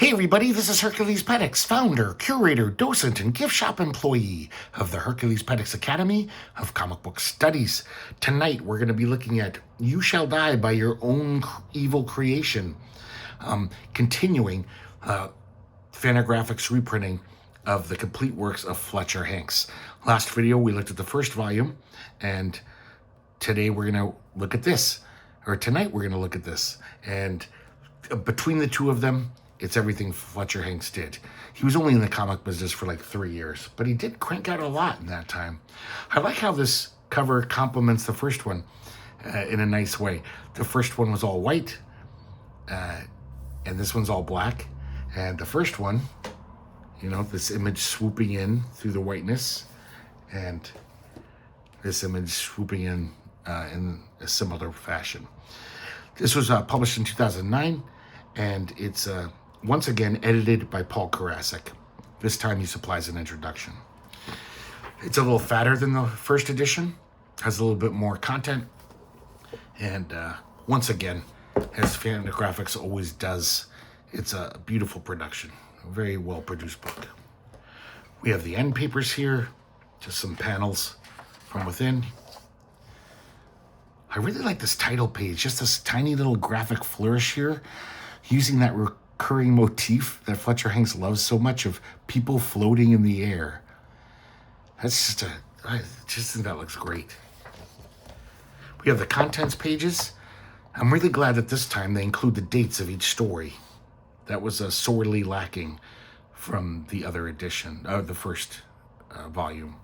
Hey everybody, this is herculespetix, founder, curator, docent, and gift shop employee of the herculespetix Academy of Comic Book Studies. Tonight we're going to be looking at You Shall Die by Your Own Evil Creation, continuing Fantagraphics reprinting of the complete works of Fletcher Hanks. Last video we looked at the first volume, and today we're going to look at this, or tonight we're going to look at this, and between the two of them, it's everything Fletcher Hanks did. He was only in the comic business for like 3 years, but he did crank out a lot in that time. I like how this cover complements the first one in a nice way. The first one was all white, and this one's all black. And the first one, you know, this image swooping in through the whiteness, and this image swooping in a similar fashion. This was published in 2009, and it's once again edited by Paul Karasik. This time he supplies an introduction. It's a little fatter than the first edition, has a little bit more content, and once again, as Fantagraphics always does, it's a beautiful production, a very well produced book. We have the end papers here, just some panels from within. I really like this title page, just this tiny little graphic flourish here, using that recurring motif that Fletcher Hanks loves so much of people floating in the air. That's I just think that looks great. We have the contents pages. I'm really glad that this time they include the dates of each story. That was sorely lacking from the other edition, the first volume.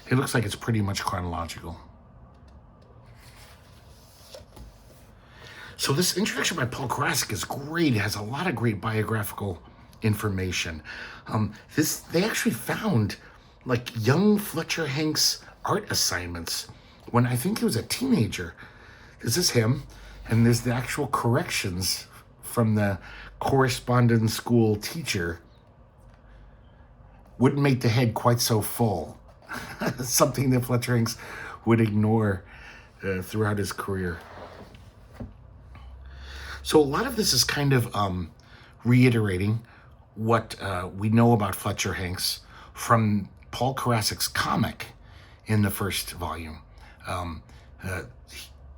It looks like it's pretty much chronological. So this introduction by Paul Karasik is great. It has a lot of great biographical information. They actually found like young Fletcher Hanks art assignments when I think he was a teenager. This is him, and there's the actual corrections from the correspondence school teacher. Wouldn't make the head quite so full. Something that Fletcher Hanks would ignore throughout his career. So a lot of this is kind of reiterating what we know about Fletcher Hanks from Paul Karasik's comic in the first volume.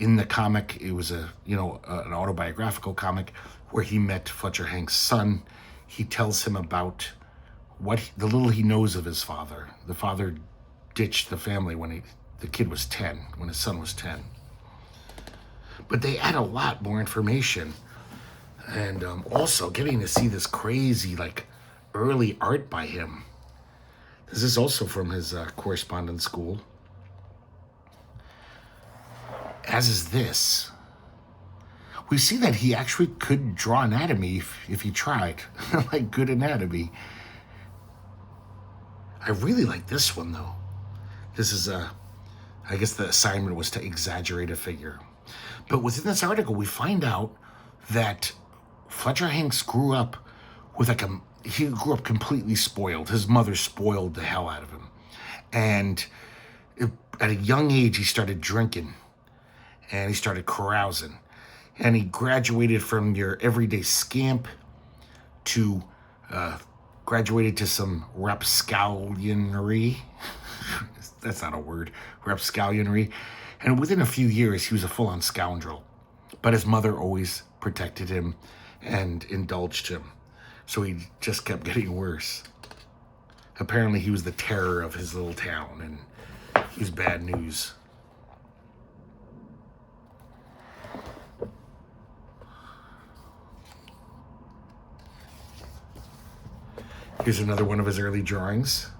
In the comic, it was an autobiographical comic where he met Fletcher Hanks' son. He tells him about the little he knows of his father. The father ditched the family when the kid was 10, when his son was 10. But they add a lot more information, and also getting to see this crazy, like, early art by him. This is also from his correspondence school. As is this. We see that he actually could draw anatomy if he tried, like good anatomy. I really like this one, though. This is I guess the assignment was to exaggerate a figure. But within this article, we find out that Fletcher Hanks grew up with he grew up completely spoiled. His mother spoiled the hell out of him. And at a young age, he started drinking and he started carousing. And he graduated from your everyday scamp to graduated to some rapscallionry. That's not a word. Rapscallionry. And within a few years, he was a full-on scoundrel. But his mother always protected him and indulged him. So he just kept getting worse. Apparently, he was the terror of his little town, and he was bad news. Here's another one of his early drawings.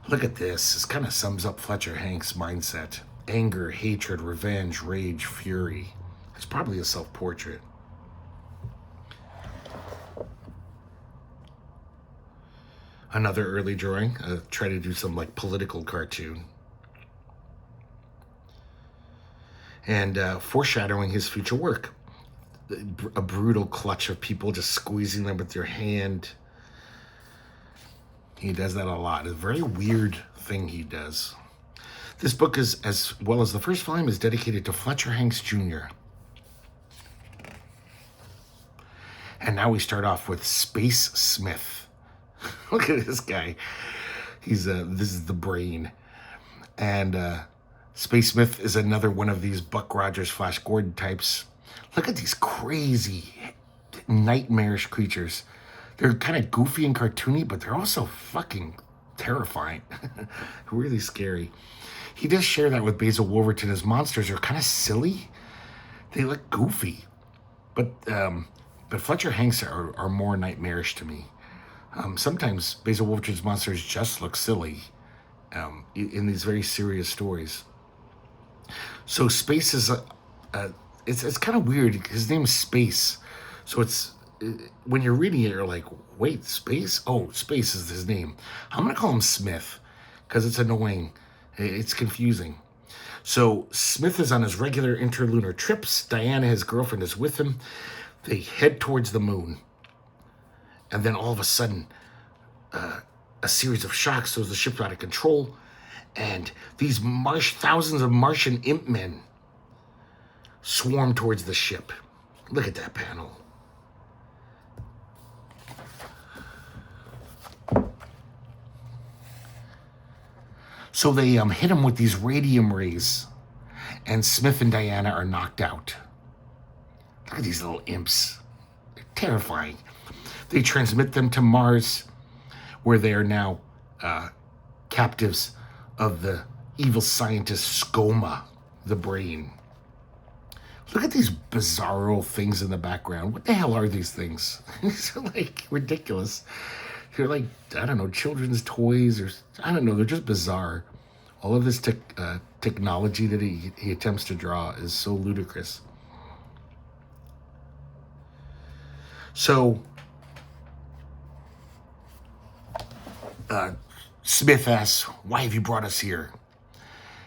Look at this. This kind of sums up Fletcher Hanks' mindset. Anger, hatred, revenge, rage, fury. It's probably a self-portrait. Another early drawing. Try to do some like political cartoon. And foreshadowing his future work. A brutal clutch of people just squeezing them with their hand. He does that a lot. It's a very weird thing he does. This book is, as well as the first volume, is dedicated to Fletcher Hanks Jr. And now we start off with Space Smith. Look at this guy. This is the brain. And Space Smith is another one of these Buck Rogers, Flash Gordon types. Look at these crazy, nightmarish creatures. They're kind of goofy and cartoony, but they're also fucking terrifying. Really scary. He does share that with Basil Wolverton. His monsters are kind of silly. They look goofy. But Fletcher Hanks are more nightmarish to me. Sometimes Basil Wolverton's monsters just look silly in these very serious stories. So Space is it's kind of weird. His name is Space. So when you're reading it, you're like, wait, Space? Oh, Space is his name. I'm going to call him Smith because it's annoying. It's confusing. So Smith is on his regular interlunar trips. Diana, his girlfriend, is with him. They head towards the moon. And then all of a sudden, a series of shocks throws the ship out of control. And these thousands of Martian imp men swarm towards the ship. Look at that panel. So they hit him with these radium rays, and Smith and Diana are knocked out. Look at these little imps. They're terrifying. They transmit them to Mars, where they are now captives of the evil scientist Skoma, the brain. Look at these bizarro things in the background. What the hell are these things? These are like ridiculous. They're like, I don't know, children's toys, or I don't know, they're just bizarre. All of this technology that he attempts to draw is so ludicrous. So, Smith asks, why have you brought us here?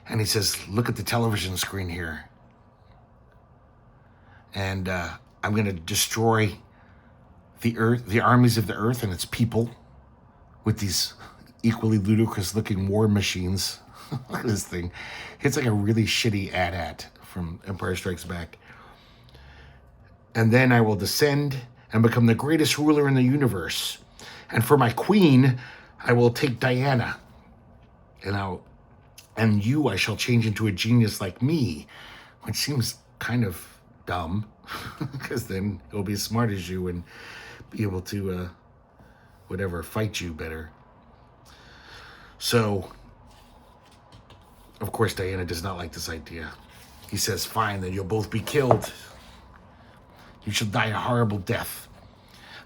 And he says, look at the television screen here. And I'm going to destroy the Earth, the armies of the Earth and its people with these equally ludicrous looking war machines. Look at this thing. It's like a really shitty AT-AT from Empire Strikes Back. And then I will descend and become the greatest ruler in the universe. And for my queen, I will take Diana. And you I shall change into a genius like me, which seems kind of dumb, because then he'll be as smart as you and be able to, fight you better. So, of course, Diana does not like this idea. He says, fine, then you'll both be killed. You shall die a horrible death.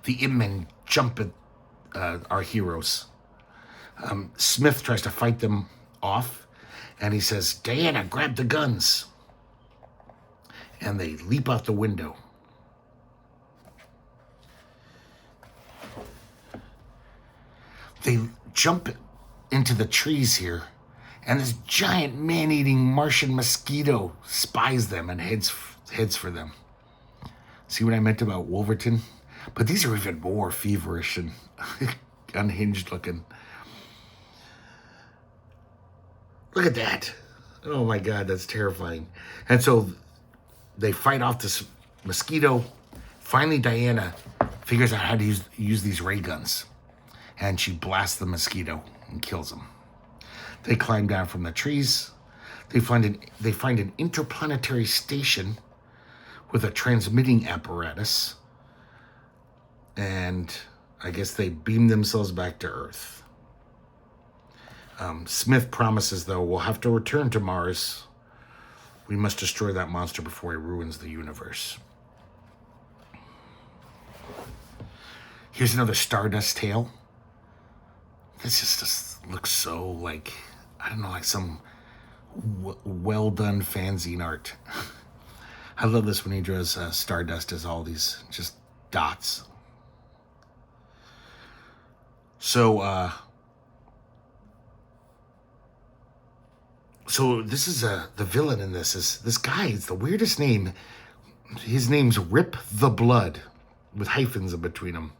The Immen jump at our heroes. Smith tries to fight them off, and he says, Diana, grab the guns. And they leap out the window. They jump into the trees here, and this giant man-eating Martian mosquito spies them and heads for them. See what I meant about Wolverton? But these are even more feverish and unhinged looking. Look at that. Oh my God, that's terrifying. And so they fight off this mosquito. Finally, Diana figures out how to use these ray guns. And she blasts the mosquito and kills him. They climb down from the trees. They find an interplanetary station with a transmitting apparatus. And I guess they beam themselves back to Earth. Smith promises, though, we'll have to return to Mars. We must destroy that monster before he ruins the universe. Here's another Stardust tale. This just looks so like, I don't know, like some well-done fanzine art. I love this when he draws Stardust as all these just dots. So this is the villain in this. Is this guy? It's the weirdest name. His name's Rip the Blood, with hyphens in between them.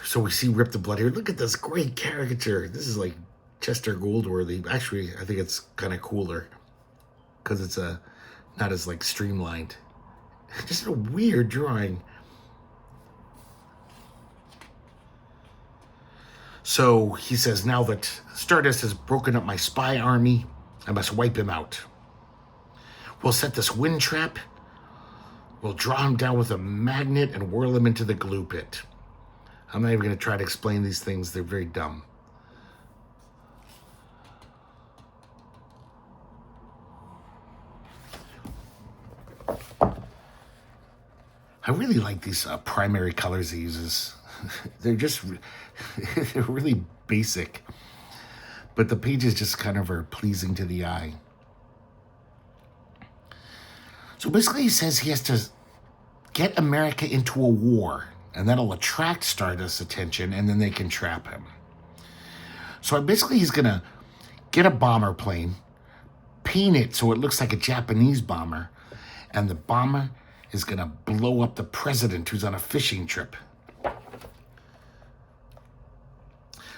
So we see Rip the Blood here. Look at this great caricature. This is like Chester Goldworthy. Actually, I think it's kind of cooler because it's not as like streamlined Just a weird drawing. So he says, now that Stardust has broken up my spy army, I must wipe him out. We'll set this wind trap. We'll draw him down with a magnet and whirl him into the glue pit. I'm not even going to try to explain these things. They're very dumb. I really like these primary colors he uses. They're just, they're really basic. But the pages just kind of are pleasing to the eye. So basically he says he has to get America into a war, and that'll attract Stardust's attention, and then they can trap him. So basically he's going to get a bomber plane, paint it so it looks like a Japanese bomber, and the bomber is going to blow up the president who's on a fishing trip.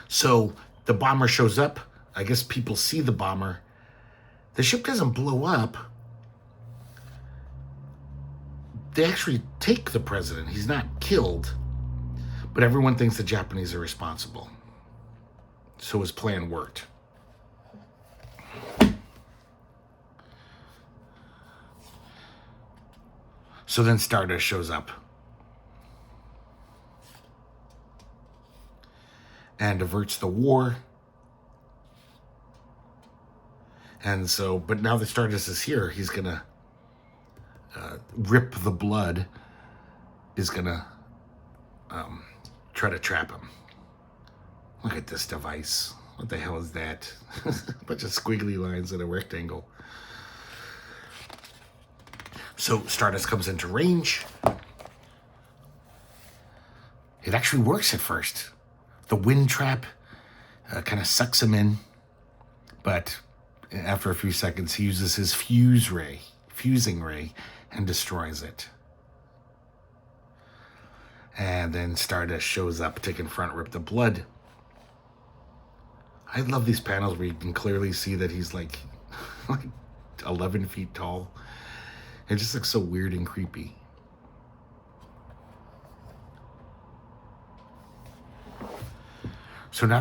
So the bomber shows up. I guess people see the bomber. The ship doesn't blow up. They actually take the president. He's not killed. But everyone thinks the Japanese are responsible. So his plan worked. So then Stardust shows up and averts the war. And so, but now that Stardust is here, he's going to rip the blood, is going to try to trap him. Look at this device. What the hell is that? A bunch of squiggly lines in a rectangle. So Stardust comes into range. It actually works at first. The wind trap kind of sucks him in. But after a few seconds, he uses his fusing ray, and destroys it. And then Stardust shows up to confront Rip the Blood. I love these panels where you can clearly see that he's like 11 feet tall. It just looks so weird and creepy. So now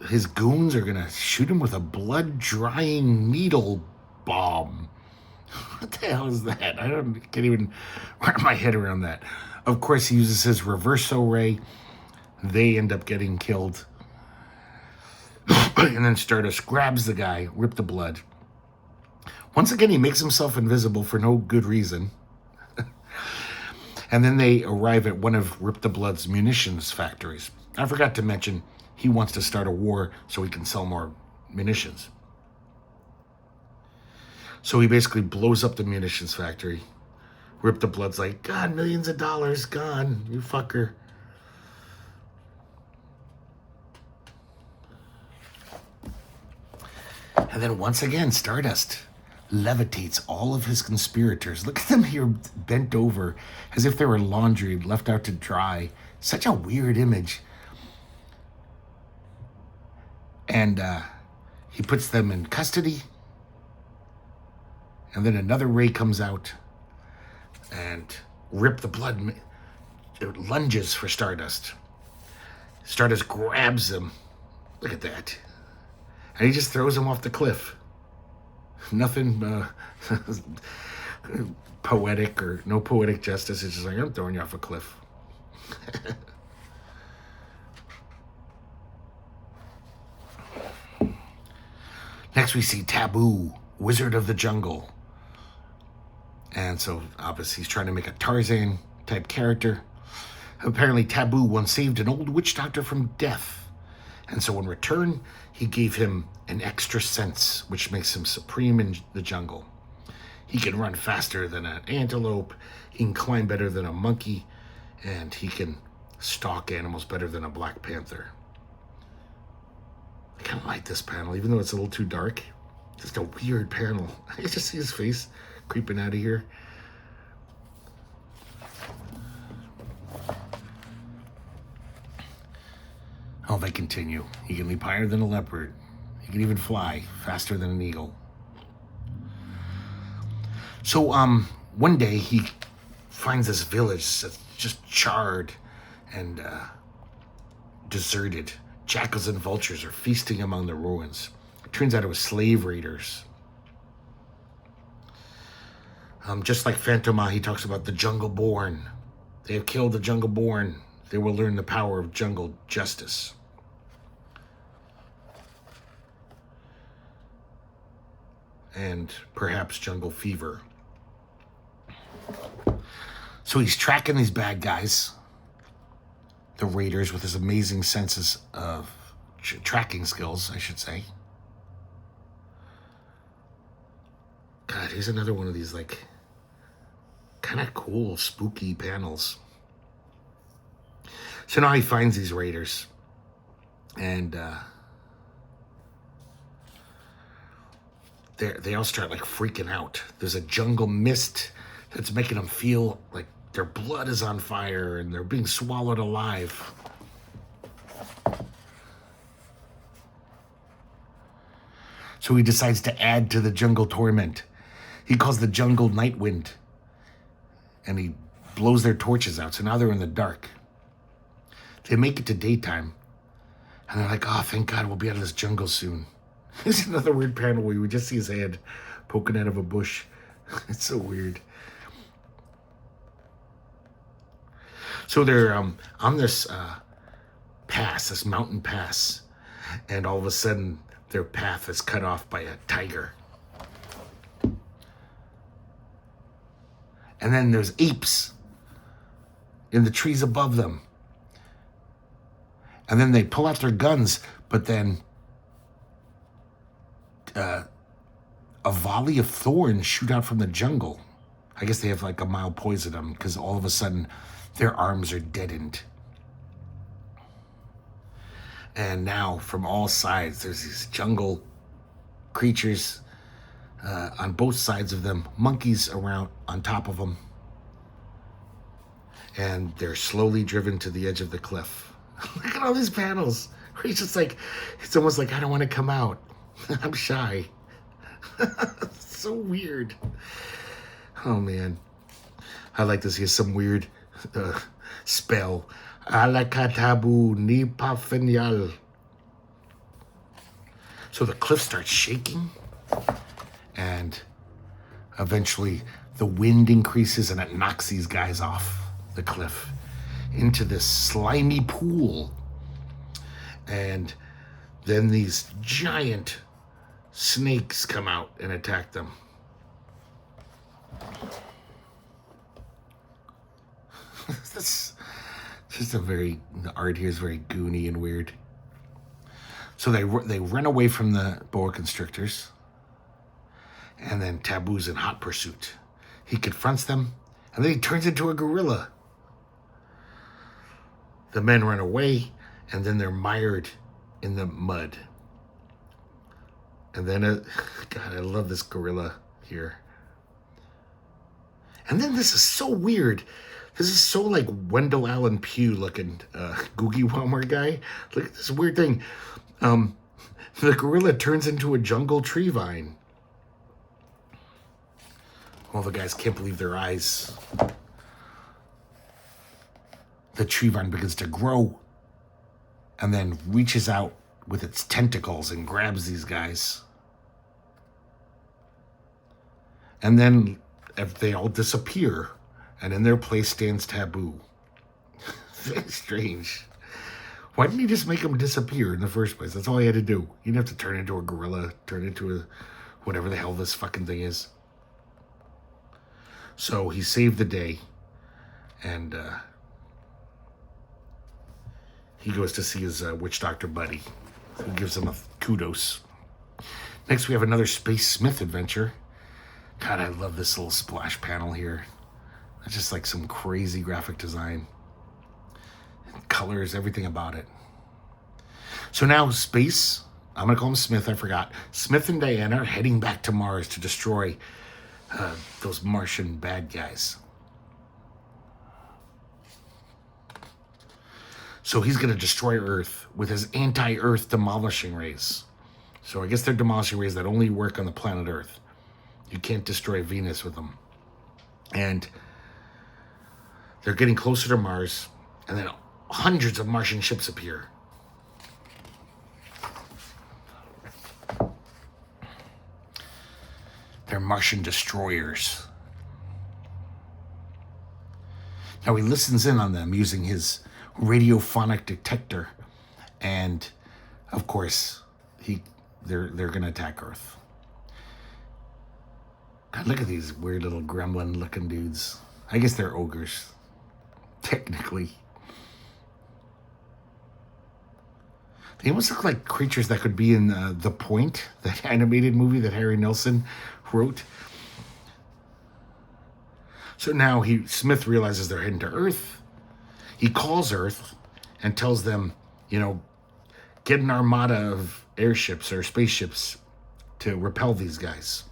his goons are gonna shoot him with a blood-drying needle bomb. What the hell is that? Can't even wrap my head around that. Of course, he uses his reverso ray. They end up getting killed. And then Stardust grabs the guy, Rip the Blood. Once again, he makes himself invisible for no good reason. And then they arrive at one of Rip the Blood's munitions factories. I forgot to mention, he wants to start a war so he can sell more munitions. So he basically blows up the munitions factory. Rip the Blood's like, God, millions of dollars gone, you fucker. And then once again, Stardust levitates all of his conspirators. Look at them here bent over as if they were laundry left out to dry. Such a weird image. And he puts them in custody. And then another ray comes out. And Rip the Blood lunges for Stardust. Stardust grabs him. Look at that. And he just throws him off the cliff. Nothing poetic or no poetic justice. It's just like, I'm throwing you off a cliff. Next we see Taboo, Wizard of the Jungle. And so obviously he's trying to make a Tarzan type character. Apparently Taboo once saved an old witch doctor from death. And so in return, he gave him an extra sense, which makes him supreme in the jungle. He can run faster than an antelope, he can climb better than a monkey, and he can stalk animals better than a black panther. I kind of like this panel, even though it's a little too dark. Just a weird panel. I just see his face creeping out of here. Oh, they continue. He can leap higher than a leopard. He can even fly faster than an eagle. So, one day he finds this village that's just charred and deserted. Jackals and vultures are feasting among the ruins. It turns out it was slave raiders. Just like Phantoma, he talks about the jungle born. They have killed the jungle born. They will learn the power of jungle justice. And perhaps jungle fever. So he's tracking these bad guys, the raiders, with his amazing senses of tracking skills, I should say. God, here's another one of these, like, kind of cool, spooky panels. So now he finds these raiders, and they all start, like, freaking out. There's a jungle mist that's making them feel like their blood is on fire and they're being swallowed alive. So he decides to add to the jungle torment. He calls the jungle night wind, and he blows their torches out. So now they're in the dark. They make it to daytime, and they're like, oh, thank God we'll be out of this jungle soon. There's another weird panel where we just see his head poking out of a bush. It's so weird. So they're on this pass, this mountain pass, and all of a sudden their path is cut off by a tiger. And then there's apes in the trees above them. And then they pull out their guns, but then a volley of thorns shoot out from the jungle. I guess they have like a mild poison on them, because all of a sudden their arms are deadened. And now from all sides, there's these jungle creatures on both sides of them, monkeys around on top of them. And they're slowly driven to the edge of the cliff. Look at all these panels. He's just like, it's almost like, I don't want to come out. I'm shy. So weird. Oh, man. I like this. He has some weird spell. Alakatabu ni pafenyal. So the cliff starts shaking, and eventually the wind increases and it knocks these guys off the cliff into this slimy pool. And then these giant snakes come out and attack them. This just the art here is very goony and weird. So they run away from the boa constrictors, and then Taboo's in hot pursuit. He confronts them, and then he turns into a gorilla. The men run away, and then they're mired in the mud. And then, God, I love this gorilla here. And then this is so weird. This is so like Wendell Allen Pugh looking Googie Walmart guy. Look at this weird thing. The gorilla turns into a jungle tree vine. All the guys can't believe their eyes. The tree vine begins to grow and then reaches out with its tentacles and grabs these guys. And then they all disappear, and in their place stands Taboo. Very strange. Why didn't he just make them disappear in the first place? That's all he had to do. He didn't have to turn into a gorilla, turn into a whatever the hell this fucking thing is. So he saved the day, and he goes to see his witch doctor buddy, who gives him a kudos. Next, we have another Space Smith adventure. God, I love this little splash panel here. It's just like some crazy graphic design. Colors, everything about it. So now Space, I'm going to call him Smith, I forgot. Smith and Diana are heading back to Mars to destroy those Martian bad guys. So he's going to destroy Earth with his anti-Earth demolishing rays. So I guess they're demolishing rays that only work on the planet Earth. You can't destroy Venus with them. And they're getting closer to Mars, and then hundreds of Martian ships appear. They're Martian destroyers. Now he listens in on them using his radiophonic detector, and of course, they're going to attack Earth. God, look at these weird little gremlin-looking dudes. I guess they're ogres, technically. They almost look like creatures that could be in The Point, that animated movie that Harry Nelson wrote. So now Smith realizes they're heading to Earth. He calls Earth and tells them, get an armada of airships or spaceships to repel these guys.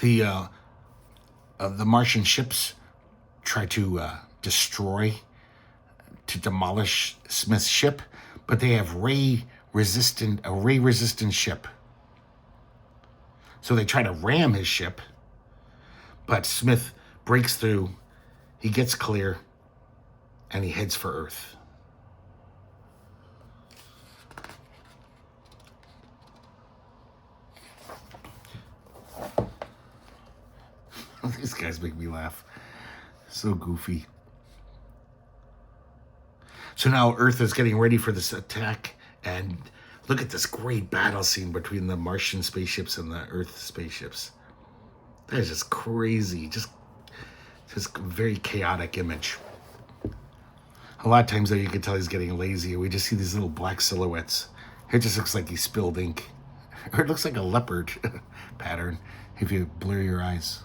The Martian ships try to demolish Smith's ship, but they have a ray-resistant ship. So they try to ram his ship, but Smith breaks through, he gets clear, and he heads for Earth. These guys make me laugh. So goofy. So now Earth is getting ready for this attack, and look at this great battle scene between the Martian spaceships and the Earth spaceships. That is just crazy. Just very chaotic image. A lot of times though, you can tell he's getting lazy. We just see these little black silhouettes. It just looks like he spilled ink. Or it looks like a leopard pattern if you blur your eyes.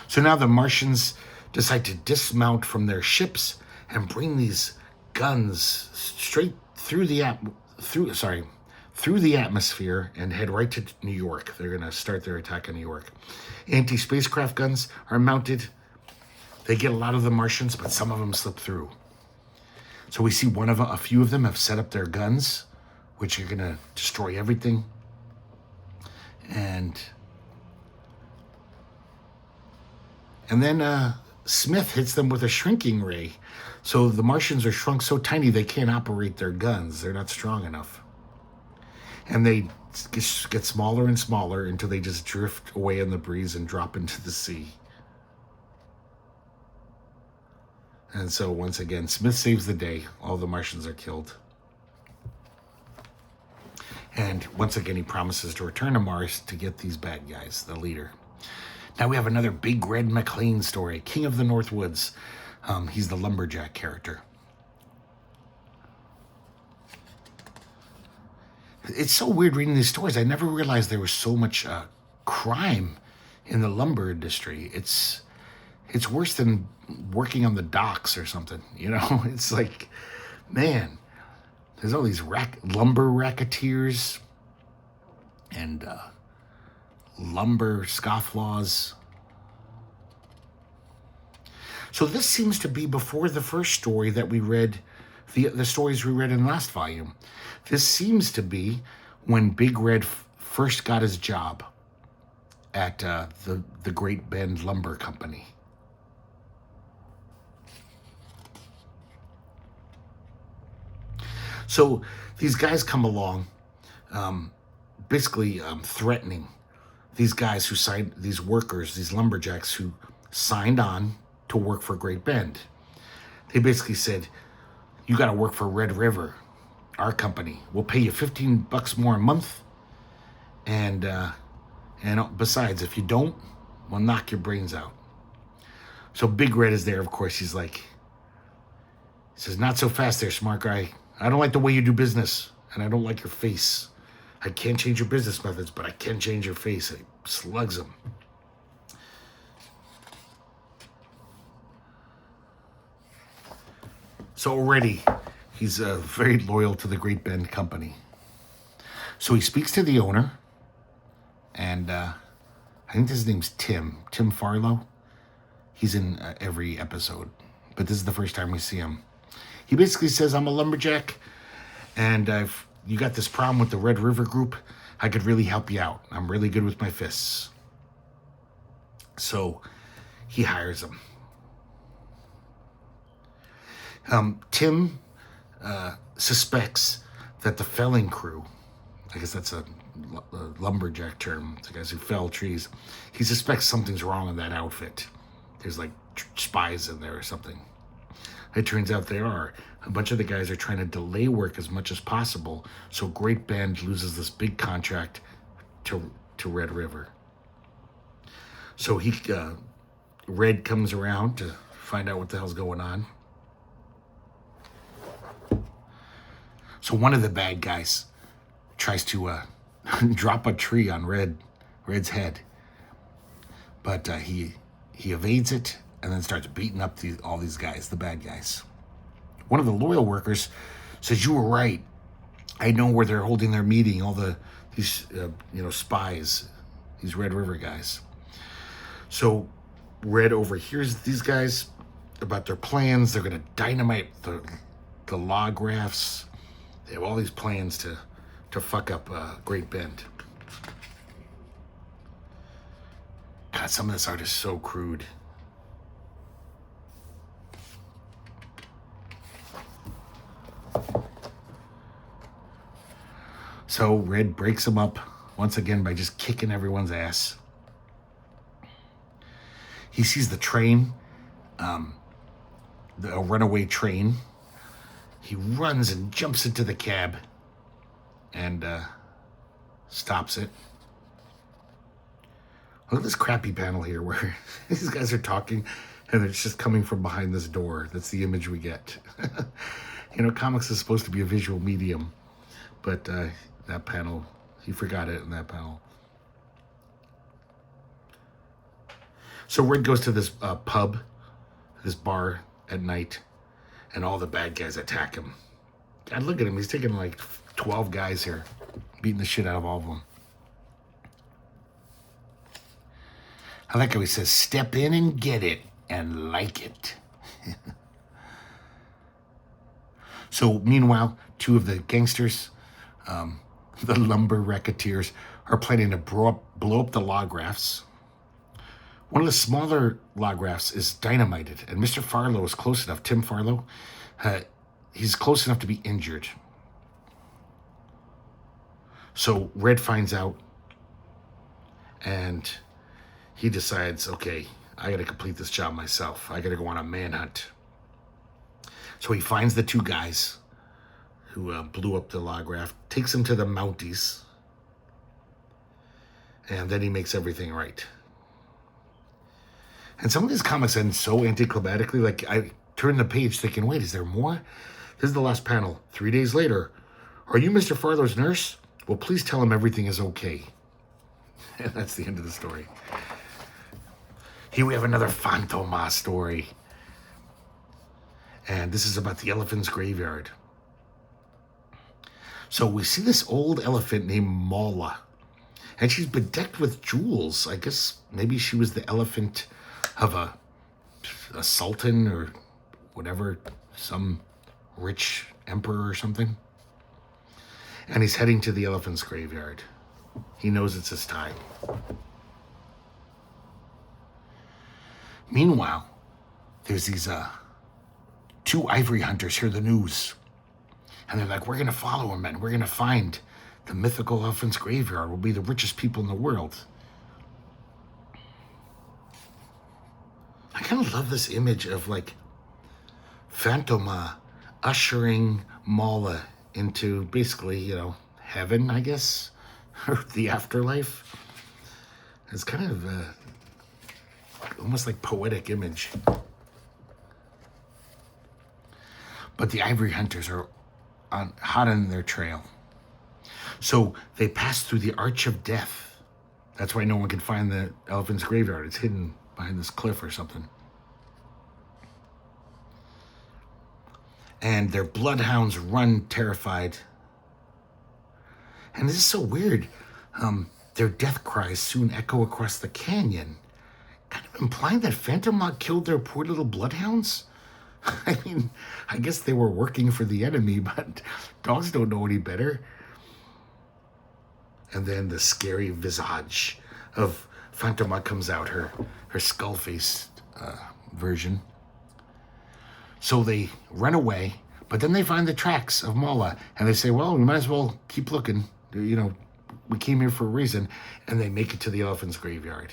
So now the Martians decide to dismount from their ships and bring these guns straight through the atmosphere and head right to New York. They're going to start their attack on New York. Anti-spacecraft guns are mounted. They get a lot of the Martians, but some of them slip through. So we see a few of them have set up their guns, which are going to destroy everything. And then Smith hits them with a shrinking ray. So the Martians are shrunk so tiny they can't operate their guns. They're not strong enough. And they get smaller and smaller until they just drift away in the breeze and drop into the sea. And so once again, Smith saves the day. All the Martians are killed. And once again, he promises to return to Mars to get these bad guys, the leader. Now we have another Big Red McLean story, King of the North Woods. He's the lumberjack character. It's so weird reading these stories. I never realized there was so much crime in the lumber industry. It's worse than working on the docks or something. It's like, man, there's all these lumber racketeers and lumber scofflaws. So this seems to be before the first story that we read, the stories we read in the last volume. This seems to be when Big Red first got his job at the Great Bend Lumber Company. So these guys come along, basically threatening these guys who signed, these workers, these lumberjacks who signed on to work for Great Bend. They basically said, you got to work for Red River, our company. We'll pay you $15 more a month. And besides, if you don't, we'll knock your brains out. So Big Red is there, of course. He says, not so fast there, smart guy. I don't like the way you do business, and I don't like your face. I can't change your business methods, but I can change your face. It slugs him. So already, he's very loyal to the Great Bend Company. So he speaks to the owner, and I think his name's Tim Farlow. He's in every episode, but this is the first time we see him. He basically says, I'm a lumberjack, and you got this problem with the Red River group. I could really help you out. I'm really good with my fists. So he hires him. Tim suspects that the felling crew, I guess that's a lumberjack term, the guys who fell trees, he suspects something's wrong in that outfit. There's like spies in there or something. It turns out they are. A bunch of the guys are trying to delay work as much as possible, so Great Bend loses this big contract to Red River. So Red comes around to find out what the hell's going on. So one of the bad guys tries to drop a tree on Red's head, but he evades it and then starts beating up all these guys, the bad guys. One of the loyal workers says, "You were right. I know where they're holding their meeting. All these spies, these Red River guys." So Red overhears these guys about their plans. They're going to dynamite the log rafts. They have all these plans to fuck up Great Bend. God, some of this art is so crude. So Red breaks them up once again by just kicking everyone's ass. He sees the train, a runaway train. He runs and jumps into the cab and stops it. Look at this crappy panel here where these guys are talking and it's just coming from behind this door. That's the image we get. Comics is supposed to be a visual medium, but that panel, he forgot it in that panel. So Red goes to this pub, this bar at night, and all the bad guys attack him. God, look at him. He's taking like 12 guys here, beating the shit out of all of them. I like how he says, "Step in and get it and like it." So meanwhile, two of the gangsters, the lumber racketeers, are planning to blow up the log rafts. One of the smaller log rafts is dynamited, and Mr. Farlow is close enough, Tim Farlow, he's close enough to be injured. So Red finds out, and he decides, okay, I gotta complete this job myself. I gotta go on a manhunt. So he finds the two guys who blew up the log raft, takes them to the Mounties, and then he makes everything right. And some of these comics end so anticlimactically, like I turned the page thinking, wait, is there more? This is the last panel. 3 days later. Are you Mr. Farlow's nurse? Well, please tell him everything is okay. And that's the end of the story. Here we have another Fantoma story. And this is about the elephant's graveyard. So we see this old elephant named Mala. And she's bedecked with jewels. I guess maybe she was the elephant of a sultan or whatever, some rich emperor or something. And he's heading to the elephant's graveyard. He knows it's his time. Meanwhile, there's these two ivory hunters hear the news. And they're like, we're going to follow him, and we're going to find the mythical elephant's graveyard. We'll be the richest people in the world. I kind of love this image of like Fantoma ushering Mala into basically, heaven, I guess, or the afterlife. It's kind of almost like poetic image. But the ivory hunters are hot on their trail. So they pass through the Arch of Death. That's why no one can find the elephant's graveyard. It's hidden behind this cliff or something. And their bloodhounds run terrified. And this is so weird. Their death cries soon echo across the canyon, kind of implying that Phantom killed their poor little bloodhounds. I mean, I guess they were working for the enemy, but dogs don't know any better. And then the scary visage of Fantoma comes out, her skull-faced version. So they run away, but then they find the tracks of Mala, and they say, well, we might as well keep looking. You know, we came here for a reason. And they make it to the elephant's graveyard.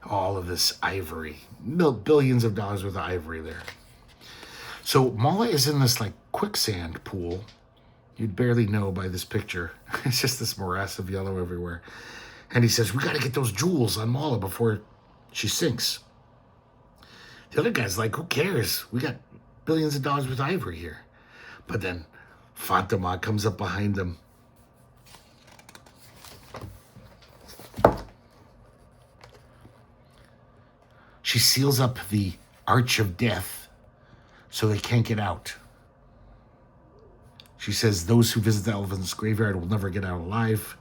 All of this ivory, billions of dollars worth of ivory there. So Mala is in this like quicksand pool. You'd barely know by this picture. It's just this morass of yellow everywhere. And he says, we got to get those jewels on Mala before she sinks. The other guy's like, who cares? We got billions of dollars worth of ivory here. But then Fantoma comes up behind them. She seals up the Arch of Death so they can't get out. She says those who visit the elephant's graveyard will never get out alive.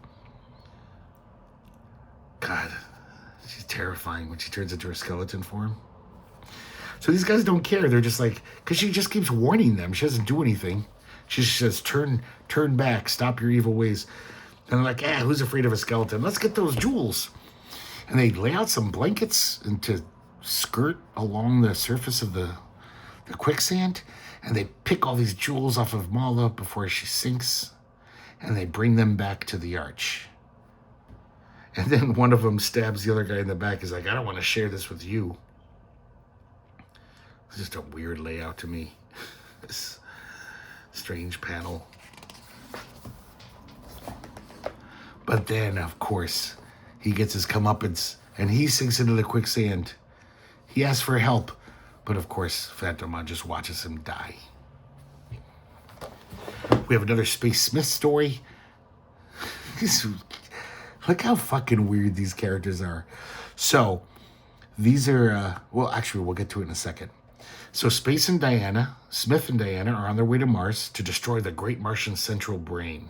God, she's terrifying when she turns into her skeleton form. So these guys don't care. They're just like, because she just keeps warning them. She doesn't do anything. She just says, turn back, stop your evil ways. And they're like, who's afraid of a skeleton? Let's get those jewels. And they lay out some blankets and to skirt along the surface of the quicksand. And they pick all these jewels off of Mala before she sinks. And they bring them back to the arch. And then one of them stabs the other guy in the back. He's like, I don't want to share this with you. It's just a weird layout to me. This strange panel. But then, of course, he gets his comeuppance and he sinks into the quicksand. He asks for help, but of course, Fantoma just watches him die. We have another Space Smith story. Look how fucking weird these characters are. So, these are, well, actually, we'll get to it in a second. So Smith and Diana are on their way to Mars to destroy the Great Martian Central Brain.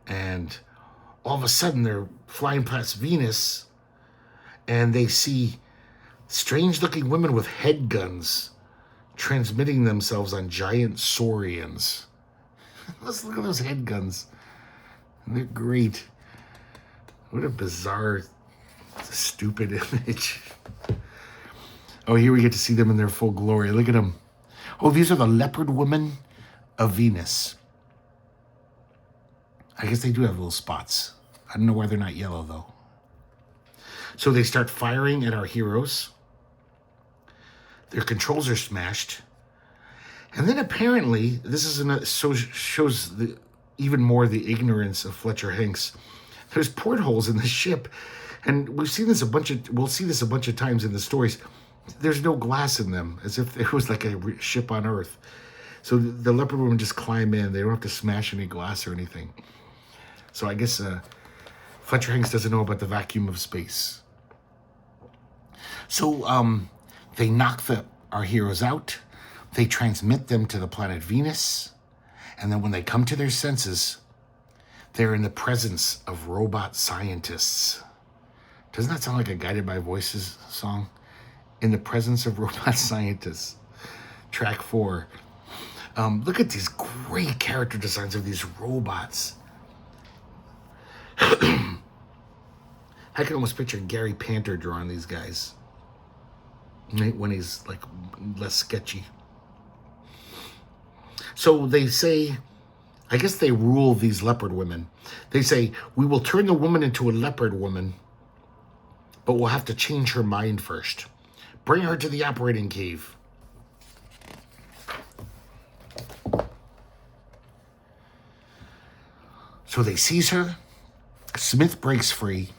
And all of a sudden, they're flying past Venus, and they see strange-looking women with head guns transmitting themselves on giant saurians. Let's look at those head guns. They're great. What a bizarre, stupid image. Oh, here we get to see them in their full glory. Look at them. Oh, these are the leopard women of Venus. I guess they do have little spots. I don't know why they're not yellow, though. So they start firing at our heroes. Their controls are smashed. And then apparently, this is shows even more the ignorance of Fletcher Hanks. There's portholes in the ship. And we'll see this a bunch of times in the stories. There's no glass in them, as if it was like a ship on Earth. So the leopard women just climb in. They don't have to smash any glass or anything. So I guess Fletcher Hanks doesn't know about the vacuum of space. So they knock our heroes out. They transmit them to the planet Venus. And then when they come to their senses, they're in the presence of robot scientists. Doesn't that sound like a Guided by Voices song? In the presence of robot scientists. Track 4. Look at these great character designs of these robots. I can almost picture Gary Panter drawing these guys when he's like less sketchy. So they say, I guess they rule these leopard women. They say, we will turn the woman into a leopard woman, but we'll have to change her mind first. Bring her to the operating cave. So they seize her. Smith breaks free.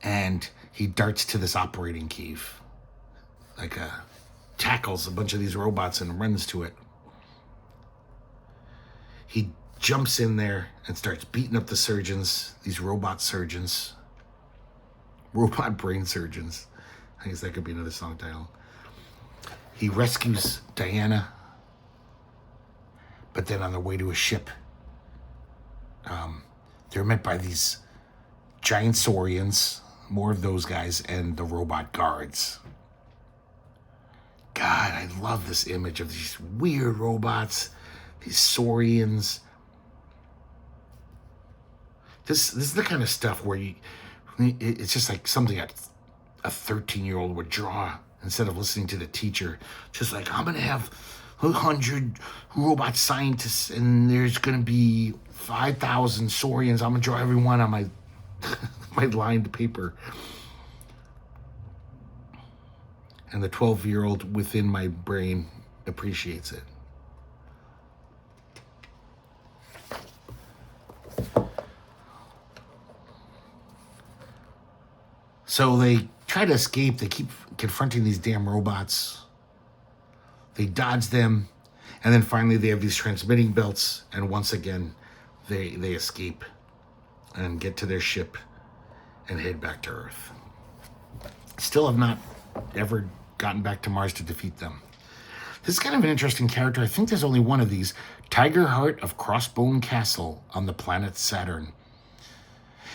And he darts to this operating cave. Like tackles a bunch of these robots and runs to it. He jumps in there and starts beating up the surgeons, these robot surgeons. Robot brain surgeons. I guess that could be another song title. He rescues Diana. But then on their way to a ship, they're met by these giant saurians, more of those guys, and the robot guards. God, I love this image of these weird robots, these saurians. This is the kind of stuff where it's just like something a 13-year-old would draw instead of listening to the teacher. Just like, I'm going to have 100 robot scientists and there's going to be 5,000 saurians. I'm going to draw every one on my my lined paper. And the 12-year-old within my brain appreciates it. So they try to escape. They keep confronting these damn robots. They dodge them. And then finally they have these transmitting belts. And once again, they escape and get to their ship and head back to Earth. Still have not ever gotten back to Mars to defeat them. This is kind of an interesting character. I think there's only one of these. Tiger Heart of Crossbone Castle on the planet Saturn.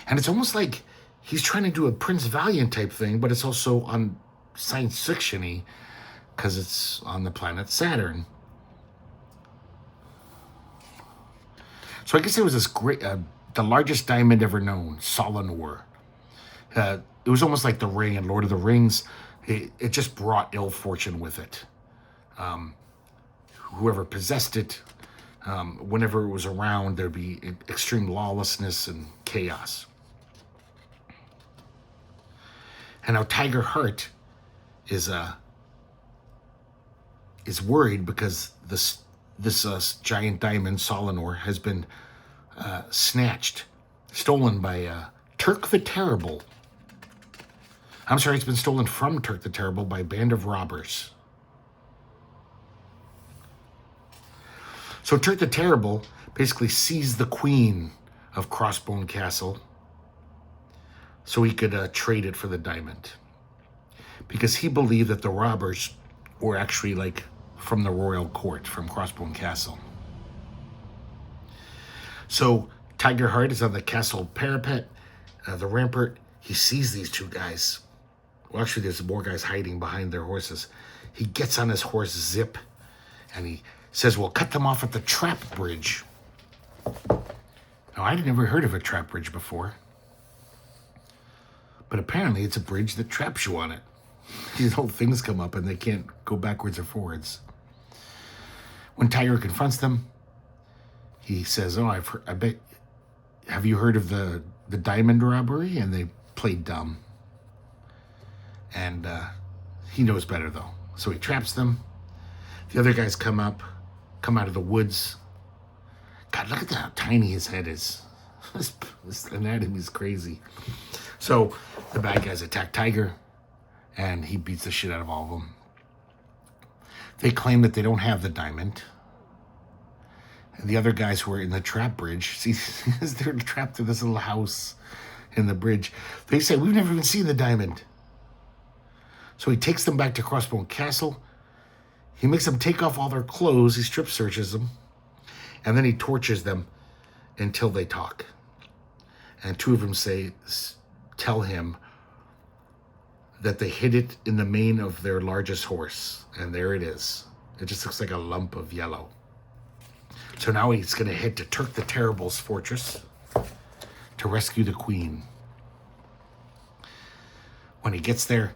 And it's almost like he's trying to do a Prince Valiant type thing, but it's also on science fiction-y because it's on the planet Saturn. So I guess it was this great, the largest diamond ever known, Solanor. It was almost like the ring in Lord of the Rings. It just brought ill fortune with it. Whoever possessed it, whenever it was around, there'd be extreme lawlessness and chaos. And now Tiger Heart is worried because this giant diamond, Solanor, has been stolen by Turk the Terrible. I'm sorry, it's been stolen from Turk the Terrible by a band of robbers. So Turk the Terrible basically seized the queen of Crossbone Castle so he could trade it for the diamond. Because he believed that the robbers were actually like from the royal court, from Crossbone Castle. So Tiger Heart is on the castle parapet, the rampart. He sees these two guys. Well, actually, there's more guys hiding behind their horses. He gets on his horse, Zip, and he says, we'll cut them off at the trap bridge. Now, I'd never heard of a trap bridge before. But apparently, it's a bridge that traps you on it. These old things come up and they can't go backwards or forwards. When Tiger confronts them, he says, I bet, have you heard of the diamond robbery? And they played dumb. And he knows better, though. So he traps them. The other guys come out of the woods. God, look at how tiny his head is. This anatomy is crazy. So the bad guys attack Tiger, and he beats the shit out of all of them. They claim that they don't have the diamond. And the other guys who are in the trap bridge, see, they're trapped in this little house in the bridge. They say, we've never even seen the diamond. So he takes them back to Crossbone Castle. He makes them take off all their clothes. He strip searches them. And then he tortures them until they talk. And two of them tell him that they hid it in the mane of their largest horse. And there it is. It just looks like a lump of yellow. So now he's going to head to Turk the Terrible's fortress to rescue the queen. When he gets there,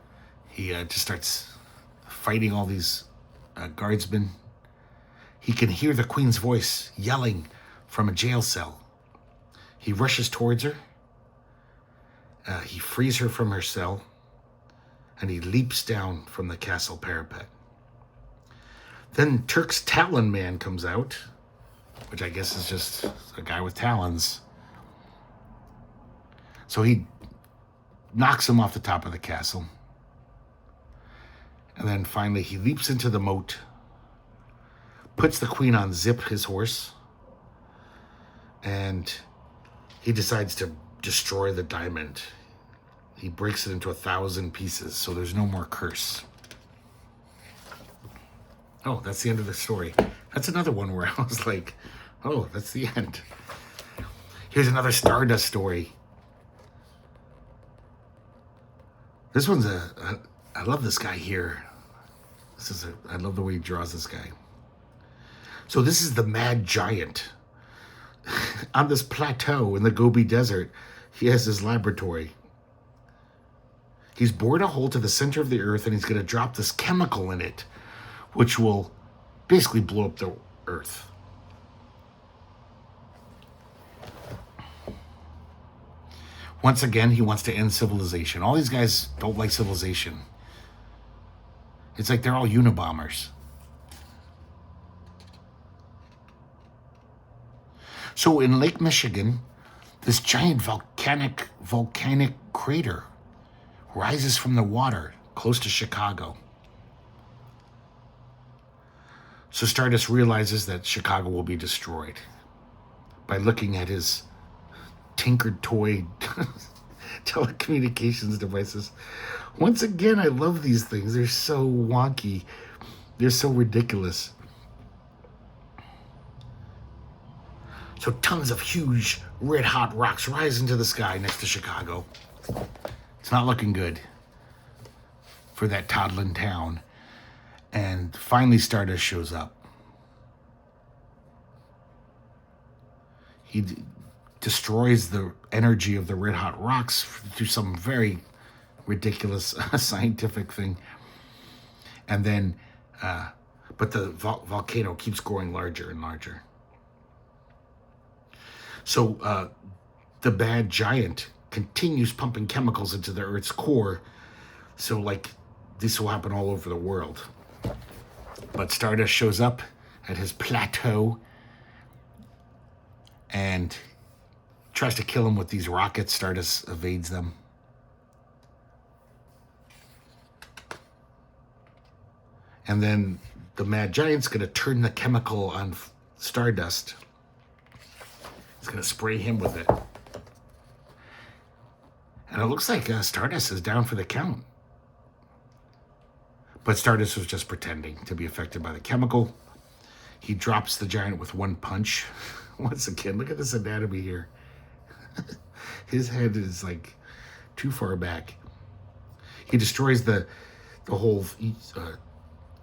he just starts fighting all these guardsmen. He can hear the queen's voice yelling from a jail cell. He rushes towards her. He frees her from her cell. And he leaps down from the castle parapet. Then Turk's Talon Man comes out, which I guess is just a guy with talons. So he knocks him off the top of the castle. And then finally he leaps into the moat, puts the queen on Zip, his horse, and he decides to destroy the diamond. He breaks it into 1,000 pieces, so there's no more curse. Oh, that's the end of the story. That's another one where I was like, oh, that's the end. Here's another Stardust story. This one's I love this guy here. I love the way he draws this guy. So this is the mad giant. On this plateau in the Gobi Desert, he has his laboratory. He's bored a hole to the center of the earth, and he's going to drop this chemical in it, which will basically blow up the earth. Once again, he wants to end civilization. All these guys don't like civilization. It's like they're all Unabombers. So in Lake Michigan, this giant volcanic crater rises from the water close to Chicago. So Stardust realizes that Chicago will be destroyed by looking at his tinkered toy telecommunications devices. Once again, I love these things. They're so wonky. They're so ridiculous. So tons of huge red hot rocks rise into the sky next to Chicago. It's not looking good for that toddling town. And finally Stardust shows up. He destroys the energy of the red hot rocks through some very ridiculous scientific thing. And then, but the volcano keeps growing larger and larger. So the bad giant continues pumping chemicals into the Earth's core. So like this will happen all over the world. But Stardust shows up at his plateau and tries to kill him with these rockets. Stardust evades them. And then the mad giant's going to turn the chemical on Stardust. He's going to spray him with it. And it looks like Stardust is down for the count. But Stardust was just pretending to be affected by the chemical. He drops the giant with one punch. Once again, look at this anatomy here. His head is like too far back. He destroys the whole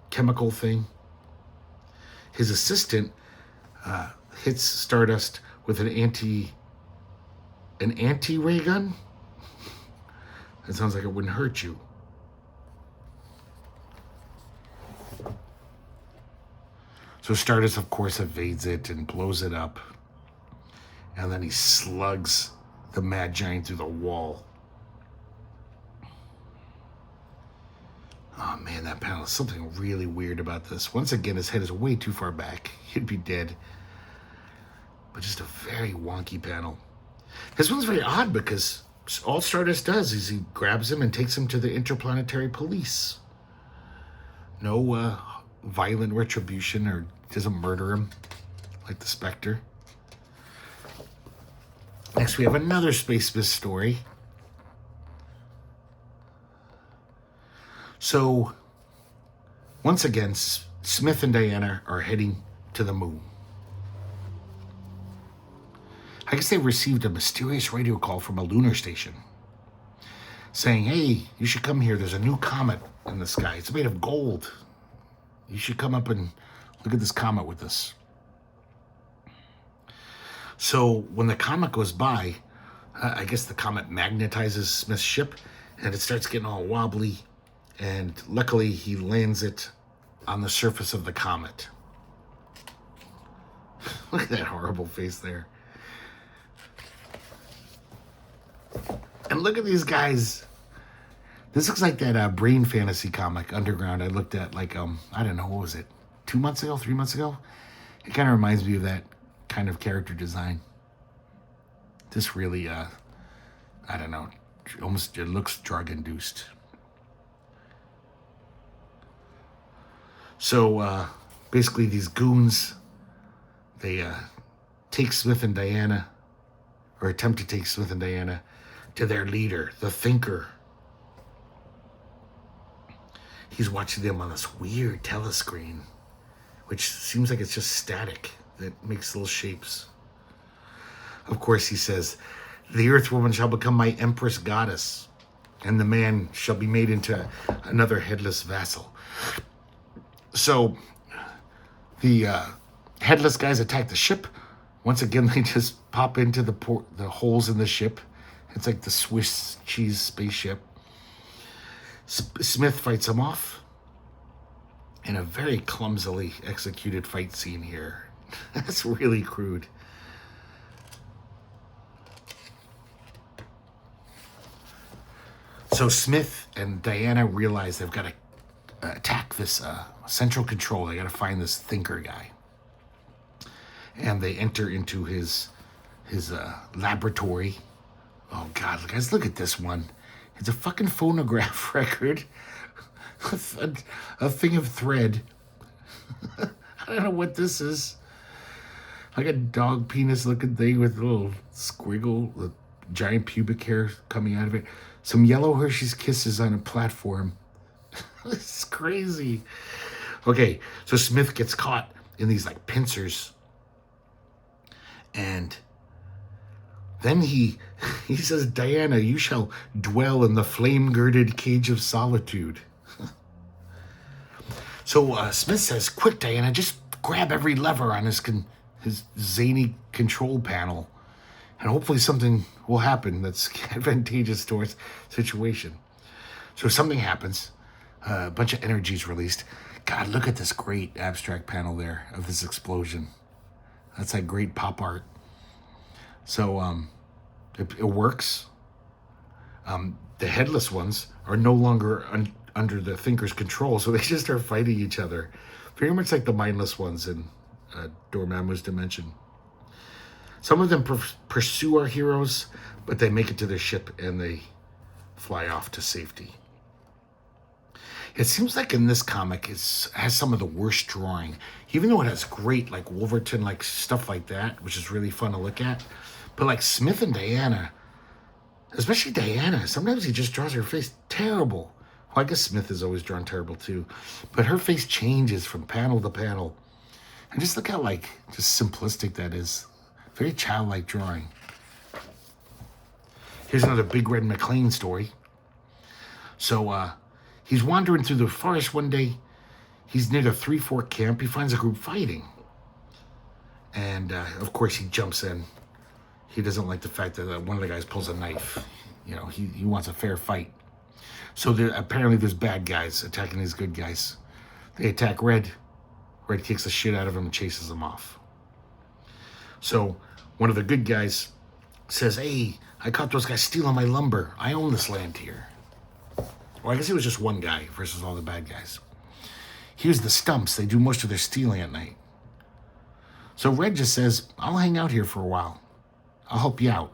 chemical thing. His assistant hits Stardust with an anti-ray gun. That sounds like it wouldn't hurt you. So Stardust, of course, evades it and blows it up. And then he slugs the mad giant through the wall. Oh man, that panel is something really weird about this. Once again, his head is way too far back. He'd be dead. But just a very wonky panel. This one's very odd because all Stardust does is he grabs him and takes him to the interplanetary police. No violent retribution, or doesn't murder him like the Spectre. Next, we have another Space Myth story. So, once again, Smith and Diana are heading to the moon. I guess they received a mysterious radio call from a lunar station saying, hey, you should come here. There's a new comet in the sky. It's made of gold. You should come up and look at this comet with us. So when the comet goes by, I guess the comet magnetizes Smith's ship and it starts getting all wobbly. And luckily he lands it on the surface of the comet. Look at that horrible face there. And look at these guys. This looks like that Brain Fantasy comic, Underground, I looked at like, I don't know, what was it? 2 months ago, 3 months ago? It kind of reminds me of that kind of character design. This really, I don't know, almost, it looks drug-induced. So, basically these goons, they take Smith and Diana, or attempt to take Smith and Diana to their leader, the Thinker. He's watching them on this weird telescreen, which seems like it's just static that makes little shapes. Of course, he says, the Earth Woman shall become my Empress Goddess, and the man shall be made into another headless vassal. So the headless guys attack the ship. Once again, they just pop into the holes in the ship. It's like the Swiss cheese spaceship. Smith fights them off in a very clumsily executed fight scene here. That's really crude. So Smith and Diana realize they've got to attack this central control. They got to find this thinker guy. And they enter into his laboratory. Oh, God, guys, look at this one. It's a fucking phonograph record. A thing of thread. I don't know what this is. Like a dog penis looking thing with a little squiggle, with giant pubic hair coming out of it. Some yellow Hershey's Kisses on a platform. This is crazy. Okay, so Smith gets caught in these like pincers. And then he says, Diana, you shall dwell in the flame-girded cage of solitude. So Smith says, quick, Diana, just grab every lever on his zany control panel, and hopefully something will happen that's advantageous to our situation. So something happens. A bunch of energy is released. God, look at this great abstract panel there of this explosion. That's like great pop art. So it works. The headless ones are no longer under the thinker's control, so they just start fighting each other. Very much like the mindless ones in Dormammu's dimension. Some of them pursue our heroes, but they make it to their ship and they fly off to safety. It seems like in this comic has some of the worst drawing, even though it has great like Wolverton like stuff like that, which is really fun to look at. But like Smith and Diana, especially Diana, sometimes he just draws her face terrible. Well, I guess Smith is always drawn terrible too, but her face changes from panel to panel. And just look how like just simplistic that is. Very childlike drawing. Here's another Big Red McLean story. So he's wandering through the forest one day. He's near the 3-Fork camp. He finds a group fighting. And of course he jumps in. He doesn't like the fact that one of the guys pulls a knife. You know, he wants a fair fight. So apparently there's bad guys attacking these good guys. They attack Red. Red kicks the shit out of him and chases them off. So one of the good guys says, hey, I caught those guys stealing my lumber. I own this land here. Well, I guess it was just one guy versus all the bad guys. Here's the stumps. They do most of their stealing at night. So Red just says, I'll hang out here for a while. I'll help you out.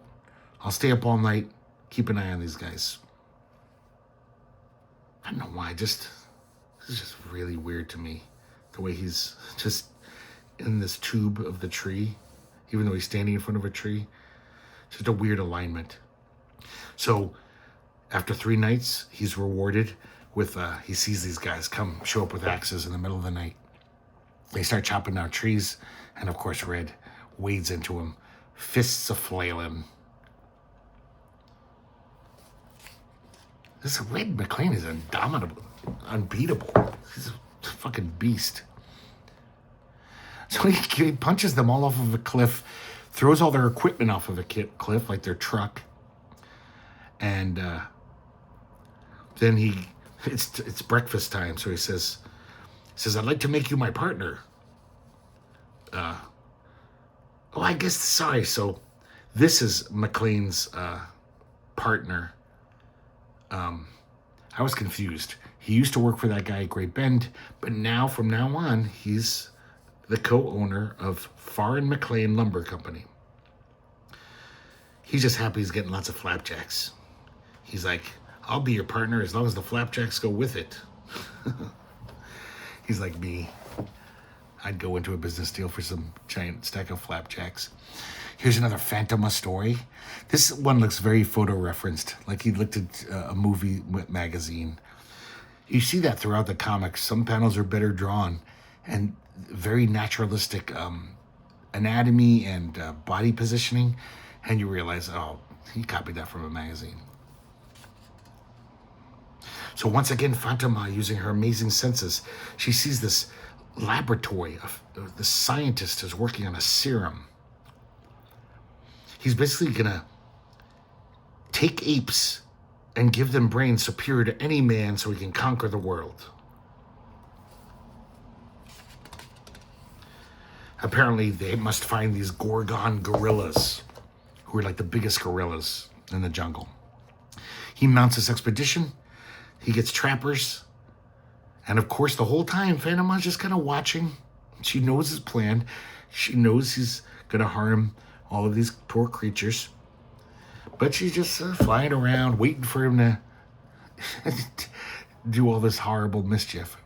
I'll stay up all night, keep an eye on these guys. I don't know why, this is just really weird to me. The way he's just in this tube of the tree, even though he's standing in front of a tree. It's just a weird alignment. So after 3 nights, he's rewarded with, he sees these guys show up with axes in the middle of the night. They start chopping down trees, and of course Red wades into him, fists a-flailing. This Red McLean is indomitable, unbeatable. He's a fucking beast. So he punches them all off of a cliff, throws all their equipment off of a cliff, like their truck. And then it's breakfast time, so he says, I'd like to make you my partner. So this is McLean's partner. I was confused. He used to work for that guy at Great Bend, but now, from now on, he's the co-owner of Farr and McLean Lumber Company. He's just happy he's getting lots of flapjacks. He's like, I'll be your partner as long as the flapjacks go with it. He's like me. I'd go into a business deal for some giant stack of flapjacks. Here's another Phantoma story. This one looks very photo-referenced, like he looked at a movie magazine. You see that throughout the comics. Some panels are better drawn and very naturalistic anatomy and body positioning, and you realize, oh, he copied that from a magazine. So once again, Fatima, using her amazing senses, she sees this laboratory of the scientist is working on a serum. He's basically gonna take apes and give them brains superior to any man so he can conquer the world. Apparently, they must find these Gorgon gorillas, who are like the biggest gorillas in the jungle. He mounts this expedition. He gets trappers. And of course, the whole time, Fatima's just kind of watching. She knows his plan. She knows he's going to harm all of these poor creatures. But she's just flying around, waiting for him to do all this horrible mischief.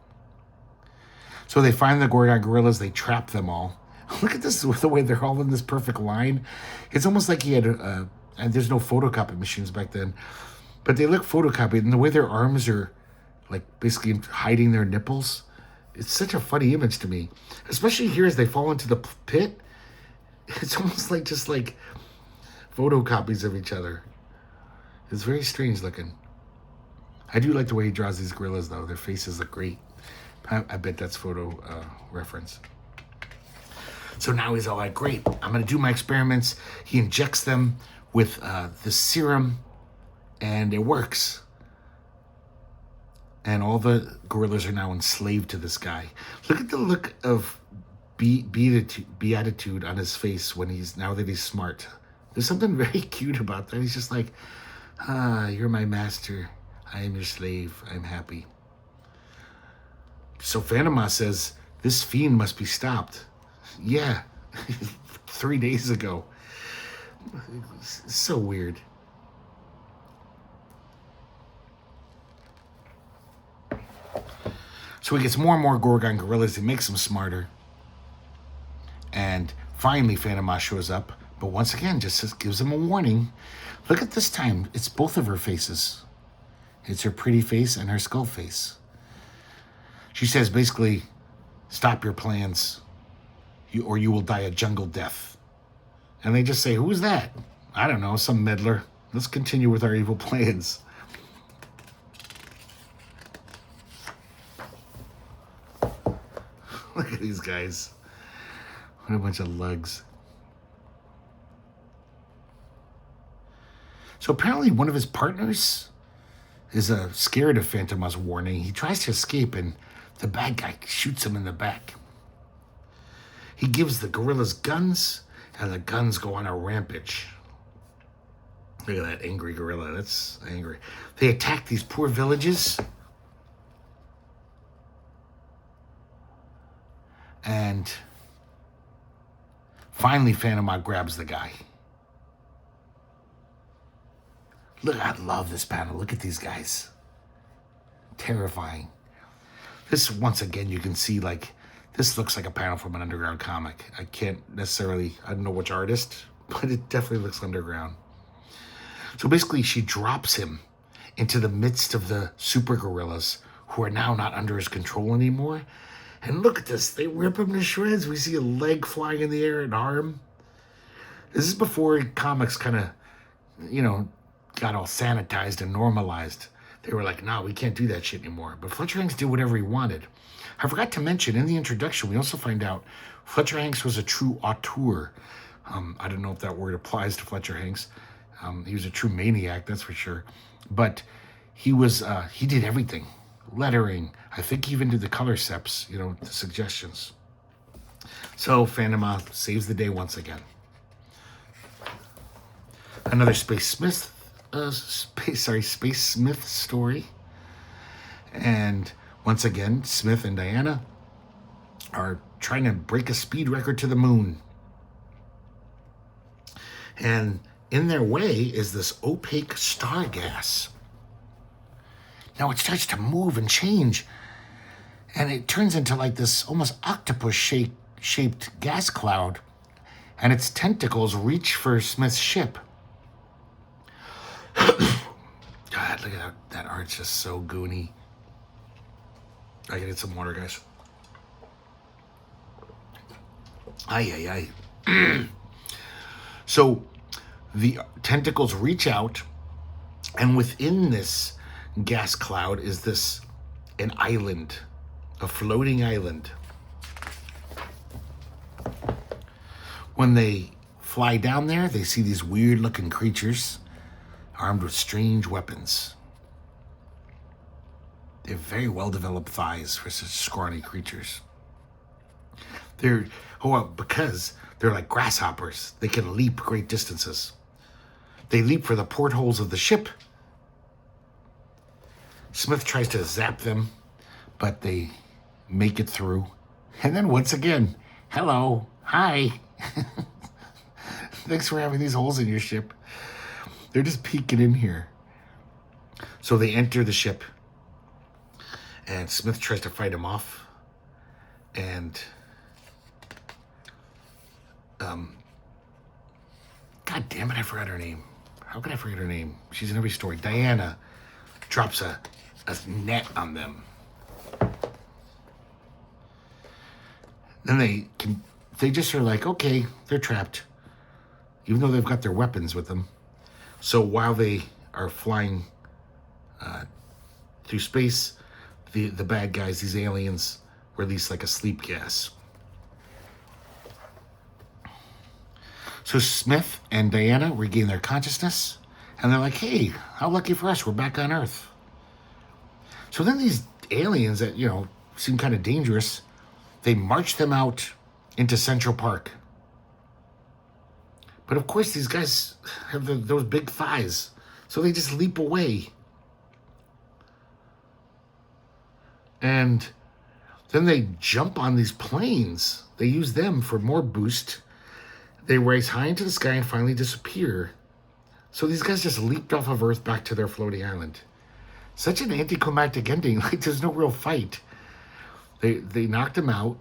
So they find the Gorgon gorillas. They trap them all. Look at this, the way they're all in this perfect line. It's almost like he had, and there's no photocopy machines back then, but they look photocopied, and the way their arms are like basically hiding their nipples. It's such a funny image to me, especially here as they fall into the pit. It's almost like just like photocopies of each other. It's very strange looking. I do like the way he draws these gorillas, though. Their faces look great. I bet that's photo reference. So now he's all like, great, I'm going to do my experiments. He injects them with the serum, and it works. And all the gorillas are now enslaved to this guy. Look at the look of beatitude on his face now that he's smart. There's something very cute about that. He's just like, you're my master. I am your slave. I'm happy. So Fatima says, this fiend must be stopped. Yeah, 3 days ago. It's so weird. So he gets more and more Gorgon gorillas. He makes them smarter. And finally, Fatima shows up. But once again, just gives him a warning. Look at this time. It's both of her faces. It's her pretty face and her skull face. She says basically, stop your plans, or you will die a jungle death. And they just say, who's that? I don't know, some meddler. Let's continue with our evil plans. Look at these guys. What a bunch of lugs. So apparently one of his partners is scared of Fatima's warning. He tries to escape, and the bad guy shoots him in the back. He gives the gorillas guns, and the guns go on a rampage. Look at that angry gorilla. That's angry. They attack these poor villages. And finally, Fatima grabs the guy. Look, I love this panel. Look at these guys. Terrifying. This, once again, you can see, like, this looks like a panel from an underground comic. I don't know which artist, but it definitely looks underground. So basically, she drops him into the midst of the super gorillas, who are now not under his control anymore. And look at this. They rip him to shreds. We see a leg flying in the air, an arm. This is before comics kind of, got all sanitized and normalized. They were like, no, we can't do that shit anymore. But Fletcher Hanks did whatever he wanted. I forgot to mention, in the introduction, we also find out Fletcher Hanks was a true auteur. I don't know if that word applies to Fletcher Hanks. He was a true maniac, that's for sure. But he did everything. Lettering. I think he even did the color steps, the suggestions. So Fatima saves the day once again. Another Space Smith story. And once again, Smith and Diana are trying to break a speed record to the moon. And in their way is this opaque star gas. Now it starts to move and change. And it turns into like this almost octopus shaped gas cloud. And its tentacles reach for Smith's ship. God, look at that art's just so goony. I gotta get some water, guys. Ay. So the tentacles reach out, and within this gas cloud is an island, a floating island. When they fly down there, they see these weird looking creatures armed with strange weapons. They have very well developed thighs for such scrawny creatures. Because they're like grasshoppers, they can leap great distances. They leap for the portholes of the ship. Smith tries to zap them, but they make it through. And then once again, hello, hi. Thanks for having these holes in your ship. They're just peeking in here. So they enter the ship, and Smith tries to fight him off. And God damn it, I forgot her name. How could I forget her name? She's in every story. Diana drops a net on them. Then they just are like, okay, they're trapped, even though they've got their weapons with them. So while they are flying through space, the bad guys, these aliens, release like a sleep gas. So Smith and Diana regain their consciousness, and they're like, hey, how lucky for us, we're back on Earth. So then these aliens that, seem kind of dangerous, they march them out into Central Park. But of course, these guys have those big thighs, so they just leap away. And then they jump on these planes. They use them for more boost. They race high into the sky and finally disappear. So these guys just leaped off of Earth back to their floating island. Such an anticlimactic ending. Like, there's no real fight. They knocked them out.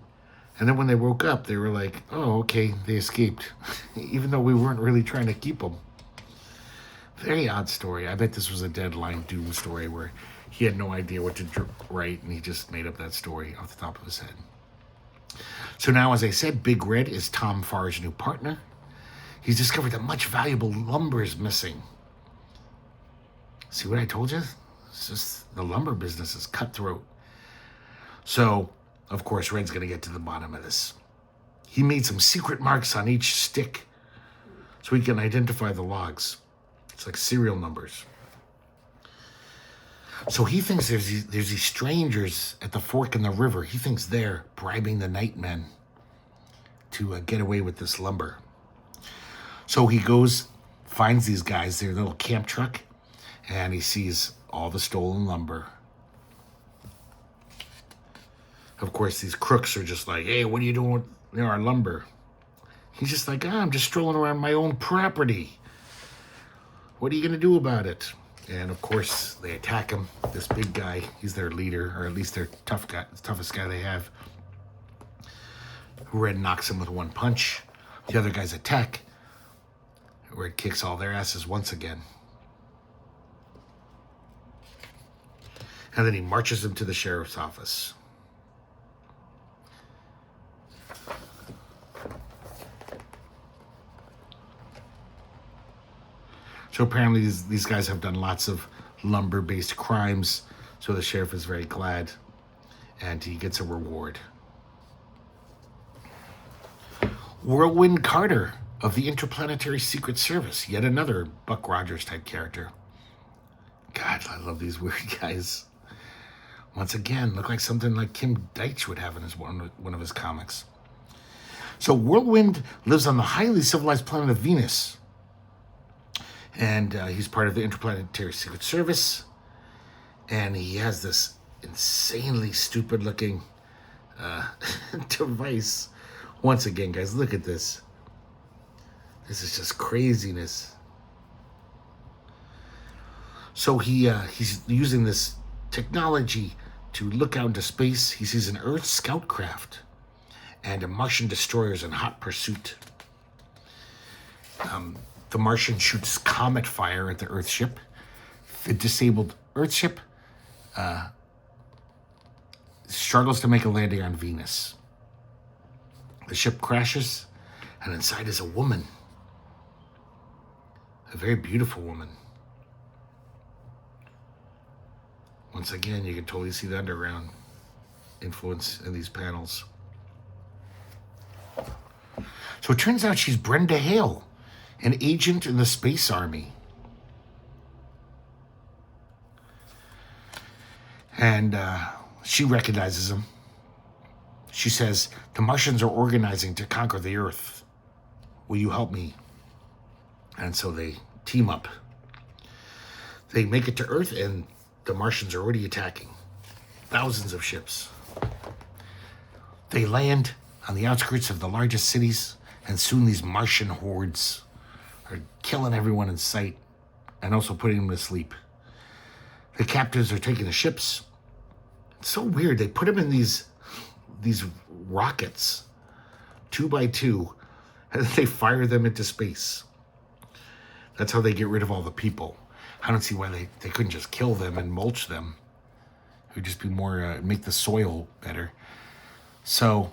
And then when they woke up, they were like, oh, okay, they escaped. Even though we weren't really trying to keep them. Very odd story. I bet this was a Deadline Doom story where he had no idea what to write, and he just made up that story off the top of his head. So now, as I said, Big Red is Tom Farr's new partner. He's discovered that much valuable lumber is missing. See what I told you? It's just the lumber business is cutthroat. So, of course, Red's going to get to the bottom of this. He made some secret marks on each stick so he can identify the logs. It's like serial numbers. So he thinks there's these strangers at the fork in the river. He thinks they're bribing the nightmen to get away with this lumber. So he goes, finds these guys, their little camp truck, and he sees all the stolen lumber. Of course, these crooks are just like, hey, what are you doing with our lumber? He's just like, I'm just strolling around my own property. What are you going to do about it? And of course, they attack him. This big guy, he's their leader, or at least their tough guy, the toughest guy they have. Red knocks him with one punch. The other guys attack. Red kicks all their asses once again. And then he marches them to the sheriff's office. So apparently these guys have done lots of lumber-based crimes, so the sheriff is very glad, and he gets a reward. Whirlwind Carter of the Interplanetary Secret Service, yet another Buck Rogers type character. God, I love these weird guys. Once again, look like something like Kim Deitch would have in one of his comics. So Whirlwind lives on the highly civilized planet of Venus. And he's part of the Interplanetary Secret Service. And he has this insanely stupid-looking device. Once again, guys, look at this. This is just craziness. So he's using this technology to look out into space. He sees an Earth scout craft and a Martian destroyers in hot pursuit. The Martian shoots comet fire at the Earth ship. The disabled Earth ship struggles to make a landing on Venus. The ship crashes, and inside is a woman. A very beautiful woman. Once again, you can totally see the underground influence in these panels. So it turns out she's Brenda Hale, an agent in the Space Army. And she recognizes him. She says, the Martians are organizing to conquer the Earth. Will you help me? And so they team up. They make it to Earth, and the Martians are already attacking. Thousands of ships. They land on the outskirts of the largest cities, and soon these Martian hordes are killing everyone in sight and also putting them to sleep. The captives are taking the ships. It's so weird. They put them in these rockets, 2 by 2, and they fire them into space. That's how they get rid of all the people. I don't see why they couldn't just kill them and mulch them. It would just be more, make the soil better. So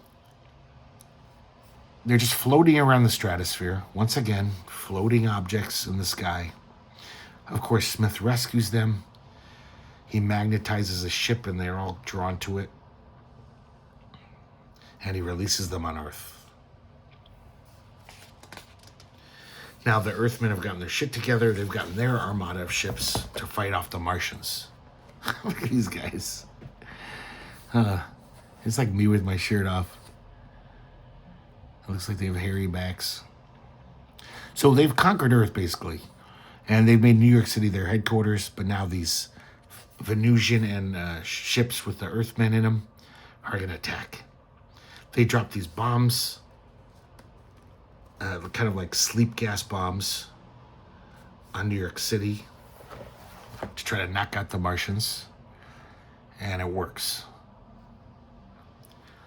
they're just floating around the stratosphere. Once again, floating objects in the sky. Of course, Smith rescues them. He magnetizes a ship and they're all drawn to it. And he releases them on Earth. Now the Earthmen have gotten their shit together. They've gotten their armada of ships to fight off the Martians. Look at these guys. It's like me with my shirt off. It looks like they have hairy backs. So they've conquered Earth, basically. And they've made New York City their headquarters. But now these Venusian and ships with the Earthmen in them are going to attack. They drop these bombs. Kind of like sleep gas bombs on New York City to try to knock out the Martians. And it works.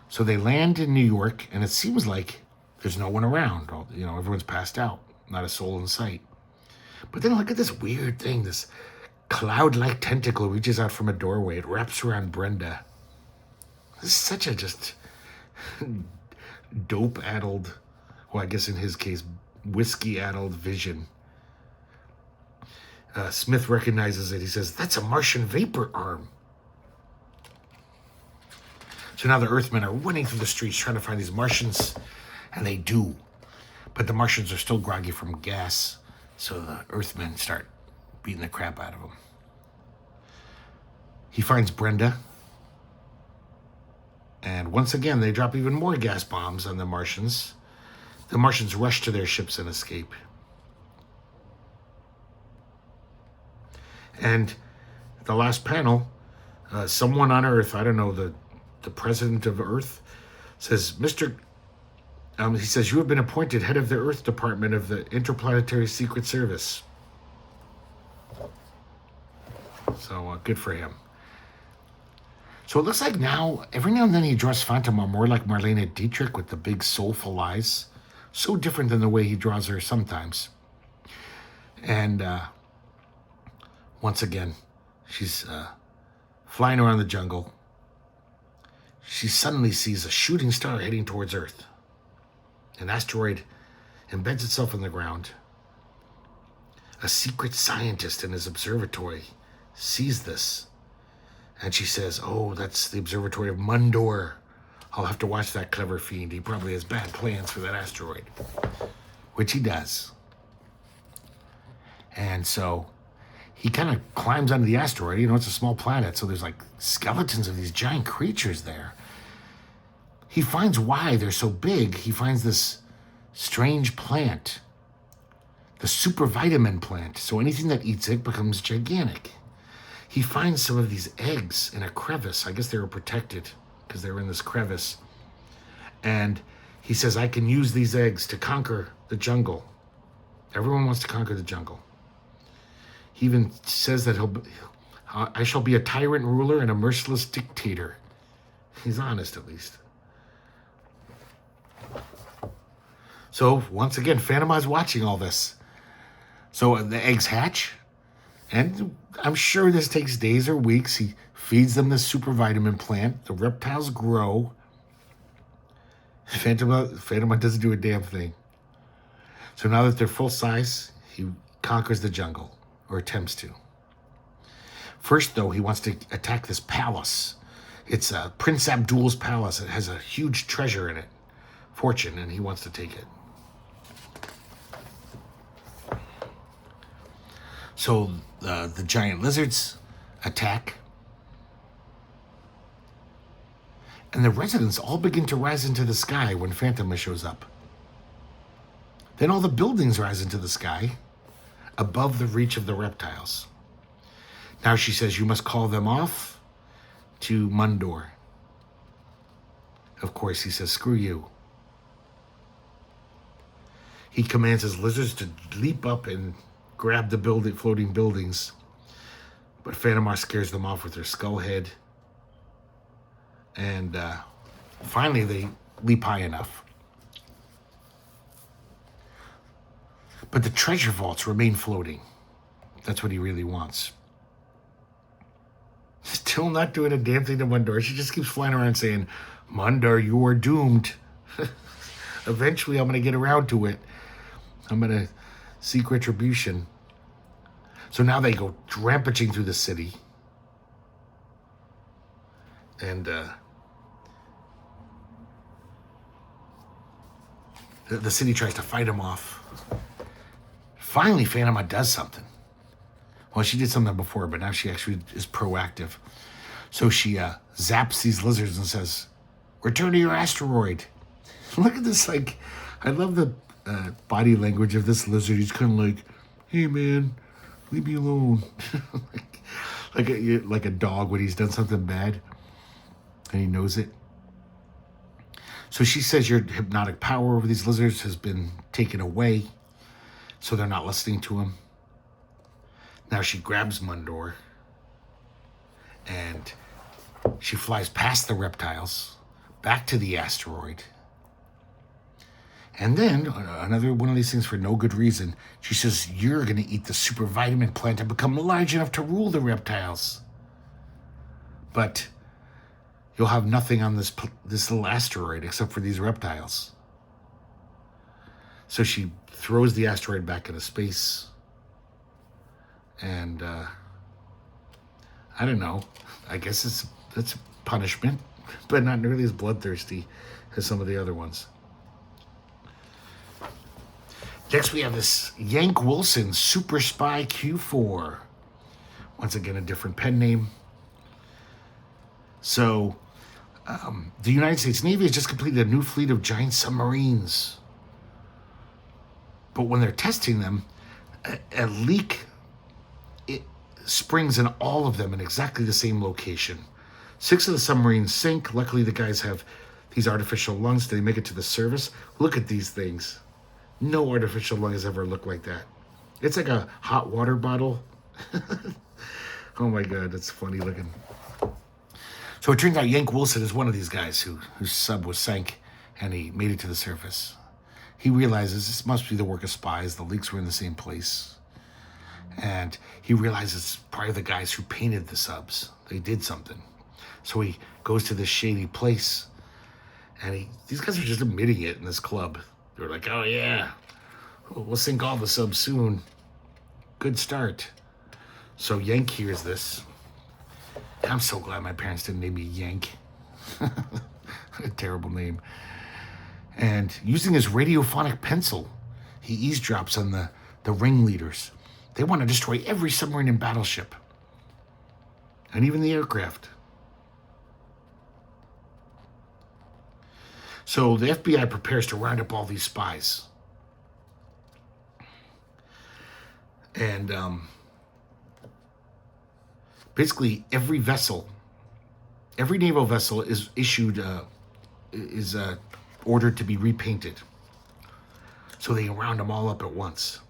So they land in New York, and it seems like there's no one around. You know, everyone's passed out. Not a soul in sight. But then look at this weird thing. This cloud-like tentacle reaches out from a doorway. It wraps around Brenda. This is such a just dope-addled, well, I guess in his case, whiskey-addled vision. Smith recognizes it. He says, that's a Martian vapor arm. So now the Earthmen are running through the streets trying to find these Martians, and they do. But the Martians are still groggy from gas, so the Earthmen start beating the crap out of them. He finds Brenda, and once again, they drop even more gas bombs on the Martians. The Martians rush to their ships and escape. And the last panel, someone on Earth, I don't know, the president of Earth, says, he says, you have been appointed head of the Earth Department of the Interplanetary Secret Service. So good for him. So it looks like now, every now and then he draws Fanta more like Marlene Dietrich with the big soulful eyes. So different than the way he draws her sometimes. And once again, she's flying around the jungle. She suddenly sees a shooting star heading towards Earth. An asteroid embeds itself in the ground. A secret scientist in his observatory sees this. And she says, oh, that's the observatory of Mundor. I'll have to watch that clever fiend. He probably has bad plans for that asteroid. Which he does. And so he kind of climbs onto the asteroid. You know, it's a small planet, so there's like skeletons of these giant creatures there. He finds why they're so big. He finds this strange plant, the supervitamin plant. So anything that eats it becomes gigantic. He finds some of these eggs in a crevice. I guess they were protected because they were in this crevice. And he says, I can use these eggs to conquer the jungle. Everyone wants to conquer the jungle. He even says that I shall be a tyrant ruler and a merciless dictator. He's honest, at least. So, once again, Phantoma's watching all this. So the eggs hatch. And I'm sure this takes days or weeks. He feeds them the super vitamin plant. The reptiles grow. Phantoma doesn't do a damn thing. So now that they're full size, he conquers the jungle, or attempts to. First, though, he wants to attack this palace. It's Prince Abdul's palace. It has a huge treasure in it, fortune, and he wants to take it. So the giant lizards attack, and the residents all begin to rise into the sky when Phantoma shows up. Then all the buildings rise into the sky, above the reach of the reptiles. Now she says, you must call them off to Mundor. Of course, he says, screw you. He commands his lizards to leap up and grab the floating buildings. But Phantomar scares them off with her skull head. And finally, they leap high enough. But the treasure vaults remain floating. That's what he really wants. Still not doing a damn thing to Mundor. She just keeps flying around saying, Mundor, you are doomed. Eventually, I'm going to get around to it. I'm going to seek retribution. So now they go rampaging through the city. And the city tries to fight him off. Finally, Phantoma does something. Well, she did something before, but now she actually is proactive. So she zaps these lizards and says, return to your asteroid. Look at this, like, I love the body language of this lizard. He's kind of like, hey, man, leave me alone. like a dog when he's done something bad and he knows it. So she says your hypnotic power over these lizards has been taken away, so they're not listening to him. Now she grabs Mundor and she flies past the reptiles back to the asteroid. And then, another one of these things for no good reason, she says, you're going to eat the super vitamin plant and become large enough to rule the reptiles. But you'll have nothing on this little asteroid except for these reptiles. So she throws the asteroid back into space. And, I don't know, I guess that's punishment, but not nearly as bloodthirsty as some of the other ones. Next, we have this Yank Wilson Super Spy Q4. Once again, a different pen name. So, the United States Navy has just completed a new fleet of giant submarines. But when they're testing them, a leak springs in all of them in exactly the same location. 6 of the submarines sink. Luckily, the guys have these artificial lungs. They make it to the surface. Look at these things. No artificial lung has ever looked like that. It's like a hot water bottle. Oh my God, that's funny looking. So it turns out Yank Wilson is one of these guys whose sub was sank and he made it to the surface. He realizes this must be the work of spies. The leaks were in the same place. And he realizes it's probably the guys who painted the subs. They did something. So he goes to this shady place and these guys are just admitting it in this club. They're like, oh yeah, we'll sink all the subs soon. Good start. So Yank hears this. I'm so glad my parents didn't name me Yank. A terrible name. And using his radiophonic pencil, he eavesdrops on the ringleaders. They want to destroy every submarine and battleship. And even the aircraft. So the FBI prepares to round up all these spies. And basically every naval vessel is issued, ordered to be repainted. So they can round them all up at once.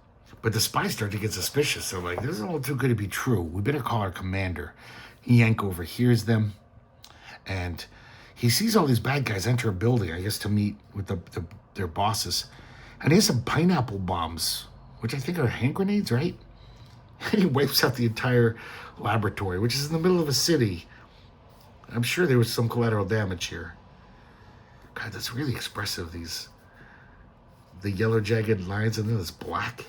But the spies start to get suspicious. They're like, this is a little too good to be true. We better call our commander. Yank overhears them. And he sees all these bad guys enter a building, I guess, to meet with their bosses. And he has some pineapple bombs, which I think are hand grenades, right? And he wipes out the entire laboratory, which is in the middle of a city. I'm sure there was some collateral damage here. God, that's really expressive, the yellow jagged lines and then this black.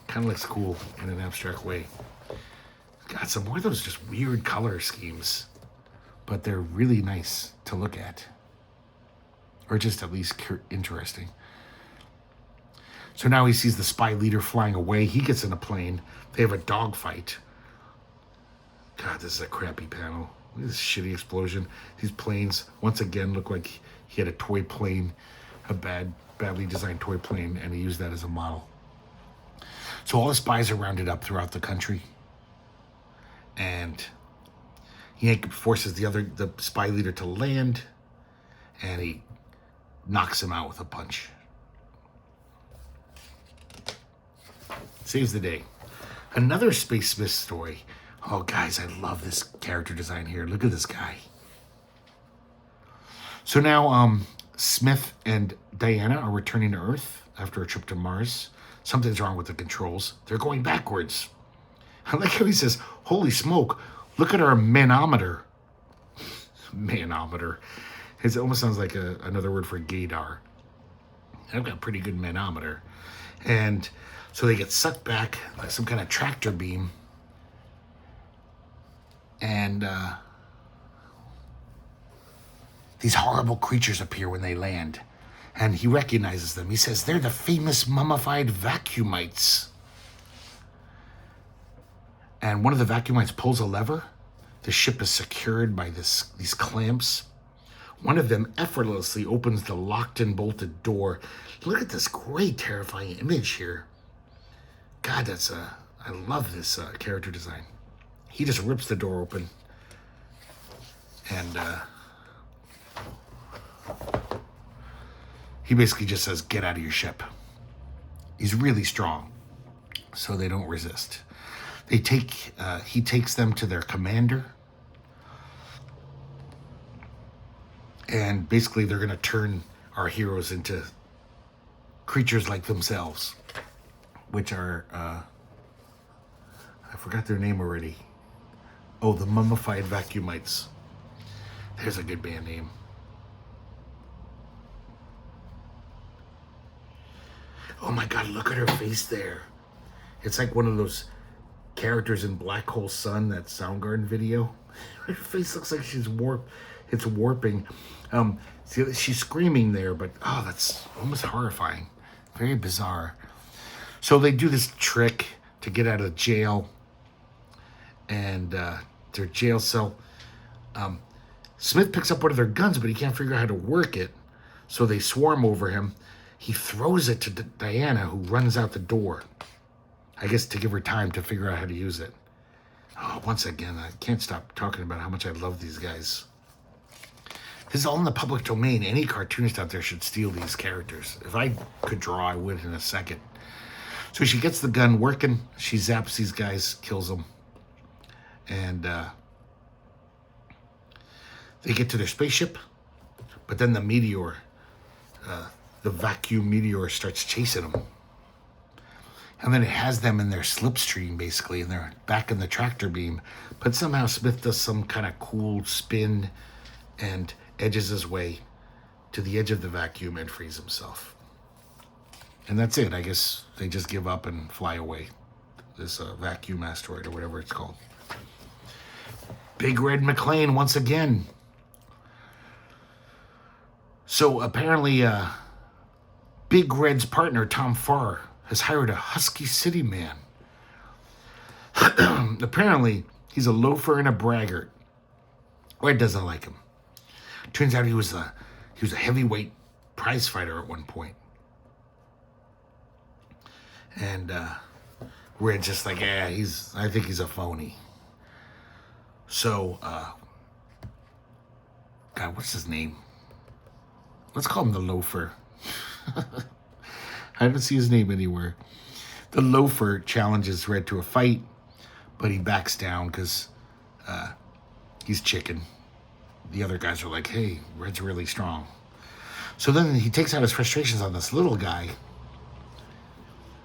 Kind of looks cool in an abstract way. Got some more of those just weird color schemes, but they're really nice to look at, or just at least interesting. So now he sees the spy leader flying away. He gets in a plane. They have a dogfight. God, this is a crappy panel. Look at this shitty explosion. These planes, once again, look like he had a toy plane, a badly designed toy plane, and he used that as a model. So all the spies are rounded up throughout the country. And he forces the spy leader to land, and he knocks him out with a punch. Saves the day. Another Space Smith story. Oh, guys, I love this character design here. Look at this guy. So now Smith and Diana are returning to Earth after a trip to Mars. Something's wrong with the controls. They're going backwards. I like how he says, holy smoke, look at our manometer. Manometer. It almost sounds like another word for gaydar. I've got a pretty good manometer. And so they get sucked back like some kind of tractor beam. And these horrible creatures appear when they land. And he recognizes them. He says, they're the famous mummified vacuumites. And one of the vacuumites pulls a lever. The ship is secured by these clamps. One of them effortlessly opens the locked and bolted door. Look at this great, terrifying image here. God, I love this character design. He just rips the door open. And he basically just says, get out of your ship. He's really strong, so they don't resist. He takes them to their commander. And basically they're going to turn our heroes into creatures like themselves, which are, I forgot their name already. Oh, the Mummified Vacuumites. There's a good band name. Oh my God, look at her face there. It's like one of those characters in Black Hole Sun, that Soundgarden video. Her face looks like she's warped. It's warping. See, she's screaming there, but oh, that's almost horrifying. Very bizarre. So they do this trick to get out of jail, and their jail cell. Smith picks up one of their guns, but he can't figure out how to work it. So they swarm over him. He throws it to Diana, who runs out the door. I guess to give her time to figure out how to use it. Oh, once again, I can't stop talking about how much I love these guys. This is all in the public domain. Any cartoonist out there should steal these characters. If I could draw, I would in a second. So she gets the gun working. She zaps these guys, kills them. And they get to their spaceship. But then the meteor, the vacuum meteor, starts chasing them. And then it has them in their slipstream, basically, and they're back in the tractor beam. But somehow Smith does some kind of cool spin and edges his way to the edge of the vacuum and frees himself. And that's it. I guess they just give up and fly away. This vacuum asteroid, or whatever it's called. Big Red McLean once again. So apparently, Big Red's partner, Tom Farr, has hired a husky city man. Apparently, he's a loafer and a braggart. Red doesn't like him. Turns out he was a heavyweight prize fighter at one point. And Red's just like, yeah, I think he's a phony. So, God, what's his name? Let's call him the loafer. I don't see his name anywhere. The loafer challenges Red to a fight, but he backs down because he's chicken. The other guys are like, hey, Red's really strong. So then he takes out his frustrations on this little guy,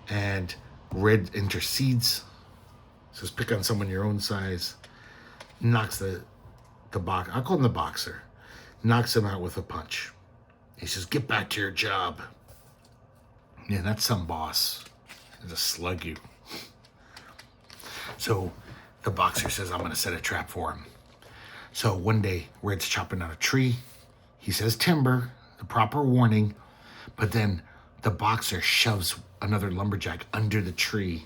and Red intercedes, says, pick on someone your own size, knocks the box. I'll call him the boxer. Knocks him out with a punch. He says, get back to your job. Yeah, that's some boss. He'll just slug you. So The boxer says, I'm going to set a trap for him. So one day, Red's chopping down a tree. He says timber, the proper warning, but then the boxer shoves another lumberjack under the tree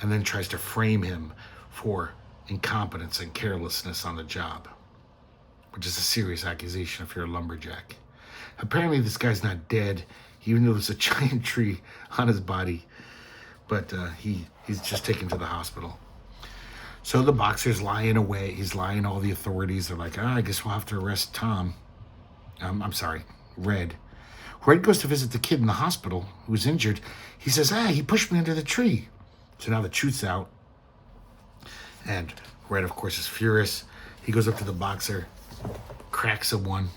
and then tries to frame him for incompetence and carelessness on the job, which is a serious accusation if you're a lumberjack. Apparently this guy's not dead, even though there's a giant tree on his body, but he's just taken to the hospital. So the boxer's lying away. He's lying all the authorities. They're like, I guess we'll have to arrest Tom. I'm sorry, Red. Red goes to visit the kid in the hospital who was injured. He says, he pushed me under the tree. So now the truth's out. And Red, of course, is furious. He goes up to the boxer, cracks him one.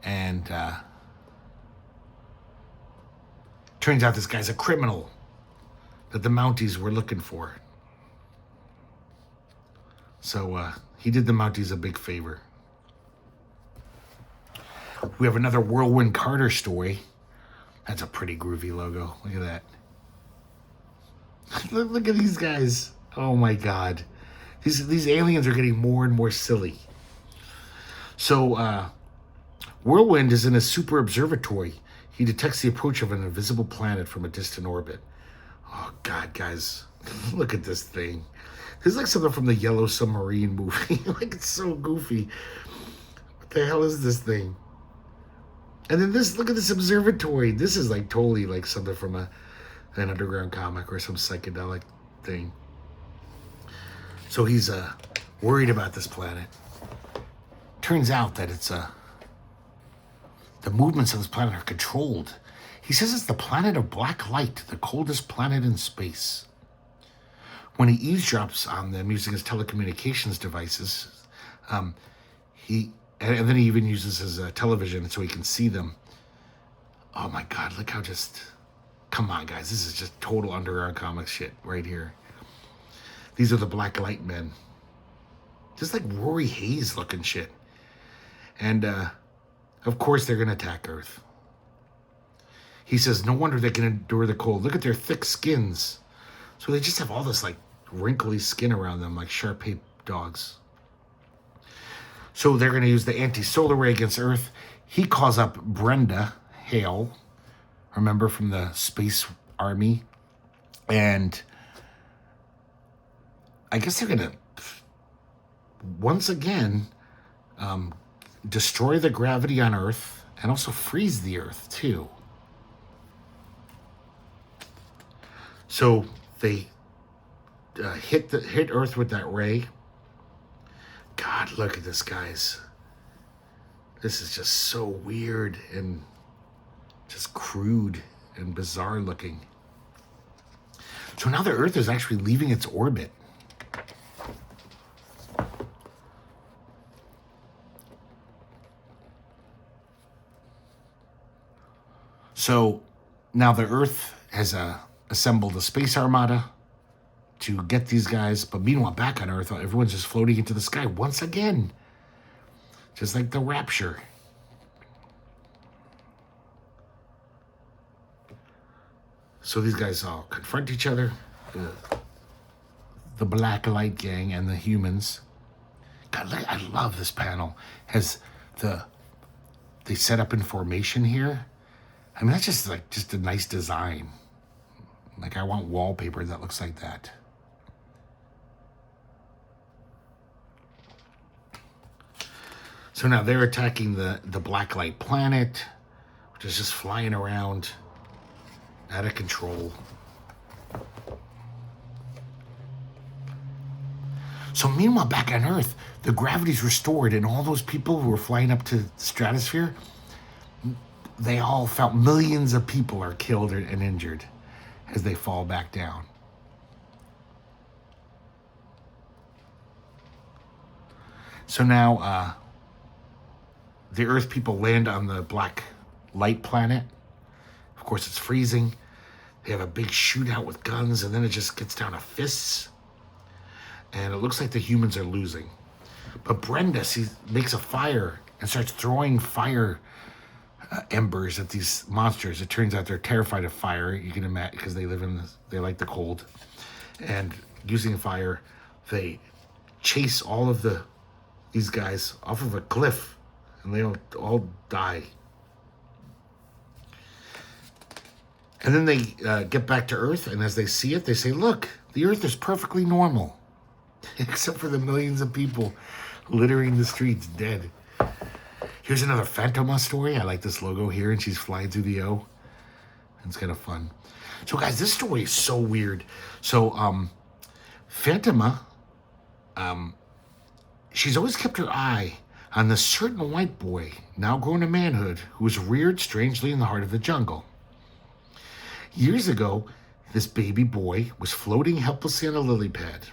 And turns out this guy's a criminal that the Mounties were looking for. So he did the Mounties a big favor. We have another Whirlwind Carter story. That's a pretty groovy logo. Look at that. Look at these guys. Oh my God. These aliens are getting more and more silly. So Whirlwind is in a super observatory. He detects the approach of an invisible planet from a distant orbit. Oh God, guys. Look at this thing. This is like something from the Yellow Submarine movie. Like, it's so goofy. What the hell is this thing? And then look at this observatory. This is like totally like something from an underground comic or some psychedelic thing. So he's worried about this planet. Turns out that it's the movements of this planet are controlled. He says it's the planet of black light, the coldest planet in space. When he eavesdrops on them using his telecommunications devices, and then he even uses his television so he can see them. Oh my God, look how come on guys, this is just total underground comic shit right here. These are the black light men. Just like Rory Hayes looking shit. And of course they're gonna attack Earth. He says, no wonder they can endure the cold. Look at their thick skins. So they just have all this like wrinkly skin around them like Shar-Pei dogs. So they're going to use the anti-solar ray against Earth. He calls up Brenda Hale, remember, from the Space Army. And I guess they're going to, once again, destroy the gravity on Earth and also freeze the Earth, too. So they hit Earth with that ray. God, look at this, guys. This is just so weird and just crude and bizarre looking. So now the Earth is actually leaving its orbit. So now the Earth has assembled a space armada to get these guys. But meanwhile, back on Earth, everyone's just floating into the sky once again. Just like the Rapture. So these guys all confront each other. The Black Light Gang and the humans. God, I love this panel. They set up in formation here. I mean, that's just a nice design. Like, I want wallpaper that looks like that. So now they're attacking the Black Light planet, which is just flying around out of control. So meanwhile, back on Earth, the gravity's restored, and all those people who were flying up to the stratosphere, they all felt millions of people are killed and injured as they fall back down. So now the Earth people land on the Black Light planet. Of course, it's freezing. They have a big shootout with guns, and then it just gets down to fists. And it looks like the humans are losing. But Brenda makes a fire and starts throwing fire embers at these monsters. It turns out they're terrified of fire. You can imagine, because they like the cold. And using fire, they chase all of these guys off of a cliff, and they all die. And then they get back to Earth, and as they see it, they say, look, the Earth is perfectly normal, except for the millions of people littering the streets dead. Here's another Phantoma story. I like this logo here, and she's flying through the O. It's kind of fun. So, guys, this story is so weird. So, Phantoma, she's always kept her eye on this certain white boy, now grown to manhood, who was reared strangely in the heart of the jungle. Years ago, this baby boy was floating helplessly on a lily pad.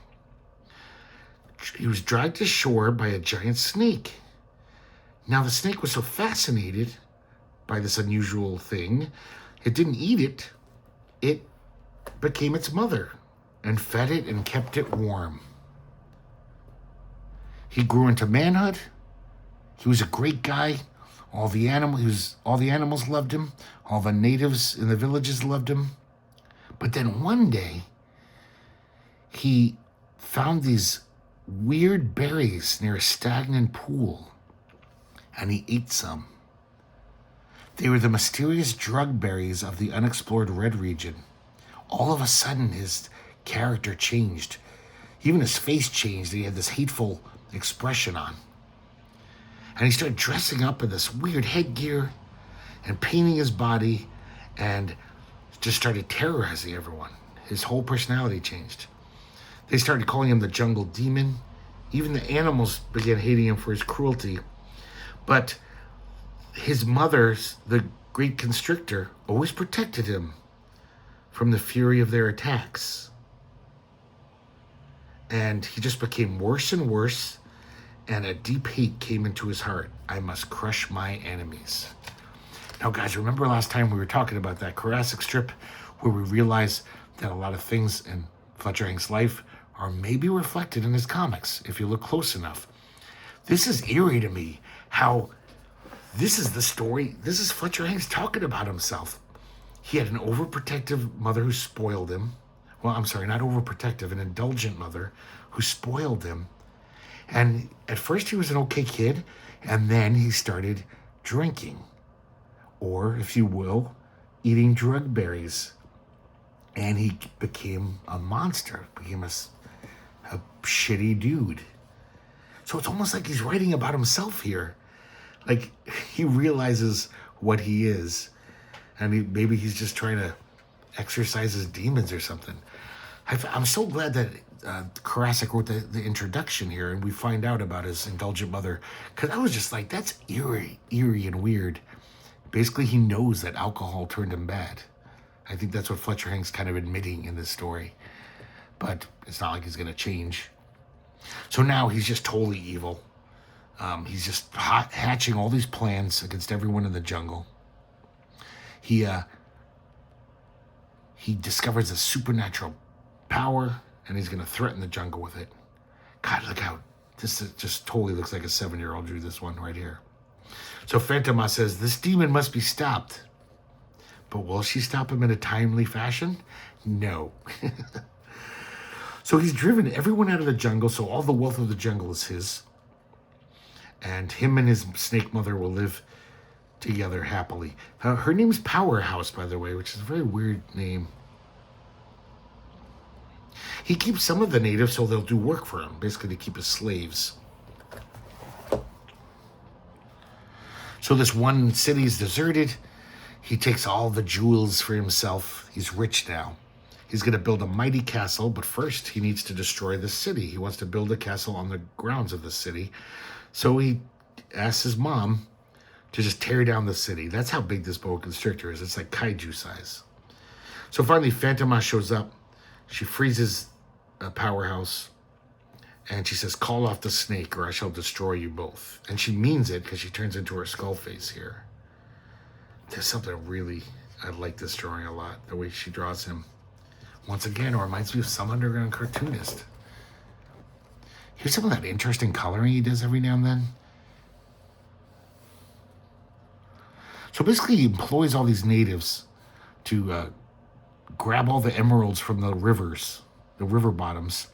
He was dragged to shore by a giant snake. Now, the snake was so fascinated by this unusual thing, it didn't eat it. It became its mother and fed it and kept it warm. He grew into manhood. He was a great guy. All the animals loved him. All the natives in the villages loved him. But then one day, he found these weird berries near a stagnant pool, and he ate some. They were the mysterious drug berries of the unexplored red region. All of a sudden, his character changed. Even his face changed. He had this hateful expression on. And he started dressing up in this weird headgear and painting his body and just started terrorizing everyone. His whole personality changed. They started calling him the jungle demon. Even the animals began hating him for his cruelty. But his mother, the great constrictor, always protected him from the fury of their attacks. And he just became worse and worse, and a deep hate came into his heart. I must crush my enemies. Now, guys, remember last time we were talking about that Jurassic strip where we realized that a lot of things in Fletcher Hanks' life are maybe reflected in his comics, if you look close enough. This is eerie to me, how this is the story. This is Fletcher Hanks talking about himself. He had an overprotective mother who spoiled him. Well, I'm sorry, not overprotective, an indulgent mother who spoiled him. And at first he was an okay kid, and then he started drinking, or, if you will, eating drug berries. And he became a monster, became a shitty dude. So it's almost like he's writing about himself here. Like, he realizes what he is, and maybe he's just trying to exorcise his demons or something. I'm so glad that Jurassic wrote the introduction here, and we find out about his indulgent mother, because I was just like, that's eerie and weird. Basically, he knows that alcohol turned him bad. I think that's what Fletcher Hanks kind of admitting in this story. But it's not like he's going to change. So now he's just totally evil. He's just hatching all these plans against everyone in the jungle. He discovers a supernatural power, and he's going to threaten the jungle with it. God, look out. This just totally looks like a 7-year-old drew this one right here. So Phantoma says, this demon must be stopped. But will she stop him in a timely fashion? No. So he's driven everyone out of the jungle, so all the wealth of the jungle is his. And him and his snake mother will live together happily. Her name's Powerhouse, by the way, which is a very weird name. He keeps some of the natives so they'll do work for him, basically to keep his slaves. So this one city is deserted. He takes all the jewels for himself. He's rich now. He's going to build a mighty castle, but first he needs to destroy the city. He wants to build a castle on the grounds of the city. So he asks his mom to just tear down the city. That's how big this boa constrictor is. It's like kaiju size. So finally, Phantoma shows up. She freezes a Powerhouse, and she says, call off the snake or I shall destroy you both. And she means it because she turns into her skull face here. There's something really, I like this drawing a lot, the way she draws him. Once again, it reminds me of some underground cartoonist. Here's some of that interesting coloring he does every now and then. So basically he employs all these natives to grab all the emeralds from the rivers the river bottoms.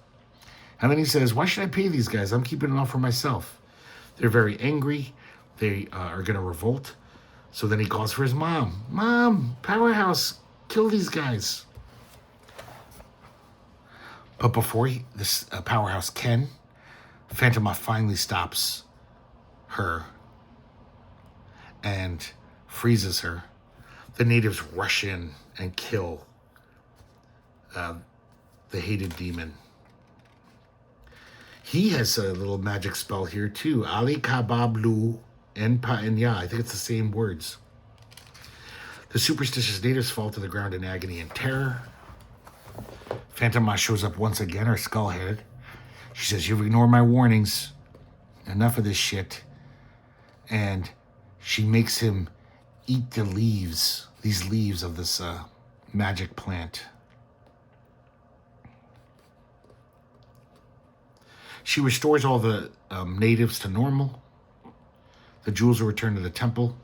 And then he says, why should I pay these guys? I'm keeping it all for myself. They're very angry. They are going to revolt. So then he calls for his mom. Mom, Powerhouse, kill these guys. But before this Powerhouse can, Phantom finally stops her and freezes her. The natives rush in and kill the hated demon. He has a little magic spell here too. Ali Kabablu Enpa Enya. I think it's the same words. The superstitious natives fall to the ground in agony and terror. Phantom shows up once again, her skull-headed. She says, you've ignored my warnings. Enough of this shit. And she makes him eat the leaves, these leaves of this magic plant. She restores all the natives to normal. The jewels are returned to the temple.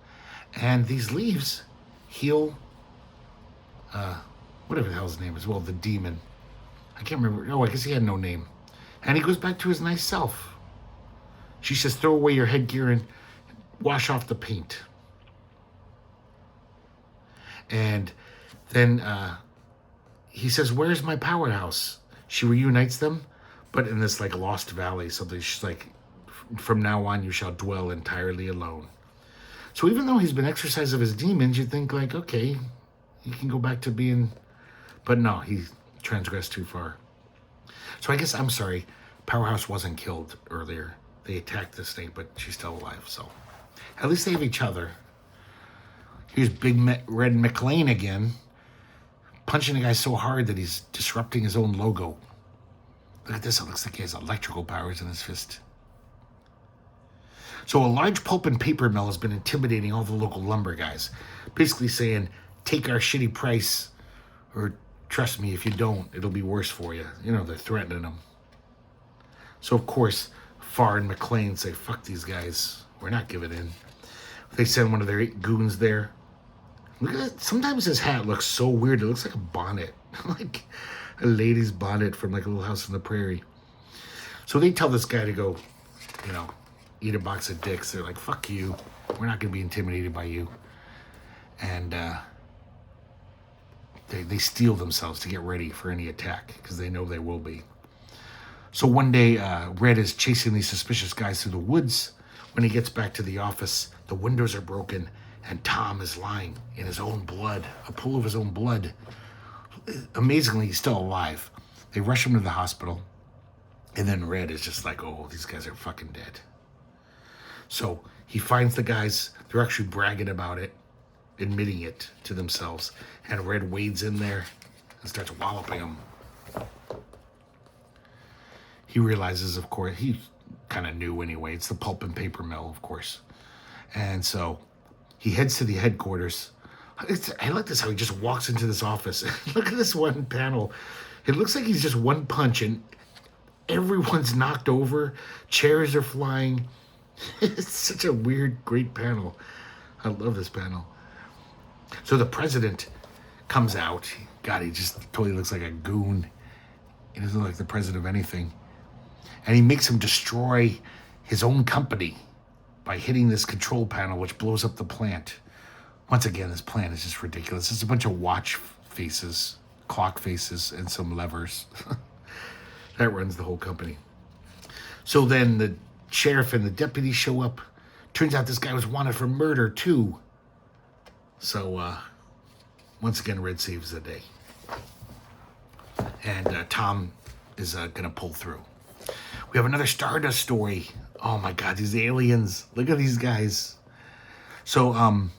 And these leaves heal, whatever the hell his name is. Well, the demon. I can't remember. Oh, I guess he had no name. And he goes back to his nice self. She says, throw away your headgear and wash off the paint. And then he says, where's my powerhouse? She reunites them, but in this like lost valley. Something she's like, from now on you shall dwell entirely alone. So even though he's been exorcised of his demons, you think like, okay, he can go back to being, but no, he transgressed too far. So I guess, I'm sorry, Powerhouse wasn't killed earlier. They attacked the snake, but she's still alive, so at least they have each other. Here's Big Red McLean again, punching a guy so hard that he's disrupting his own logo. Look at this, it looks like he has electrical powers in his fist. So a large pulp and paper mill has been intimidating all the local lumber guys, basically saying, take our shitty price, or trust me, if you don't, it'll be worse for you. You know, they're threatening them. So, of course, Farr and McLean say, fuck these guys. We're not giving in. They send one of their 8 goons there. Look at that. Sometimes his hat looks so weird. It looks like a bonnet. Like a lady's bonnet from like a Little House on the Prairie. So they tell this guy to go, you know, eat a box of dicks. They're like, fuck you. We're not going to be intimidated by you. And they steel themselves to get ready for any attack because they know they will be. So one day, Red is chasing these suspicious guys through the woods. When he gets back to the office, the windows are broken and Tom is lying in his own blood, a pool of his own blood. Amazingly, he's still alive. They rush him to the hospital. And then Red is just like, oh, these guys are fucking dead. So he finds the guys. They're actually bragging about it, admitting it to themselves. And Red wades in there and starts walloping them. He realizes, of course, he kind of knew anyway. It's the pulp and paper mill, of course. And so he heads to the headquarters. I like this how he just walks into this office. Look at this one panel. It looks like he's just one punch and everyone's knocked over. Chairs are flying. It's such a weird, great panel. I love this panel. So the president comes out. God, he just totally looks like a goon. He doesn't look like the president of anything. And he makes him destroy his own company by hitting this control panel, which blows up the plant. Once again, this plant is just ridiculous. It's a bunch of watch faces, clock faces, and some levers. That runs the whole company. So then the sheriff and the deputy show up. Turns out this guy was wanted for murder, too. So, once again, Red saves the day. And Tom is going to pull through. We have another Stardust story. Oh, my God, these aliens. Look at these guys. So,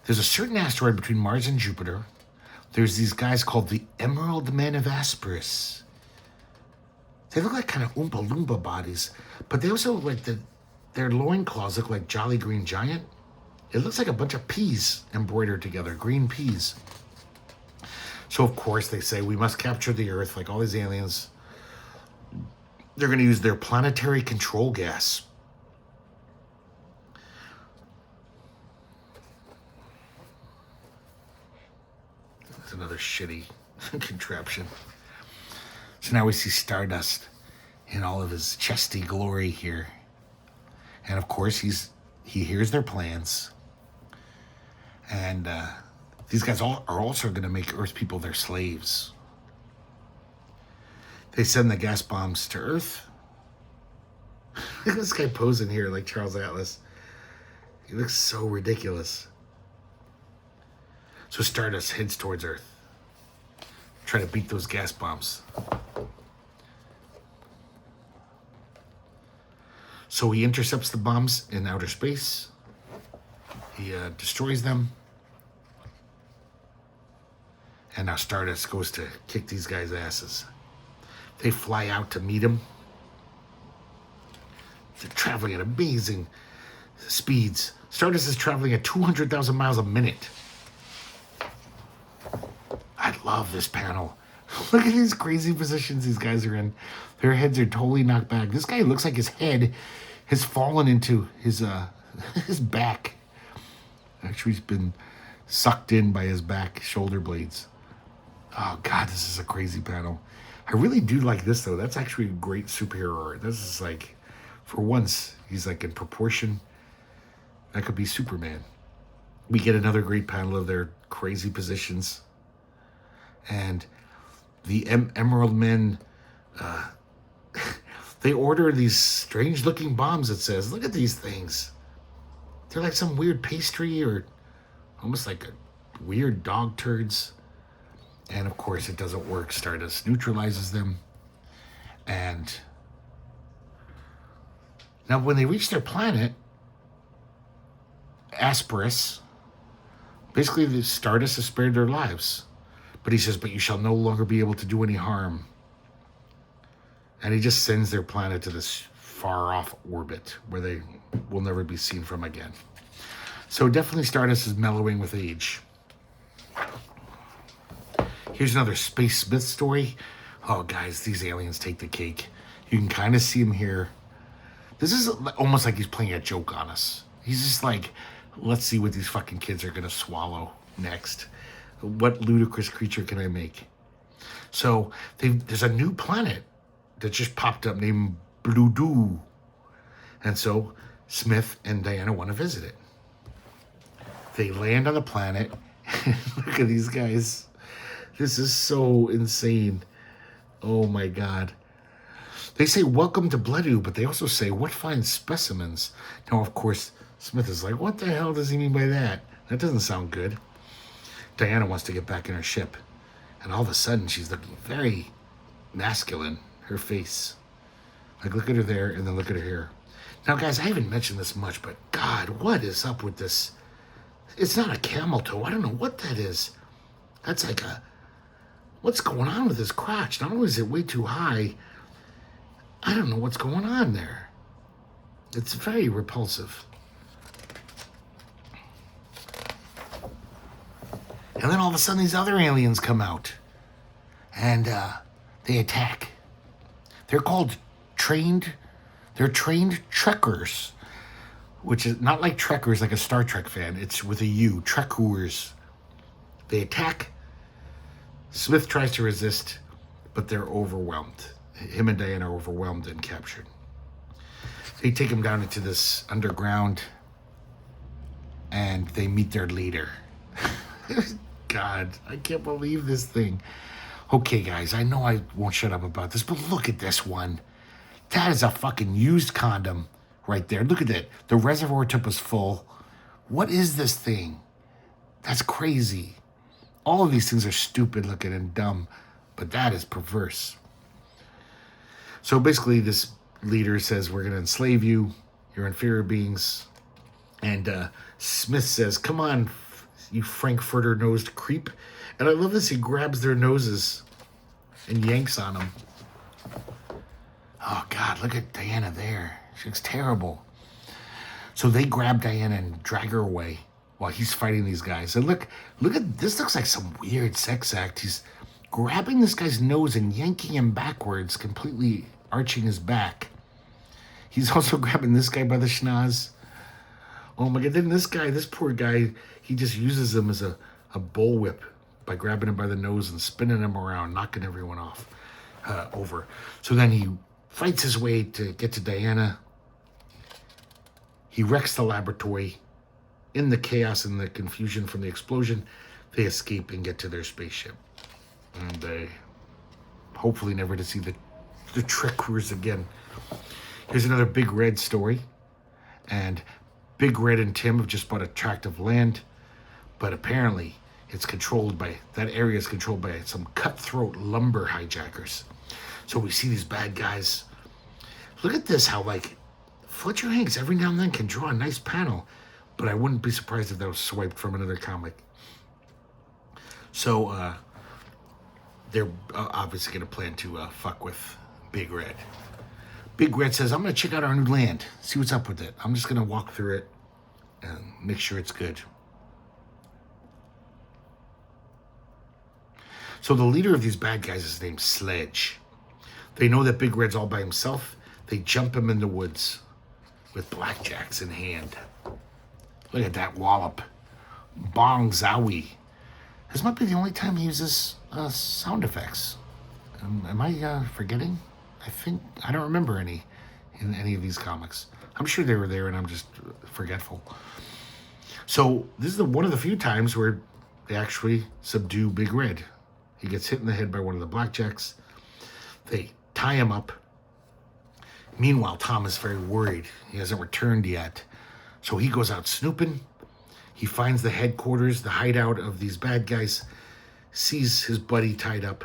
there's a certain asteroid between Mars and Jupiter. There's these guys called the Emerald Men of Asperus. They look like kind of Oompa Loompa bodies, but they also look like their loincloths look like Jolly Green Giant. It looks like a bunch of peas embroidered together, green peas. So, of course, they say we must capture the Earth like all these aliens. They're going to use their planetary control gas. It's another shitty contraption. So now we see Stardust in all of his chesty glory here. And of course, he hears their plans. And these guys are also going to make Earth people their slaves. They send the gas bombs to Earth. Look at this guy posing here like Charles Atlas. He looks so ridiculous. So Stardust heads towards Earth. Try to beat those gas bombs. So he intercepts the bombs in outer space. He destroys them. And now Stardust goes to kick these guys' asses. They fly out to meet him. They're traveling at amazing speeds. Stardust is traveling at 200,000 miles a minute. I love this panel. Look at these crazy positions these guys are in. Their heads are totally knocked back. This guy looks like his head has fallen into his his back. Actually, he's been sucked in by his back shoulder blades. Oh, God, this is a crazy panel. I really do like this, though. That's actually great superhero art. This is like, for once, he's like in proportion. That could be Superman. We get another great panel of their crazy positions. And the Emerald Men, they order these strange-looking bombs, it says. Look at these things. They're like some weird pastry or almost like a weird dog turds. And, of course, it doesn't work. Stardust neutralizes them. And now when they reach their planet, Asperus, basically the Stardust has spared their lives. But he says, but you shall no longer be able to do any harm. And he just sends their planet to this far-off orbit where they will never be seen from again. So definitely Stardust is mellowing with age. Here's another Space Smith story. Oh, guys, these aliens take the cake. You can kind of see him here. This is almost like he's playing a joke on us. He's just like, let's see what these fucking kids are going to swallow next. What ludicrous creature can I make? So there's a new planet that just popped up named Blue. And so Smith and Diana want to visit it. They land on the planet. Look at these guys. This is so insane. Oh my God. They say, welcome to Bledu, but they also say, what fine specimens. Now, of course, Smith is like, what the hell does he mean by that? That doesn't sound good. Diana wants to get back in her ship. And all of a sudden, she's looking very masculine. Her face. Like, look at her there, and then look at her here. Now, guys, I haven't mentioned this much, but God, what is up with this? It's not a camel toe. I don't know what that is. That's like a... What's going on with his crotch? Not only is it way too high, I don't know what's going on there. It's very repulsive. And then all of a sudden these other aliens come out. And they attack. They're called trained trekkers. Which is not like trekkers, like a Star Trek fan. It's with a U, trekkers. They attack. Smith tries to resist, but they're overwhelmed. Him and Diana are overwhelmed and captured. They take him down into this underground, and they meet their leader. God, I can't believe this thing. Okay, guys, I know I won't shut up about this, but look at this one. That is a fucking used condom right there. Look at that. The reservoir tip was full. What is this thing? That's crazy. All of these things are stupid looking and dumb, but that is perverse. So basically this leader says, we're going to enslave you. You're inferior beings. And Smith says, come on, you Frankfurter-nosed creep. And I love this. He grabs their noses and yanks on them. Oh, God, look at Diana there. She looks terrible. So they grab Diana and drag her away while he's fighting these guys. And look at this. Looks like some weird sex act. He's grabbing this guy's nose and yanking him backwards, completely arching his back. He's also grabbing this guy by the schnoz. Oh my God, then this poor guy, he just uses him as a bullwhip by grabbing him by the nose and spinning him around, knocking everyone off. over. So then he fights his way to get to Diana. He wrecks the laboratory. In the chaos and the confusion from the explosion, they escape and get to their spaceship. And they hopefully never to see the Trek crews again. Here's another Big Red story. And Big Red and Tim have just bought a tract of land, but apparently that area is controlled by some cutthroat lumber hijackers. So we see these bad guys. Look at this, how like Fletcher Hanks every now and then can draw a nice panel, but I wouldn't be surprised if that was swiped from another comic. So they're obviously going to plan to fuck with Big Red. Big Red says, I'm going to check out our new land, see what's up with it. I'm just going to walk through it and make sure it's good. So the leader of these bad guys is named Sledge. They know that Big Red's all by himself. They jump him in the woods with blackjacks in hand. Look at that wallop. Bong zowie. This might be the only time he uses sound effects. Am I forgetting? I don't remember any in any of these comics. I'm sure they were there and I'm just forgetful. So this is one of the few times where they actually subdue Big Red. He gets hit in the head by one of the blackjacks. They tie him up. Meanwhile, Tom is very worried. He hasn't returned yet. So he goes out snooping. He finds the headquarters, the hideout of these bad guys, sees his buddy tied up,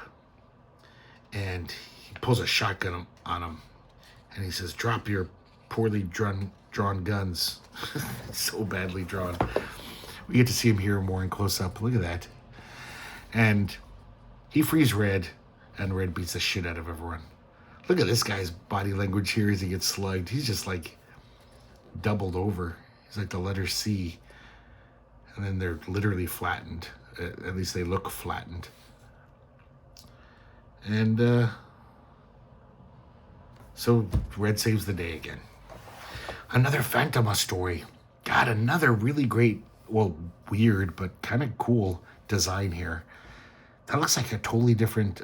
and he pulls a shotgun on him. And he says, drop your poorly drawn guns. So badly drawn. We get to see him here more in close-up. Look at that. And he frees Red, and Red beats the shit out of everyone. Look at this guy's body language here as he gets slugged. He's just like doubled over. He's like the letter C. And then they're literally flattened. At least they look flattened. And so Red saves the day again. Another Phantoma story. God, another really great, well, weird, but kind of cool design here. That looks like a totally different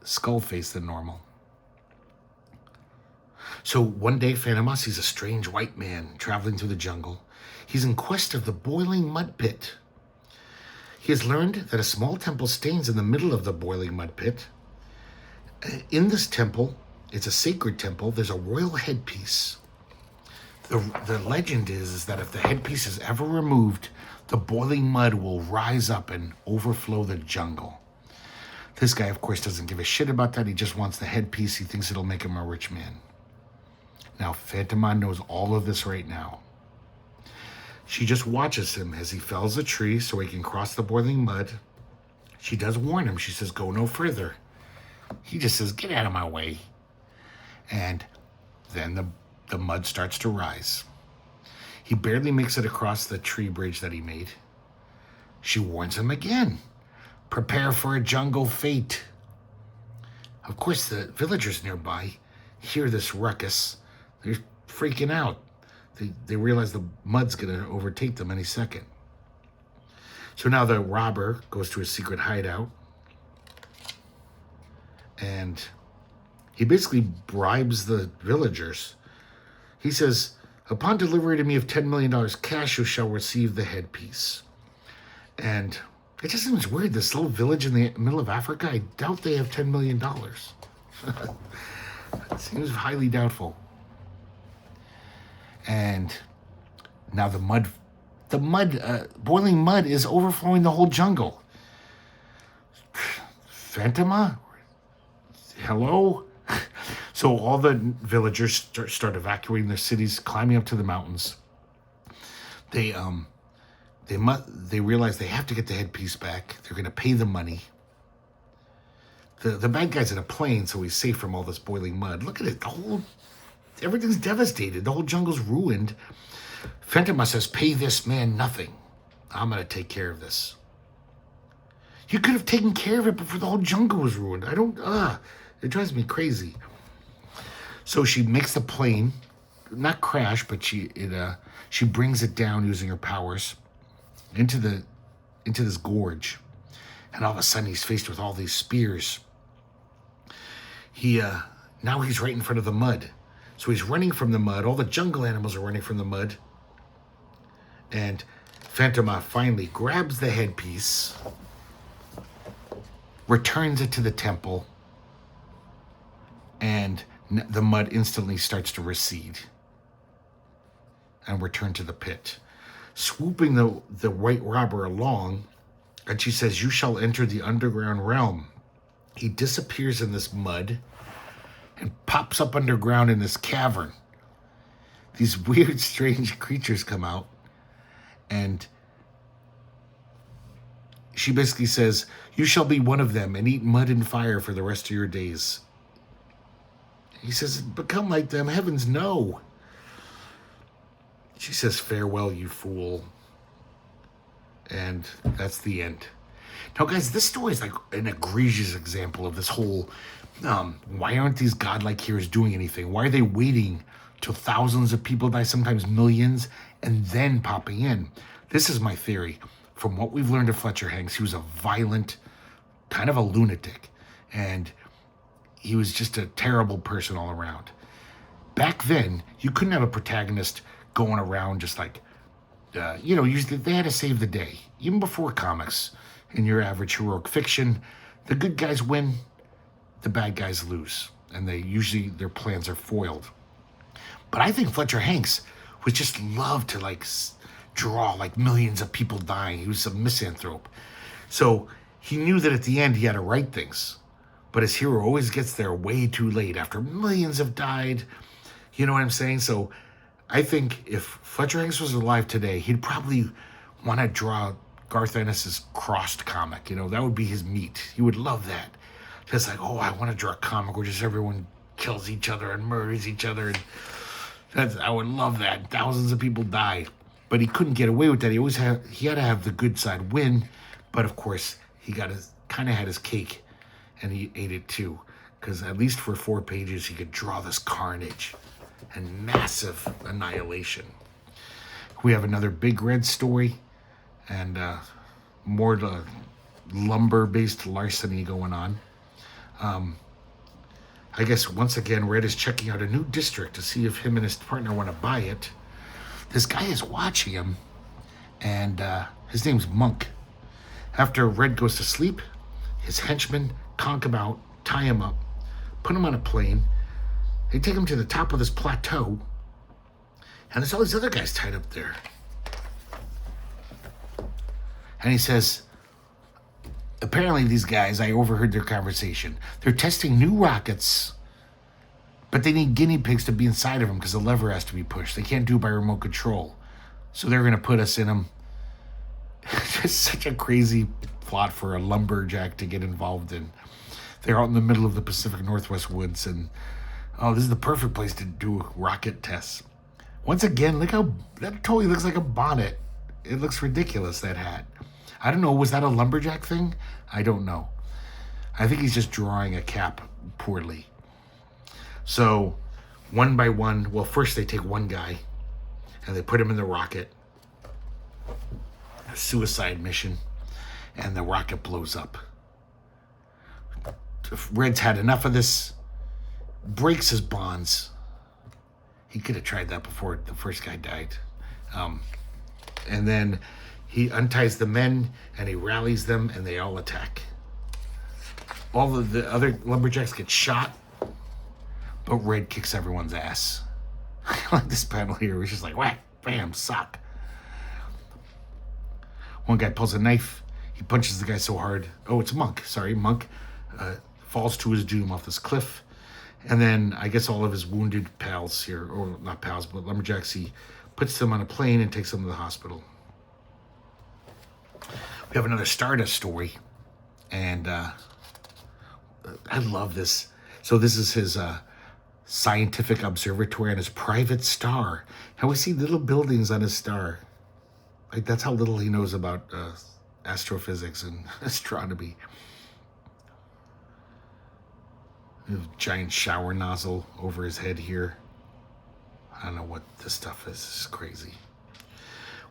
skull face than normal. So one day, Phantoma sees a strange white man traveling through the jungle. He's in quest of the boiling mud pit. He has learned that a small temple stands in the middle of the boiling mud pit. In this temple, it's a sacred temple, there's a royal headpiece. The legend is that if the headpiece is ever removed, the boiling mud will rise up and overflow the jungle. This guy, of course, doesn't give a shit about that. He just wants the headpiece. He thinks it'll make him a rich man. Now, Phantoma knows all of this right now. She just watches him as he fells a tree so he can cross the boiling mud. She does warn him. She says, go no further. He just says, get out of my way. And then the mud starts to rise. He barely makes it across the tree bridge that he made. She warns him again. Prepare for a jungle fate. Of course, the villagers nearby hear this ruckus. They're freaking out. They realize the mud's going to overtake them any second. So now the robber goes to his secret hideout. And he basically bribes the villagers. He says, upon delivery to me of $10 million cash, you shall receive the headpiece. And it just seems weird. This little village in the middle of Africa, I doubt they have $10 million. It seems highly doubtful. And now boiling mud is overflowing the whole jungle. Phantoma? Hello? So all the villagers start evacuating their cities, climbing up to the mountains. They realize they have to get the headpiece back. They're going to pay the money. The bad guy's in a plane, so he's safe from all this boiling mud. Look at it. Everything's devastated. The whole jungle's ruined. Phantoma says, pay this man nothing. I'm going to take care of this. You could have taken care of it before the whole jungle was ruined. It drives me crazy. So she makes the plane, not crash, but she brings it down using her powers into this gorge. And all of a sudden he's faced with all these spears. he now he's right in front of the mud. So he's running from the mud. All the jungle animals are running from the mud. And Phantoma finally grabs the headpiece, returns it to the temple, and the mud instantly starts to recede and return to the pit. Swooping the white robber along, and she says, "You shall enter the underground realm." He disappears in this mud and pops up underground in this cavern. These weird, strange creatures come out, and she basically says, "You shall be one of them and eat mud and fire for the rest of your days." He says, "Become like them? Heavens, no." She says, "Farewell, you fool." And that's the end. Now, guys, this story is like an egregious example of this whole, why aren't these godlike heroes doing anything? Why are they waiting till thousands of people die, sometimes millions, and then popping in? This is my theory. From what we've learned of Fletcher Hanks, he was a violent, kind of a lunatic. And he was just a terrible person all around. Back then, you couldn't have a protagonist going around just like, usually they had to save the day. Even before comics, in your average heroic fiction, the good guys win, the bad guys lose. And their plans are foiled. But I think Fletcher Hanks was just loved to draw like millions of people dying. He was a misanthrope. So he knew that at the end he had to write things. But his hero always gets there way too late after millions have died. You know what I'm saying? So I think if Fletcher Hanks was alive today, he'd probably want to draw Garth Ennis's Crossed comic. That would be his meat. He would love that. Just like, I want to draw a comic where just everyone kills each other and murders each other. And I would love that. Thousands of people die. But he couldn't get away with that. He had to have the good side win. But of course, he kind of had his cake. And he ate it too, because at least for 4 pages, he could draw this carnage and massive annihilation. We have another Big Red story, and more lumber-based larceny going on. I guess once again, Red is checking out a new district to see if him and his partner want to buy it. This guy is watching him, and his name's Monk. After Red goes to sleep, his henchmen conk him out, tie him up, put him on a plane. They take him to the top of this plateau, and there's all these other guys tied up there. And he says, apparently these guys, I overheard their conversation. They're testing new rockets, but they need guinea pigs to be inside of them because the lever has to be pushed. They can't do it by remote control. So they're going to put us in them. Just such a crazy plot for a lumberjack to get involved in. They're out in the middle of the Pacific Northwest woods, and this is the perfect place to do rocket tests. Once again, look how that totally looks like a bonnet. It looks ridiculous, that hat. I don't know, was that a lumberjack thing? I don't know. I think he's just drawing a cap poorly. So, one by one, first they take one guy and they put him in the rocket. A suicide mission. And the rocket blows up. Red's had enough of this. Breaks his bonds. He could have tried that before the first guy died. And then he unties the men and he rallies them and they all attack. All of the other lumberjacks get shot, but Red kicks everyone's ass. I like this panel here. It's just like whack, bam, sock. One guy pulls a knife. He punches the guy so hard. Oh, it's Monk. Sorry, Monk falls to his doom off this cliff. And then I guess all of his wounded pals here, or not pals, but lumberjacks, he puts them on a plane and takes them to the hospital. We have another Stardust story. And I love this. So this is his scientific observatory on his private star. And we see little buildings on his star. Like, that's how little he knows about astrophysics and astronomy. Giant shower nozzle over his head here. I don't know what this stuff is. This is crazy.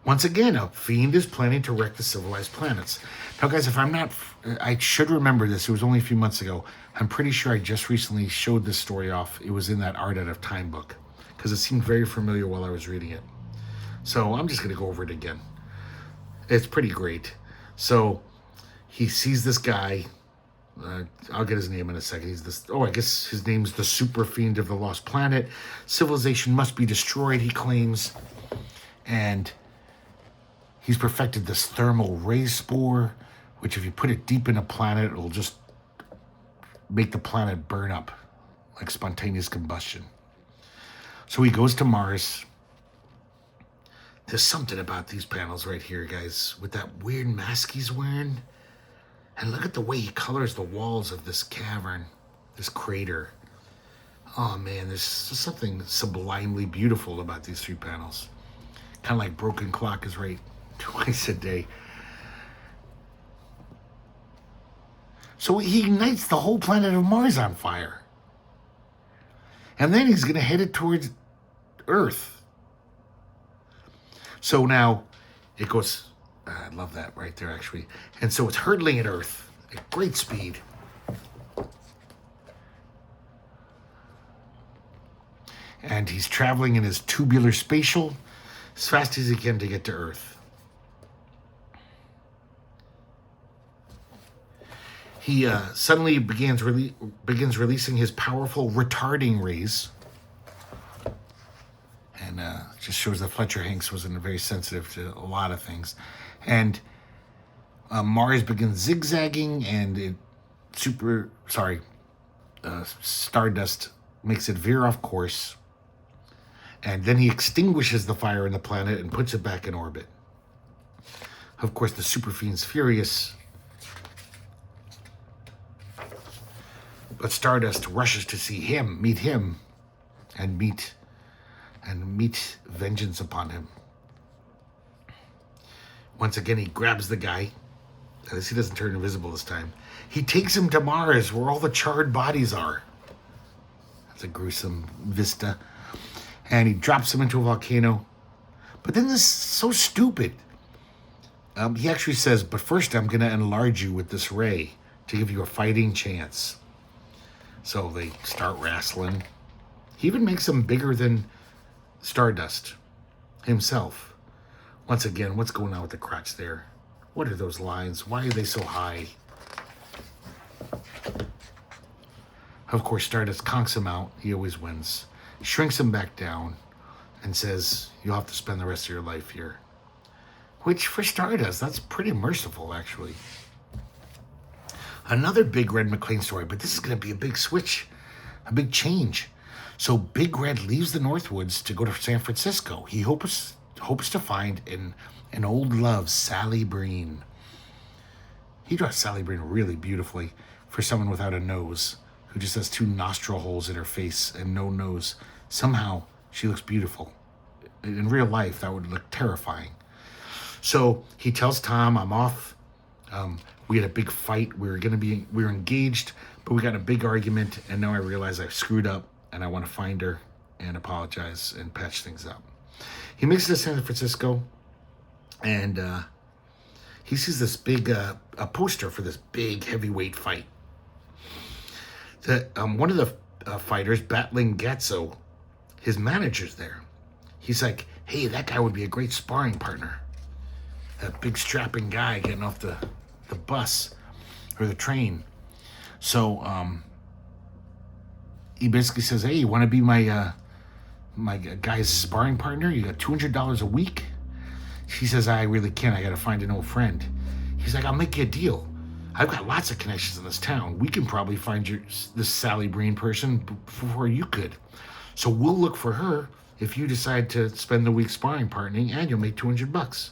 Once again, a fiend is planning to wreck the civilized planets. Now, guys, if I'm not, I should remember this. It was only a few months ago. I'm pretty sure I just recently showed this story off. It was in that Art Out of Time book because it seemed very familiar while I was reading it. So I'm just going to go over it again. It's pretty great. So he sees this guy. I'll get his name in a second. He's this. Oh, I guess his name's the Super Fiend of the Lost Planet. Civilization must be destroyed, he claims. And he's perfected this thermal ray spore, which if you put it deep in a planet, it'll just make the planet burn up like spontaneous combustion. So he goes to Mars. There's something about these panels right here, guys, with that weird mask he's wearing. And look at the way he colors the walls of this cavern, this crater. Oh man, there's something sublimely beautiful about these 3 panels. Kind of like Broken Clock is right twice a day. So he ignites the whole planet of Mars on fire. And then he's going to head it towards Earth. So now it goes, I love that right there, actually. And so it's hurtling at Earth at great speed. And he's traveling in his tubular spatial as fast as he can to get to Earth. He suddenly begins releasing his powerful retarding rays. And just shows that Fletcher Hanks wasn't very sensitive to a lot of things. And Mars begins zigzagging, and Stardust makes it veer off course. And then he extinguishes the fire in the planet and puts it back in orbit. Of course, the Super Fiend's furious. But Stardust rushes to see him, meet him, and meet vengeance upon him. Once again, he grabs the guy. At least he doesn't turn invisible this time. He takes him to Mars, where all the charred bodies are. That's a gruesome vista. And he drops him into a volcano. But then this is so stupid. He actually says, but first I'm going to enlarge you with this ray to give you a fighting chance. So they start wrestling. He even makes him bigger than Stardust himself. Once again, what's going on with the crotch there? What are those lines? Why are they so high? Of course, Stardust conks him out. He always wins. Shrinks him back down and says, you'll have to spend the rest of your life here. Which, for Stardust, that's pretty merciful, actually. Another Big Red McLean story, but this is going to be a big switch, a big change. So Big Red leaves the Northwoods to go to San Francisco. He hopes to find an old love, Sally Breen. He draws Sally Breen really beautifully for someone without a nose, who just has 2 nostril holes in her face and no nose. Somehow she looks beautiful. In real life, that would look terrifying. So he tells Tom, I'm off. We had a big fight. We were engaged, but we got in a big argument, and now I realize I've screwed up, and I want to find her and apologize and patch things up. He makes it to San Francisco, and he sees this big a poster for this big heavyweight fight. One of the fighters, battling Gatso, his manager's there. He's like, hey, that guy would be a great sparring partner. That big strapping guy getting off the bus or the train. So he basically says, hey, you want to be my guy's sparring partner? You got $200 a week? She says, I really can't. I got to find an old friend. He's like, I'll make you a deal. I've got lots of connections in this town. We can probably find this Sally Breen person before you could. So we'll look for her if you decide to spend the week sparring partnering, and you'll make $200.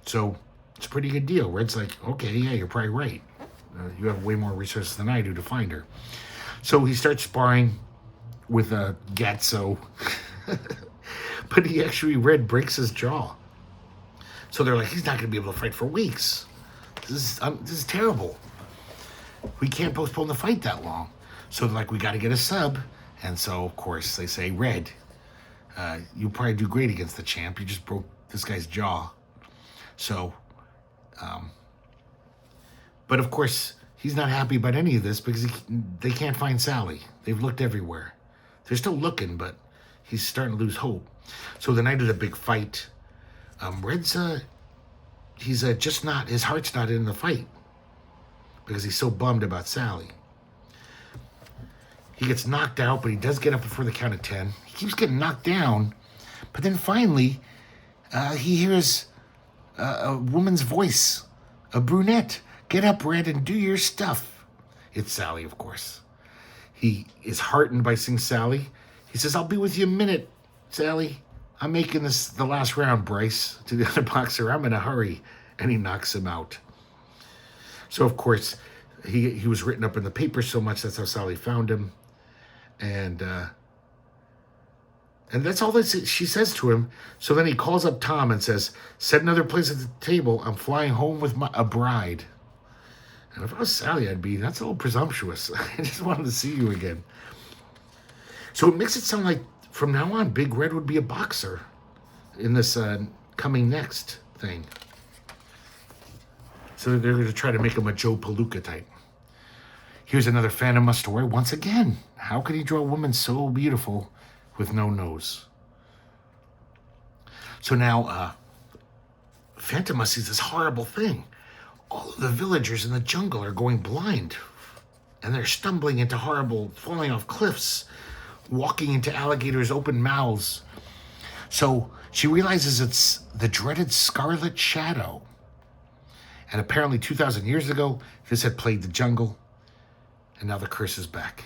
So it's a pretty good deal. Red's like, okay, yeah, you're probably right. You have way more resources than I do to find her. So he starts sparring with Gatso. But Red breaks his jaw. So they're like, he's not going to be able to fight for weeks. This is terrible. We can't postpone the fight that long. So they're like, we got to get a sub. And so, of course, they say, Red, you probably do great against the champ. You just broke this guy's jaw. So, but of course, he's not happy about any of this because they can't find Sally. They've looked everywhere. They're still looking, but he's starting to lose hope. So the night of the big fight, Red's, he's just not, his heart's not in the fight because he's so bummed about Sally. He gets knocked out, but he does get up before the count of 10. He keeps getting knocked down, but then finally, he hears a woman's voice, a brunette. Get up, Red, and do your stuff. It's Sally, of course. He is heartened by seeing Sally. He says, I'll be with you in a minute, Sally. I'm making this the last round, Bryce. To the other boxer, I'm in a hurry. And he knocks him out. So, of course, he was written up in the paper so much, that's how Sally found him. And that's all that she says to him. So then he calls up Tom and says, set another place at the table. I'm flying home with a bride. And if I was Sally, I'd be, that's a little presumptuous. I just wanted to see you again. So it makes it sound like from now on, Big Red would be a boxer in this coming next thing. So they're going to try to make him a Joe Palooka type. Here's another Phantom story. Once again, how could he draw a woman so beautiful with no nose? So now, Phantom sees this horrible thing. All of the villagers in the jungle are going blind. And they're stumbling into horrible, falling off cliffs, walking into alligators' open mouths. So she realizes it's the dreaded Scarlet Shadow. And apparently 2,000 years ago, this had plagued the jungle. And now the curse is back.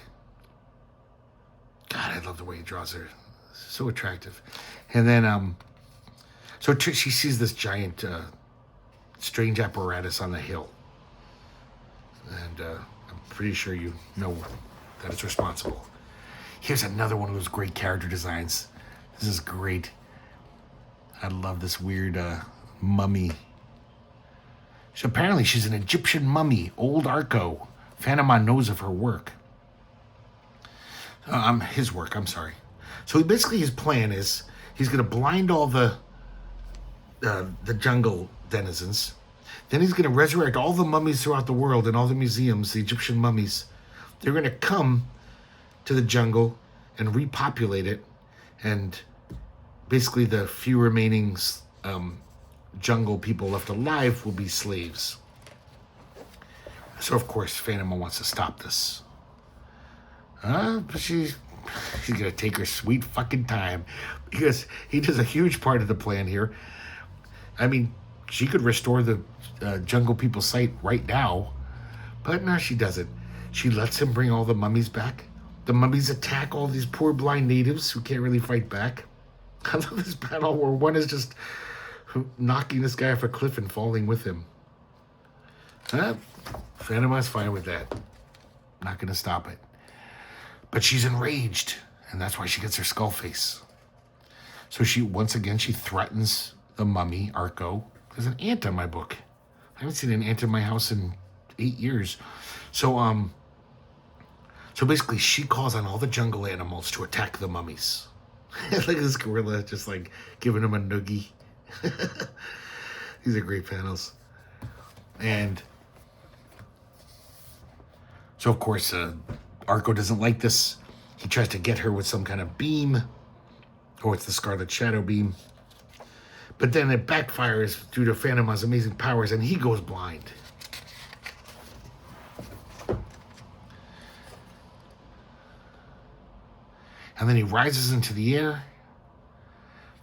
God, I love the way he draws her. So attractive. And then, so she sees this giant, strange apparatus on the hill. And I'm pretty sure you know that it's responsible. Here's another one of those great character designs. This is great. I love this weird mummy. So apparently she's an Egyptian mummy, old Arco. Phantom knows of her work. His work, I'm sorry. So basically his plan is he's going to blind all the jungle denizens. Then he's going to resurrect all the mummies throughout the world and all the museums, the Egyptian mummies. They're going to come to the jungle and repopulate it. And basically the few remaining jungle people left alive will be slaves. So, of course, Phantom wants to stop this. But she's going to take her sweet fucking time because he does a huge part of the plan here. I mean, she could restore the jungle people's sight right now, but no, she doesn't. She lets him bring all the mummies back. The mummies attack all these poor blind natives who can't really fight back. I love this battle where one is just knocking this guy off a cliff and falling with him. Phantom is fine with that. Not going to stop it. But she's enraged, and that's why she gets her skull face. So once again, she threatens the mummy, Arco. There's an ant in my book. I haven't seen an ant in my house in 8 years. So basically, she calls on all the jungle animals to attack the mummies. Look at this gorilla just like giving him a noogie. These are great panels. And so, of course, Arco doesn't like this. He tries to get her with some kind of beam. Or it's the Scarlet Shadow beam. But then it backfires due to Phantom's amazing powers, and he goes blind. And then he rises into the air.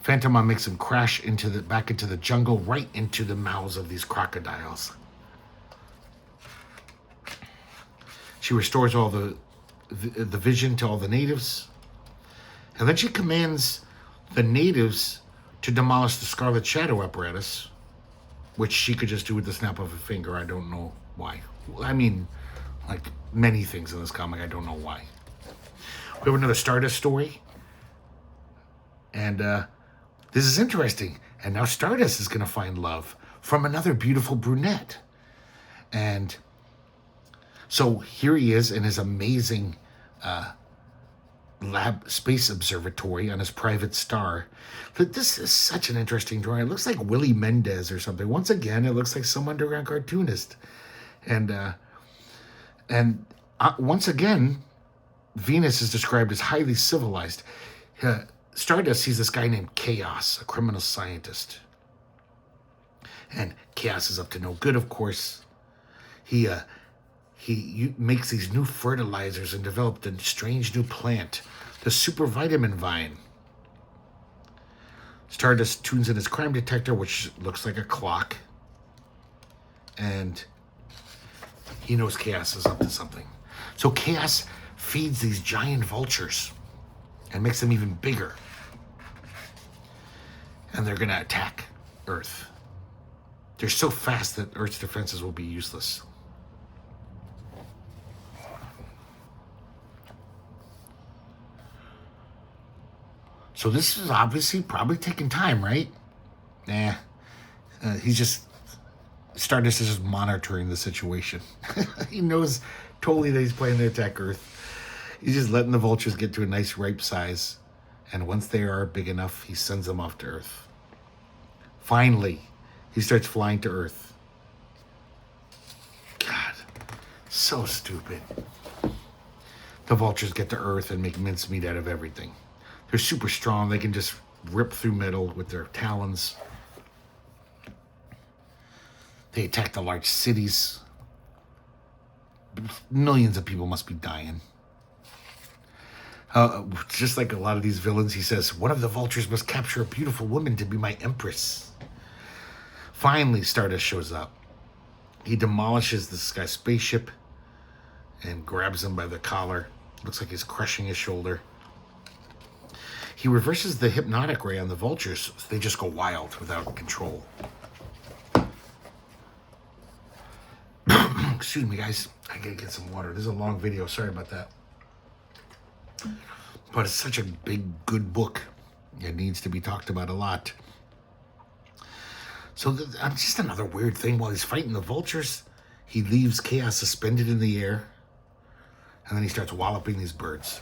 Phantom makes him crash back into the jungle, right into the mouths of these crocodiles. She restores all the vision to all the natives. And then she commands the natives to demolish the Scarlet Shadow apparatus, which she could just do with the snap of a finger. I don't know why. I mean, like many things in this comic, I don't know why. We have another Stardust story. And this is interesting. And now Stardust is going to find love from another beautiful brunette. And so here he is in his amazing lab space observatory on his private star. But this is such an interesting drawing. It looks like Willie Mendez or something. Once again, it looks like some underground cartoonist. And once again, Venus is described as highly civilized. Stardust sees this guy named Chaos, a criminal scientist. And Chaos is up to no good, of course. He makes these new fertilizers and developed a strange new plant, the super vitamin vine. Stardust tunes in his crime detector, which looks like a clock. And he knows Chaos is up to something. So Chaos feeds these giant vultures and makes them even bigger. And they're going to attack Earth. They're so fast that Earth's defenses will be useless. So this is obviously probably taking time, right? He's just... Stardust is just monitoring the situation. He knows totally that he's planning to attack Earth. He's just letting the vultures get to a nice ripe size. And once they are big enough, he sends them off to Earth. Finally, he starts flying to Earth. God, so stupid. The vultures get to Earth and make mincemeat out of everything. They're super strong. They can just rip through metal with their talons. They attack the large cities. Millions of people must be dying. Just like a lot of these villains, he says, one of the vultures must capture a beautiful woman to be my empress. Finally, Stardust shows up. He demolishes this guy's spaceship and grabs him by the collar. Looks like he's crushing his shoulder. He reverses the hypnotic ray on the vultures, so they just go wild without control. Excuse me, guys. I gotta get some water. This is a long video. Sorry about that. But it's such a big, good book. It needs to be talked about a lot. So just another weird thing. While he's fighting the vultures, he leaves Chaos suspended in the air. And then he starts walloping these birds.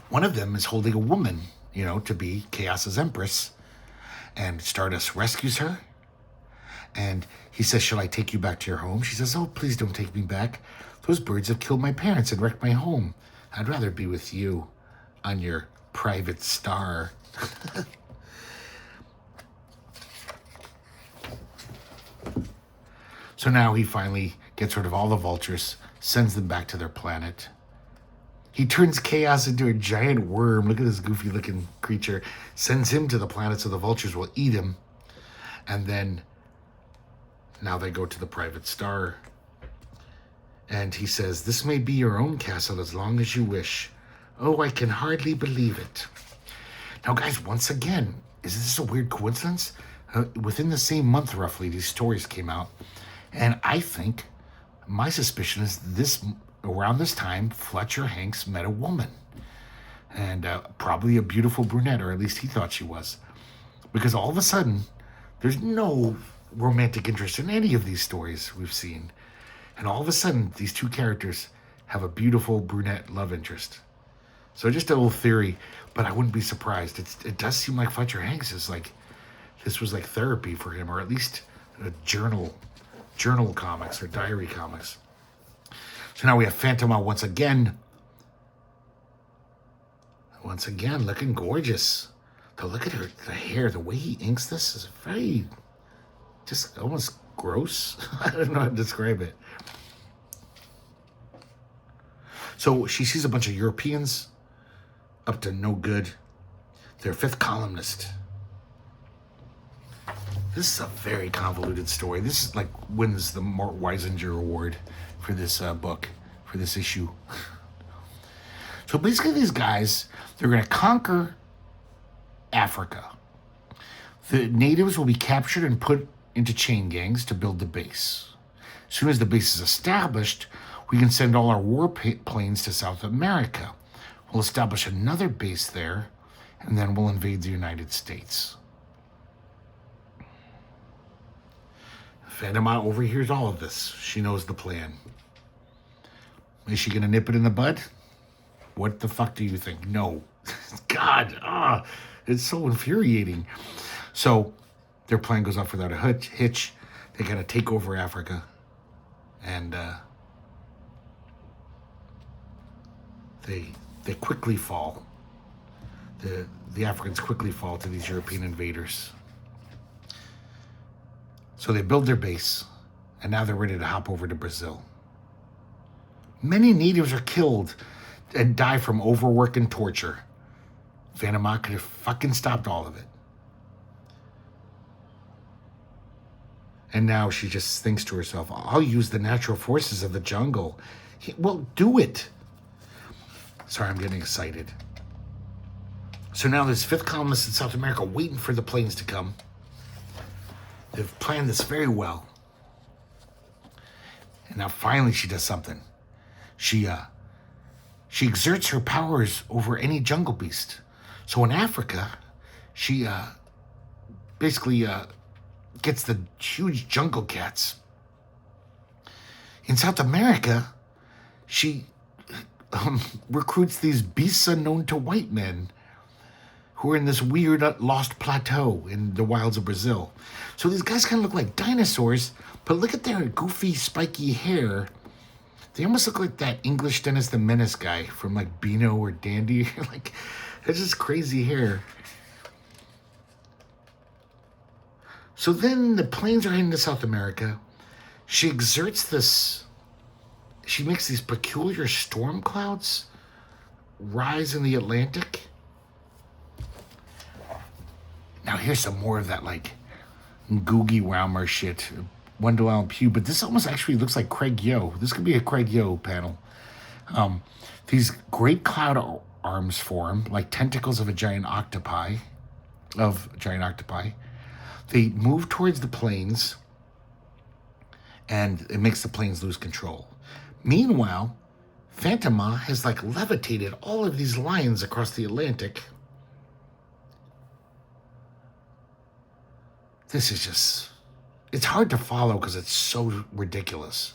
One of them is holding a woman, to be Chaos's empress. And Stardust rescues her. And he says, shall I take you back to your home? She says, oh, please don't take me back. Those birds have killed my parents and wrecked my home. I'd rather be with you on your private star. So now he finally gets rid of all the vultures, sends them back to their planet. He turns Chaos into a giant worm. Look at this goofy looking creature. Sends him to the planet so the vultures will eat him. And then now they go to the private star. And he says, this may be your own castle as long as you wish. Oh, I can hardly believe it. Now, guys, once again, is this a weird coincidence? Within the same month, roughly, these stories came out. And I think, my suspicion is around this time, Fletcher Hanks met a woman. And probably a beautiful brunette, or at least he thought she was. Because all of a sudden, there's no romantic interest in any of these stories we've seen. And all of a sudden, these two characters have a beautiful brunette love interest. So just a little theory, but I wouldn't be surprised. It does seem like Fletcher Hanks is this was like therapy for him, or at least a journal comics or diary comics. So now we have Phantom once again. Once again, looking gorgeous. But look at the hair, the way he inks this is very, just almost gross. I don't know how to describe it. So she sees a bunch of Europeans up to no good. Their fifth columnist. This is a very convoluted story. This is wins the Mort Weisinger Award for this book, for this issue. So basically these guys, they're going to conquer Africa. The natives will be captured and put into chain gangs to build the base. As soon as the base is established, we can send all our warplanes to South America. We'll establish another base there, and then we'll invade the United States. Phantom overhears all of this. She knows the plan. Is she going to nip it in the bud? What the fuck do you think? No. God, it's so infuriating. So their plan goes off without a hitch. They got to take over Africa, and they quickly fall. The Africans quickly fall to these European invaders. So they build their base, and now they're ready to hop over to Brazil. Many natives are killed and die from overwork and torture. Panama could have fucking stopped all of it. And now she just thinks to herself, I'll use the natural forces of the jungle. Well, do it. Sorry, I'm getting excited. So now there's fifth colonists in South America waiting for the planes to come. They've planned this very well. And now finally she does something. She exerts her powers over any jungle beast. So in Africa, she basically gets the huge jungle cats. In South America, she recruits these beasts unknown to white men who are in this weird lost plateau in the wilds of Brazil. So these guys kind of look like dinosaurs, but look at their goofy, spiky hair. They almost look like that English Dennis the Menace guy from like Beano or Dandy. Like, it's just crazy hair. So then the planes are heading to South America. She exerts this, she makes these peculiar storm clouds rise in the Atlantic. Now here's some more of that like Googie Wowmer shit. Wendell Allen Pugh, but this almost actually looks like Craig Yo. This could be a Craig Yo panel. These great cloud arms form like tentacles of giant octopi. They move towards the planes, and it makes the planes lose control. Meanwhile, Phantoma has like levitated all of these lions across the Atlantic. This is just, it's hard to follow because it's so ridiculous.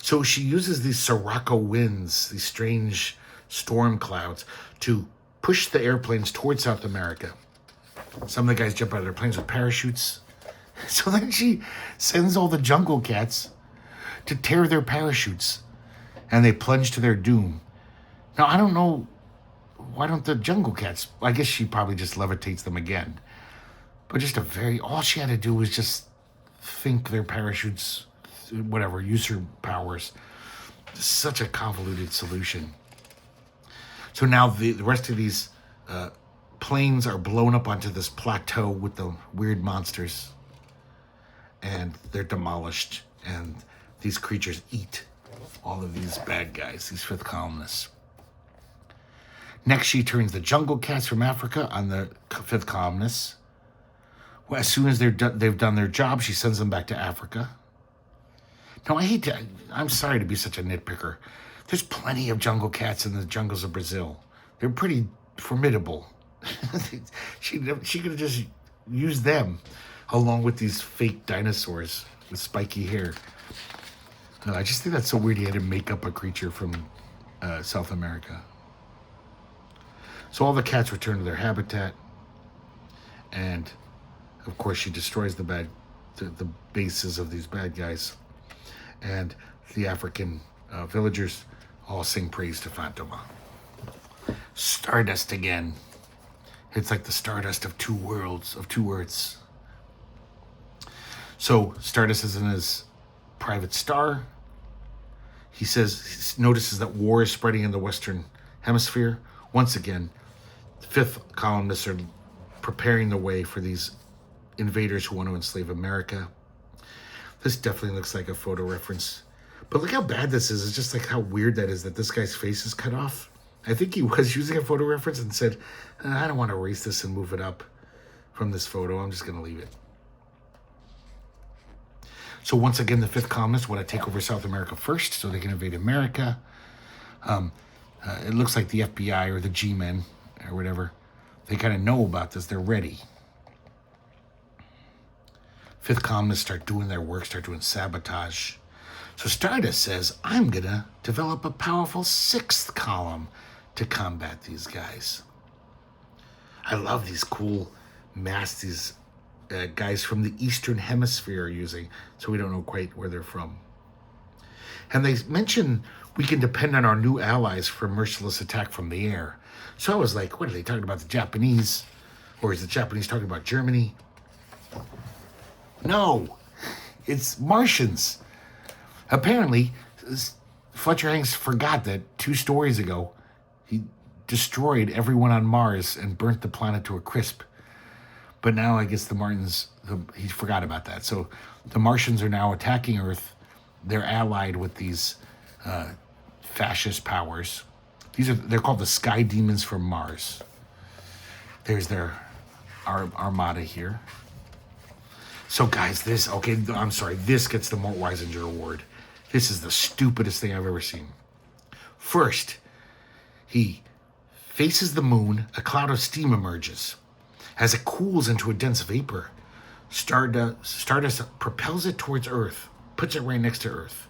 So she uses these Sirocco winds, these strange storm clouds, to push the airplanes towards South America. Some of the guys jump out of their planes with parachutes. So then she sends all the jungle cats to tear their parachutes, and they plunge to their doom. Now, I don't know, why don't the jungle cats, I guess she probably just levitates them again. But just all she had to do was just think their parachutes, whatever, use her powers. Such a convoluted solution. So now the rest of these planes are blown up onto this plateau with the weird monsters. And they're demolished. And these creatures eat all of these bad guys, these fifth colonists. Next, she turns the jungle cats from Africa on the fifth colonists. Well, as soon as they've done their job, she sends them back to Africa. Now, I'm sorry to be such a nitpicker. There's plenty of jungle cats in the jungles of Brazil. They're pretty formidable. She could have just used them along with these fake dinosaurs with spiky hair. I just think that's so weird he had to make up a creature from South America. So all the cats return to their habitat, and of course she destroys the bases of these bad guys, and the African villagers all sing praise to Phantoma. Stardust again. It's like the stardust of two worlds, of two Earths. So Stardust is in his private star. He notices that war is spreading in the Western Hemisphere. Once again, the fifth colonists are preparing the way for these invaders who want to enslave America. This definitely looks like a photo reference. But look how bad this is. It's just like how weird that is that this guy's face is cut off. I think he was using a photo reference and said, I don't want to erase this and move it up from this photo. I'm just going to leave it. So once again, the fifth colonists want to take over South America first so they can invade America. It looks like the FBI or the G-men or whatever, they kind of know about this. They're ready. Fifth colonists start doing their work, start doing sabotage. So Stardust says, I'm going to develop a powerful sixth column to combat these guys. I love these cool masks these guys from the Eastern Hemisphere are using, so we don't know quite where they're from. And they mention we can depend on our new allies for merciless attack from the air. So I was like, what are they talking about, the Japanese? Or is the Japanese talking about Germany? No, it's Martians. Apparently, Fletcher Hanks forgot that 2 stories ago, he destroyed everyone on Mars and burnt the planet to a crisp. But now I guess the Martians, he forgot about that. So the Martians are now attacking Earth. They're allied with these fascist powers. They're called the Sky Demons from Mars. There's their armada here. So guys, this gets the Mort Weisinger Award. This is the stupidest thing I've ever seen. First, he faces the moon, a cloud of steam emerges. As it cools into a dense vapor, Stardust propels it towards Earth, puts it right next to Earth.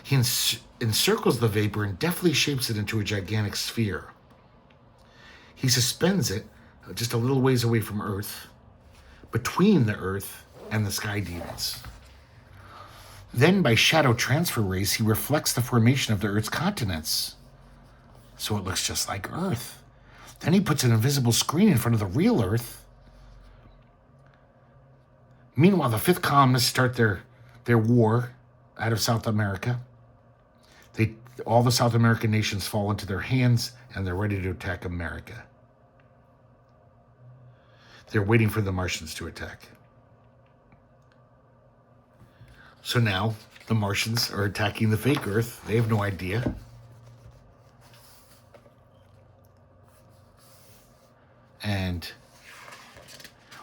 He encircles the vapor and deftly shapes it into a gigantic sphere. He suspends it just a little ways away from Earth, between the Earth and the Sky Demons. Then, by shadow transfer rays, he reflects the formation of the Earth's continents, so it looks just like Earth. Then he puts an invisible screen in front of the real Earth. Meanwhile, the 5th columnists start their war out of South America. All the South American nations fall into their hands, and they're ready to attack America. They're waiting for the Martians to attack. So now the Martians are attacking the fake Earth. They have no idea. And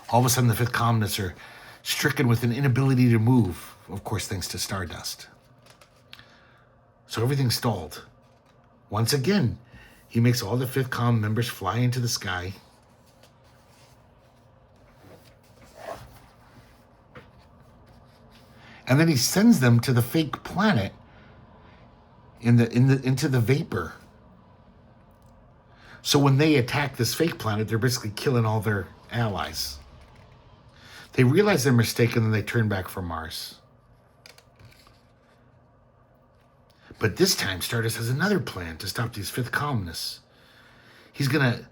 all of a sudden the 5th columnists are stricken with an inability to move, of course, thanks to Stardust. So everything's stalled. Once again, he makes all the 5th column members fly into the sky. And then he sends them to the fake planet into the vapor. So when they attack this fake planet, they're basically killing all their allies. They realize their mistake and then they turn back for Mars. But this time, Stardust has another plan to stop these 5th columnists. He's going to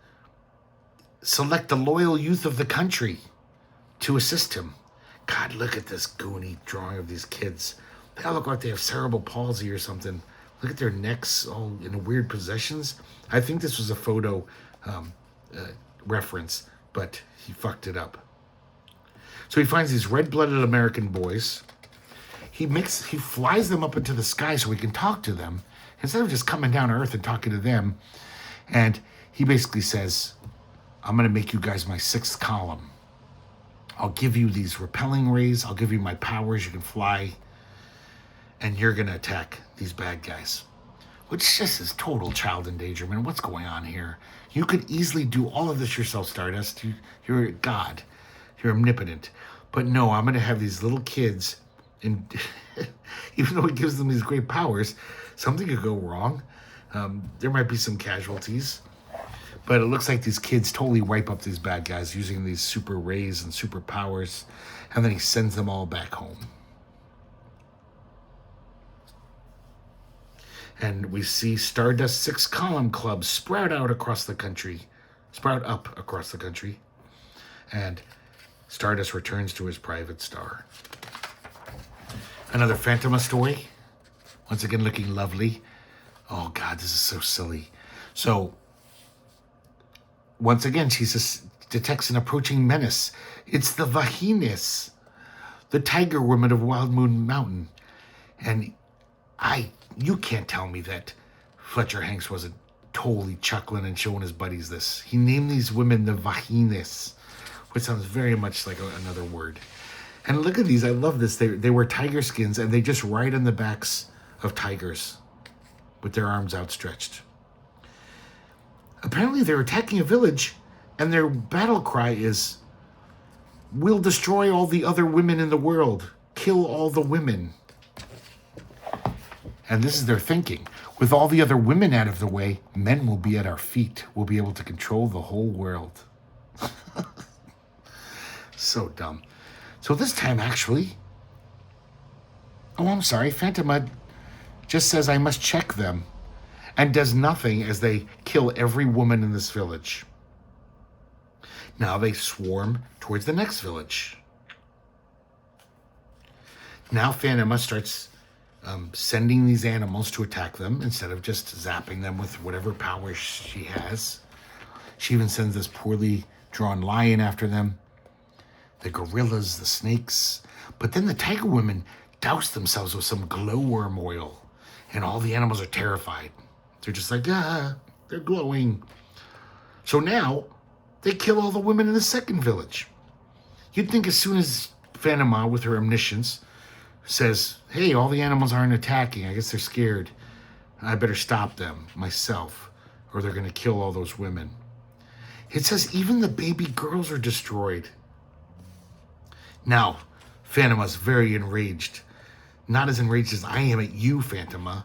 select the loyal youth of the country to assist him. God, look at this goony drawing of these kids. They all look like they have cerebral palsy or something. Look at their necks all in weird positions. I think this was a photo reference, but he fucked it up. So he finds these red-blooded American boys. He flies them up into the sky so he can talk to them, instead of just coming down to Earth and talking to them. And he basically says, I'm going to make you guys my 6th column. I'll give you these repelling rays. I'll give you my powers. You can fly. And you're going to attack these bad guys. Which just is total child endangerment. What's going on here? You could easily do all of this yourself, Stardust. You're a god. You're omnipotent. But no, I'm going to have these little kids. And even though it gives them these great powers, something could go wrong. There might be some casualties. But it looks like these kids totally wipe up these bad guys using these super rays and super powers. And then he sends them all back home. And we see Stardust 6 column clubs sprout up across the country. And Stardust returns to his private star. Another Phantoma story. Once again, looking lovely. Oh, God, this is so silly. So, once again, she detects an approaching menace. It's the Vaginas, the tiger woman of Wild Moon Mountain. And you can't tell me that Fletcher Hanks wasn't totally chuckling and showing his buddies this. He named these women the Vaginas, which sounds very much like another word. And look at these. I love this. They wear tiger skins, and they just ride on the backs of tigers with their arms outstretched. Apparently, they're attacking a village, and their battle cry is, "We'll destroy all the other women in the world. Kill all the women." And this is their thinking. With all the other women out of the way, men will be at our feet. We'll be able to control the whole world. So dumb. So this time, actually... Oh, I'm sorry. Phantoma just says I must check them. And does nothing as they kill every woman in this village. Now they swarm towards the next village. Now Phantoma starts sending these animals to attack them instead of just zapping them with whatever power she has. She even sends this poorly drawn lion after them. The gorillas, the snakes. But then the tiger women douse themselves with some glowworm oil. And all the animals are terrified. They're just like, they're glowing. So now they kill all the women in the second village. You'd think as soon as Phantoma, with her omniscience, says, hey, all the animals aren't attacking. I guess they're scared. I better stop them myself, or they're going to kill all those women. It says even the baby girls are destroyed. Now, Phantoma's very enraged. Not as enraged as I am at you, Phantoma.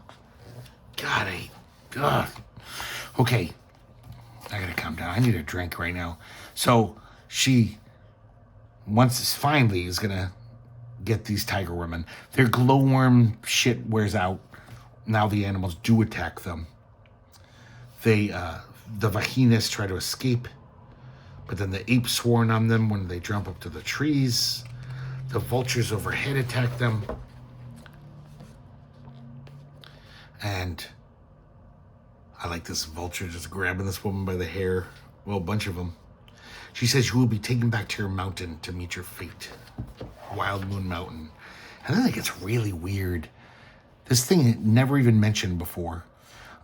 God, okay, I gotta calm down. I need a drink right now. So she, once finally, is gonna get these tiger women. Their glowworm shit wears out. Now the animals do attack them. They, the vaginas try to escape, but then the apes swarm on them when they jump up to the trees. The vultures overhead attack them. And I like this vulture just grabbing this woman by the hair. Well, a bunch of them. She says you will be taken back to your mountain to meet your fate. Wild Moon Mountain. And then it gets really weird. This thing never even mentioned before.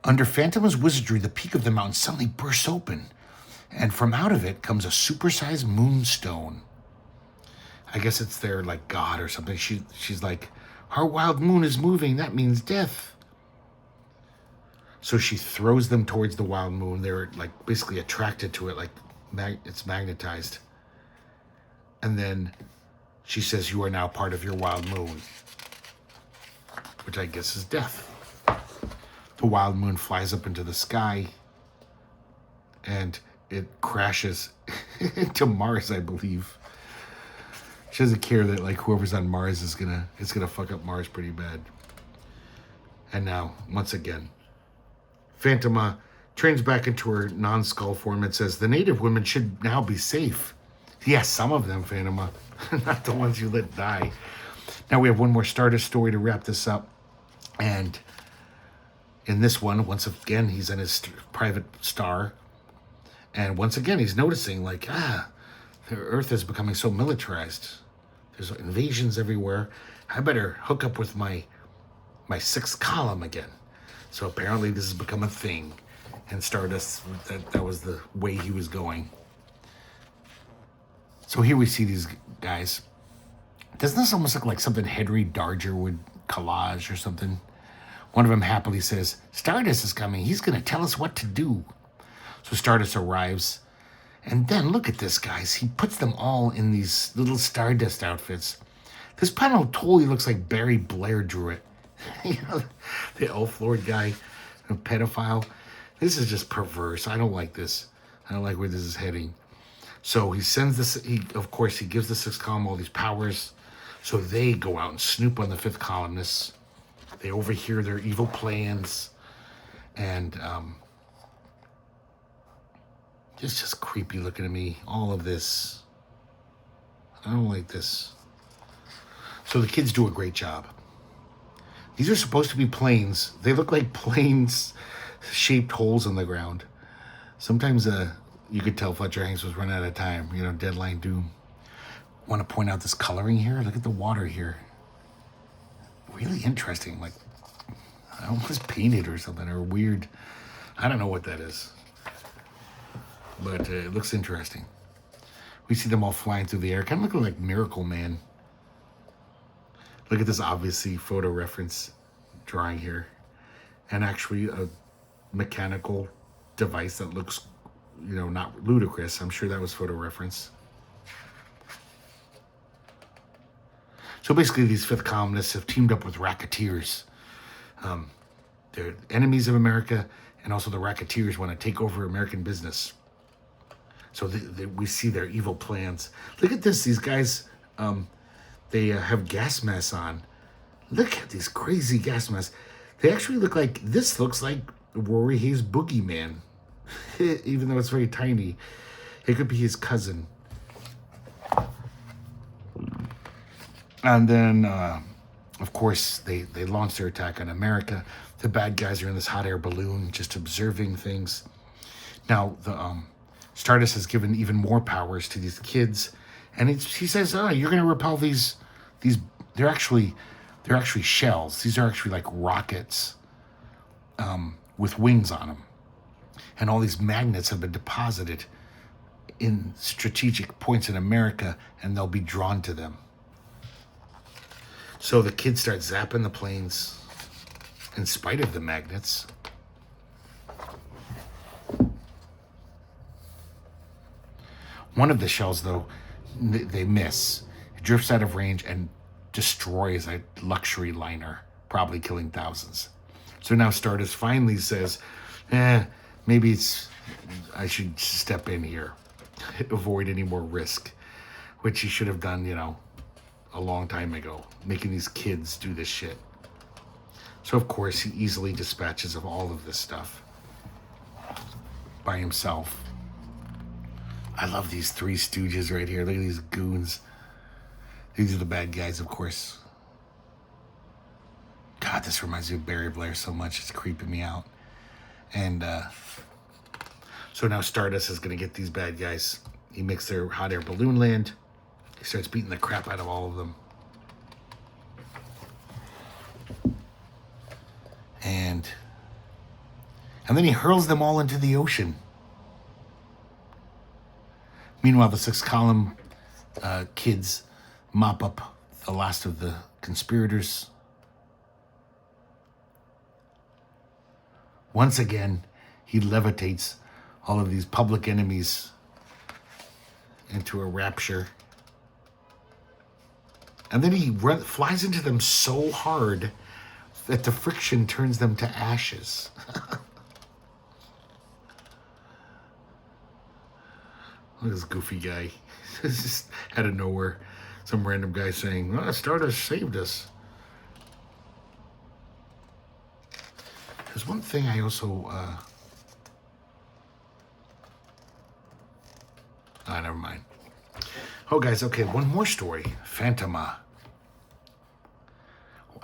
Under Phantoma's wizardry, the peak of the mountain suddenly bursts open. And from out of it comes a supersized moonstone. I guess it's their, like, god or something. She's like, our wild moon is moving. That means death. So she throws them towards the wild moon. They're, like, basically attracted to it, like it's magnetized. And then she says, you are now part of your wild moon. Which I guess is death. The wild moon flies up into the sky. And it crashes into Mars, I believe. She doesn't care that, like, whoever's on Mars is gonna fuck up Mars pretty bad. And now, once again, Phantoma turns back into her non-skull form and says, the native women should now be safe. Yes, some of them, Phantoma. Not the ones you let die. Now we have one more Stardust story to wrap this up. And in this one, once again, he's in his private star. And once again, he's noticing, like, the Earth is becoming so militarized. There's invasions everywhere. I better hook up with my sixth column again. So apparently this has become a thing. And Stardust, that was the way he was going. So here we see these guys. Doesn't this almost look like something Henry Darger would collage or something? One of them happily says, Stardust is coming. He's going to tell us what to do. So Stardust arrives. And then look at this, guys. He puts them all in these little Stardust outfits. This panel totally looks like Barry Blair drew it. You know, the Elf Lord guy, a pedophile. This is just perverse. I don't like this. I don't like where this is heading. So he sends this, of course, he gives the sixth column all these powers. So they go out and snoop on the fifth columnists. They overhear their evil plans. And it's just creepy looking at me. All of this. I don't like this. So the kids do a great job. These are supposed to be planes. They look like planes-shaped holes in the ground. Sometimes you could tell Fletcher Hanks was running out of time. You know, deadline doom. Want to point out this coloring here? Look at the water here. Really interesting. Like, I almost painted or something, or weird. I don't know what that is. But it looks interesting. We see them all flying through the air. Kind of looking like Miracle Man. Look at this obviously photo reference drawing here. And actually a mechanical device that looks, you know, not ludicrous. I'm sure that was photo reference. So basically these fifth columnists have teamed up with racketeers. They're enemies of America, and also the racketeers want to take over American business. So we see their evil plans. Look at this. These guys, they have gas masks on. Look at these crazy gas masks. They actually look like, this looks like Rory Hayes' Boogeyman. Even though it's very tiny. It could be his cousin. And then, of course, they launch their attack on America. The bad guys are in this hot air balloon just observing things. Now, the Stardust has given even more powers to these kids. And he says, oh, you're going to repel these. They're actually shells. These are actually like rockets with wings on them. And all these magnets have been deposited in strategic points in America, and they'll be drawn to them. So the kids start zapping the planes in spite of the magnets. One of the shells, though, they miss. It drifts out of range and destroys a luxury liner, probably killing thousands. So now Stardust finally says, maybe I should step in here, avoid any more risk, which he should have done, a long time ago, making these kids do this shit. So, of course, he easily dispatches of all of this stuff by himself. I love these three stooges right here. Look at these goons. These are the bad guys, of course. God, this reminds me of Barry Blair so much. It's creeping me out. And so now Stardust is going to get these bad guys. He makes their hot air balloon land. He starts beating the crap out of all of them. And then he hurls them all into the ocean. Meanwhile, the six-column kids mop up the last of the conspirators. Once again, he levitates all of these public enemies into a rapture. And then he flies into them so hard that the friction turns them to ashes. Look at this goofy guy. It's just out of nowhere. Some random guy saying, Stardust saved us. There's one thing I also... never mind. Oh, guys, okay, one more story. Phantoma.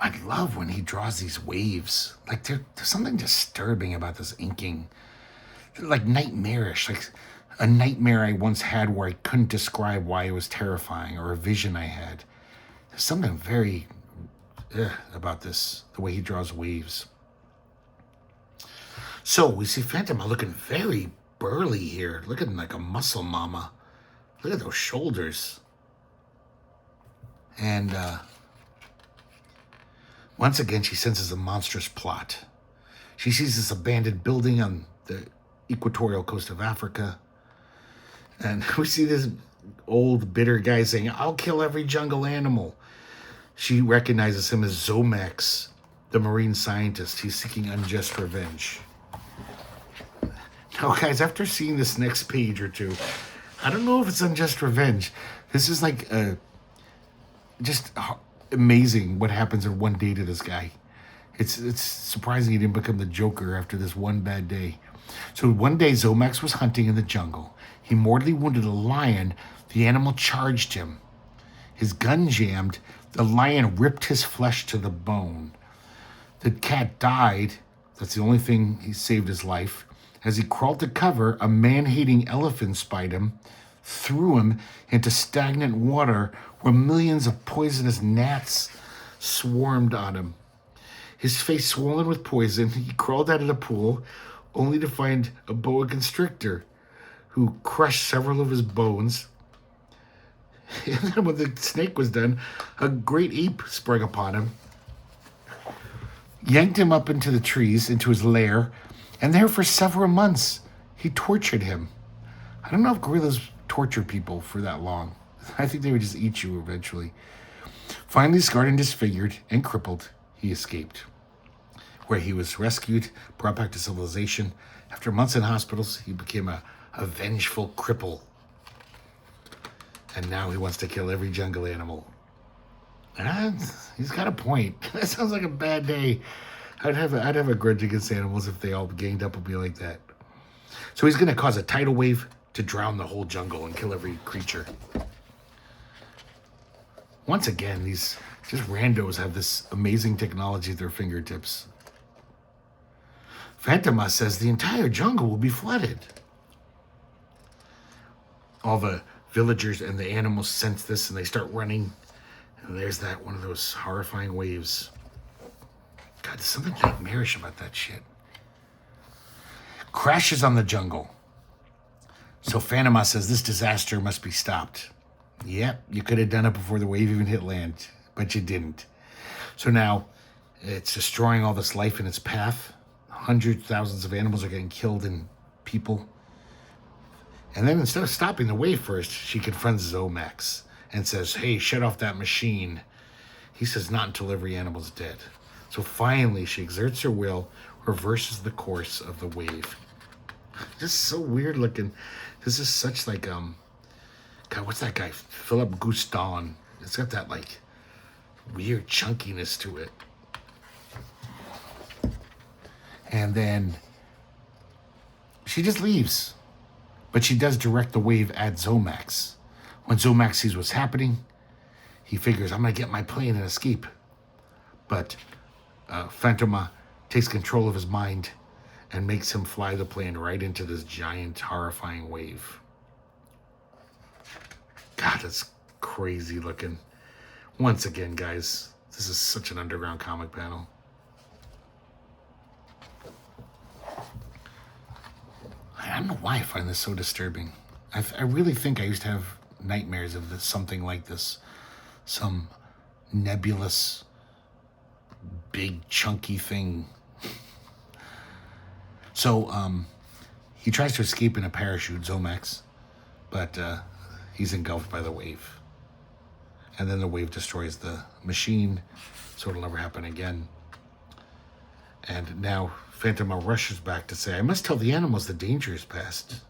I love when he draws these waves. Like, there's something disturbing about this inking. They're like nightmarish. Like a nightmare I once had where I couldn't describe why it was terrifying, or a vision I had. There's something very about this, the way he draws waves. So we see Phantoma looking very burly here, looking like a muscle mama. Look at those shoulders. And once again, she senses a monstrous plot. She sees this abandoned building on the equatorial coast of Africa. And we see this old, bitter guy saying, I'll kill every jungle animal. She recognizes him as Zomax, the marine scientist. He's seeking unjust revenge. Now, guys, after seeing this next page or two, I don't know if it's unjust revenge. This is like just amazing what happens in one day to this guy. It's surprising he didn't become the Joker after this one bad day. So one day, Zomax was hunting in the jungle. He mortally wounded a lion. The animal charged him. His gun jammed. The lion ripped his flesh to the bone. The cat died. That's the only thing he saved his life. As he crawled to cover, a man-hating elephant spied him, threw him into stagnant water where millions of poisonous gnats swarmed on him. His face swollen with poison, he crawled out of the pool, only to find a boa constrictor who crushed several of his bones. And then when the snake was done, a great ape sprang upon him, yanked him up into the trees, into his lair, and there for several months, he tortured him. I don't know if gorillas torture people for that long. I think they would just eat you eventually. Finally, scarred and disfigured and crippled, he escaped. where he was rescued, brought back to civilization. After months in hospitals, he became a vengeful cripple. And now he wants to kill every jungle animal. And he's got a point. That sounds like a bad day. I'd have a grudge against animals if they all ganged up and be like that. So he's going to cause a tidal wave to drown the whole jungle and kill every creature. Once again, these just randos have this amazing technology at their fingertips. Fantoma says the entire jungle will be flooded. All the villagers and the animals sense this and they start running. And there's that one of those horrifying waves. God, there's something nightmarish about that shit. Crashes on the jungle. So Fantoma says this disaster must be stopped. Yep, you could have done it before the wave even hit land, but you didn't. So now it's destroying all this life in its path. Hundreds, thousands of animals are getting killed and people. And then instead of stopping the wave first, she confronts Zomax and says, hey, shut off that machine. He says, not until every animal's dead. So finally, she exerts her will, reverses the course of the wave. Just so weird looking. This is such like, God, what's that guy? Philip Guston. It's got that like weird chunkiness to it. And then she just leaves. But she does direct the wave at Zomax. When Zomax sees what's happening, he figures, I'm going to get my plane and escape. But Fantoma takes control of his mind and makes him fly the plane right into this giant, horrifying wave. God, that's crazy looking. Once again, guys, this is such an underground comic panel. I don't know why I find this so disturbing. I really think I used to have nightmares of this, something like this. Some nebulous, big, chunky thing. So, he tries to escape in a parachute, Zomax, but he's engulfed by the wave. And then the wave destroys the machine, so it'll never happen again. And now Fantoma rushes back to say, I must tell the animals the danger is past,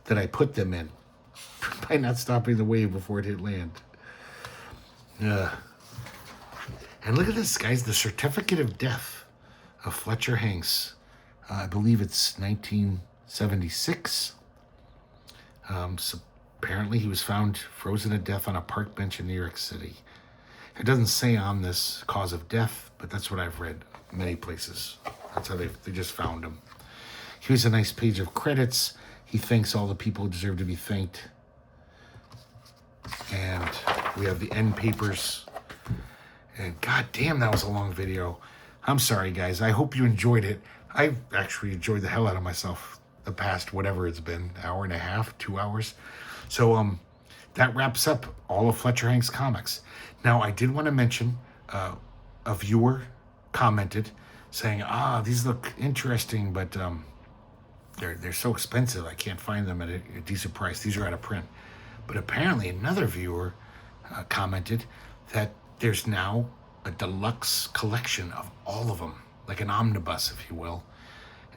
that I put them in by not stopping the wave before it hit land. And look at this, guys, the certificate of death of Fletcher Hanks. I believe it's 1976. So apparently he was found frozen to death on a park bench in New York City. It doesn't say on this cause of death, but that's what I've read many places. That's how they just found him. Here's a nice page of credits. He thanks all the people who deserve to be thanked. And we have the end papers. And god damn, that was a long video. I'm sorry, guys. I hope you enjoyed it. I've actually enjoyed the hell out of myself the past, whatever it's been, hour and a half, 2 hours. So that wraps up all of Fletcher Hanks comics. Now, I did want to mention a viewer commented saying, these look interesting, but they're so expensive. I can't find them at a decent price. These are out of print. But apparently another viewer commented that there's now a deluxe collection of all of them, like an omnibus, if you will.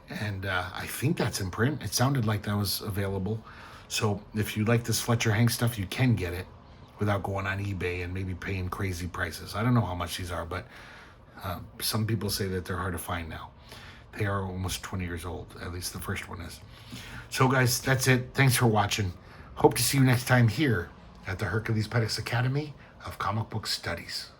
And I think that's in print. It sounded like that was available. So if you like this Fletcher Hanks stuff, you can get it without going on eBay and maybe paying crazy prices. I don't know how much these are, but some people say that they're hard to find now. They are almost 20 years old. At least the first one is. So guys, that's it. Thanks for watching. Hope to see you next time here at the Herculespetix Academy of Comic Book Studies.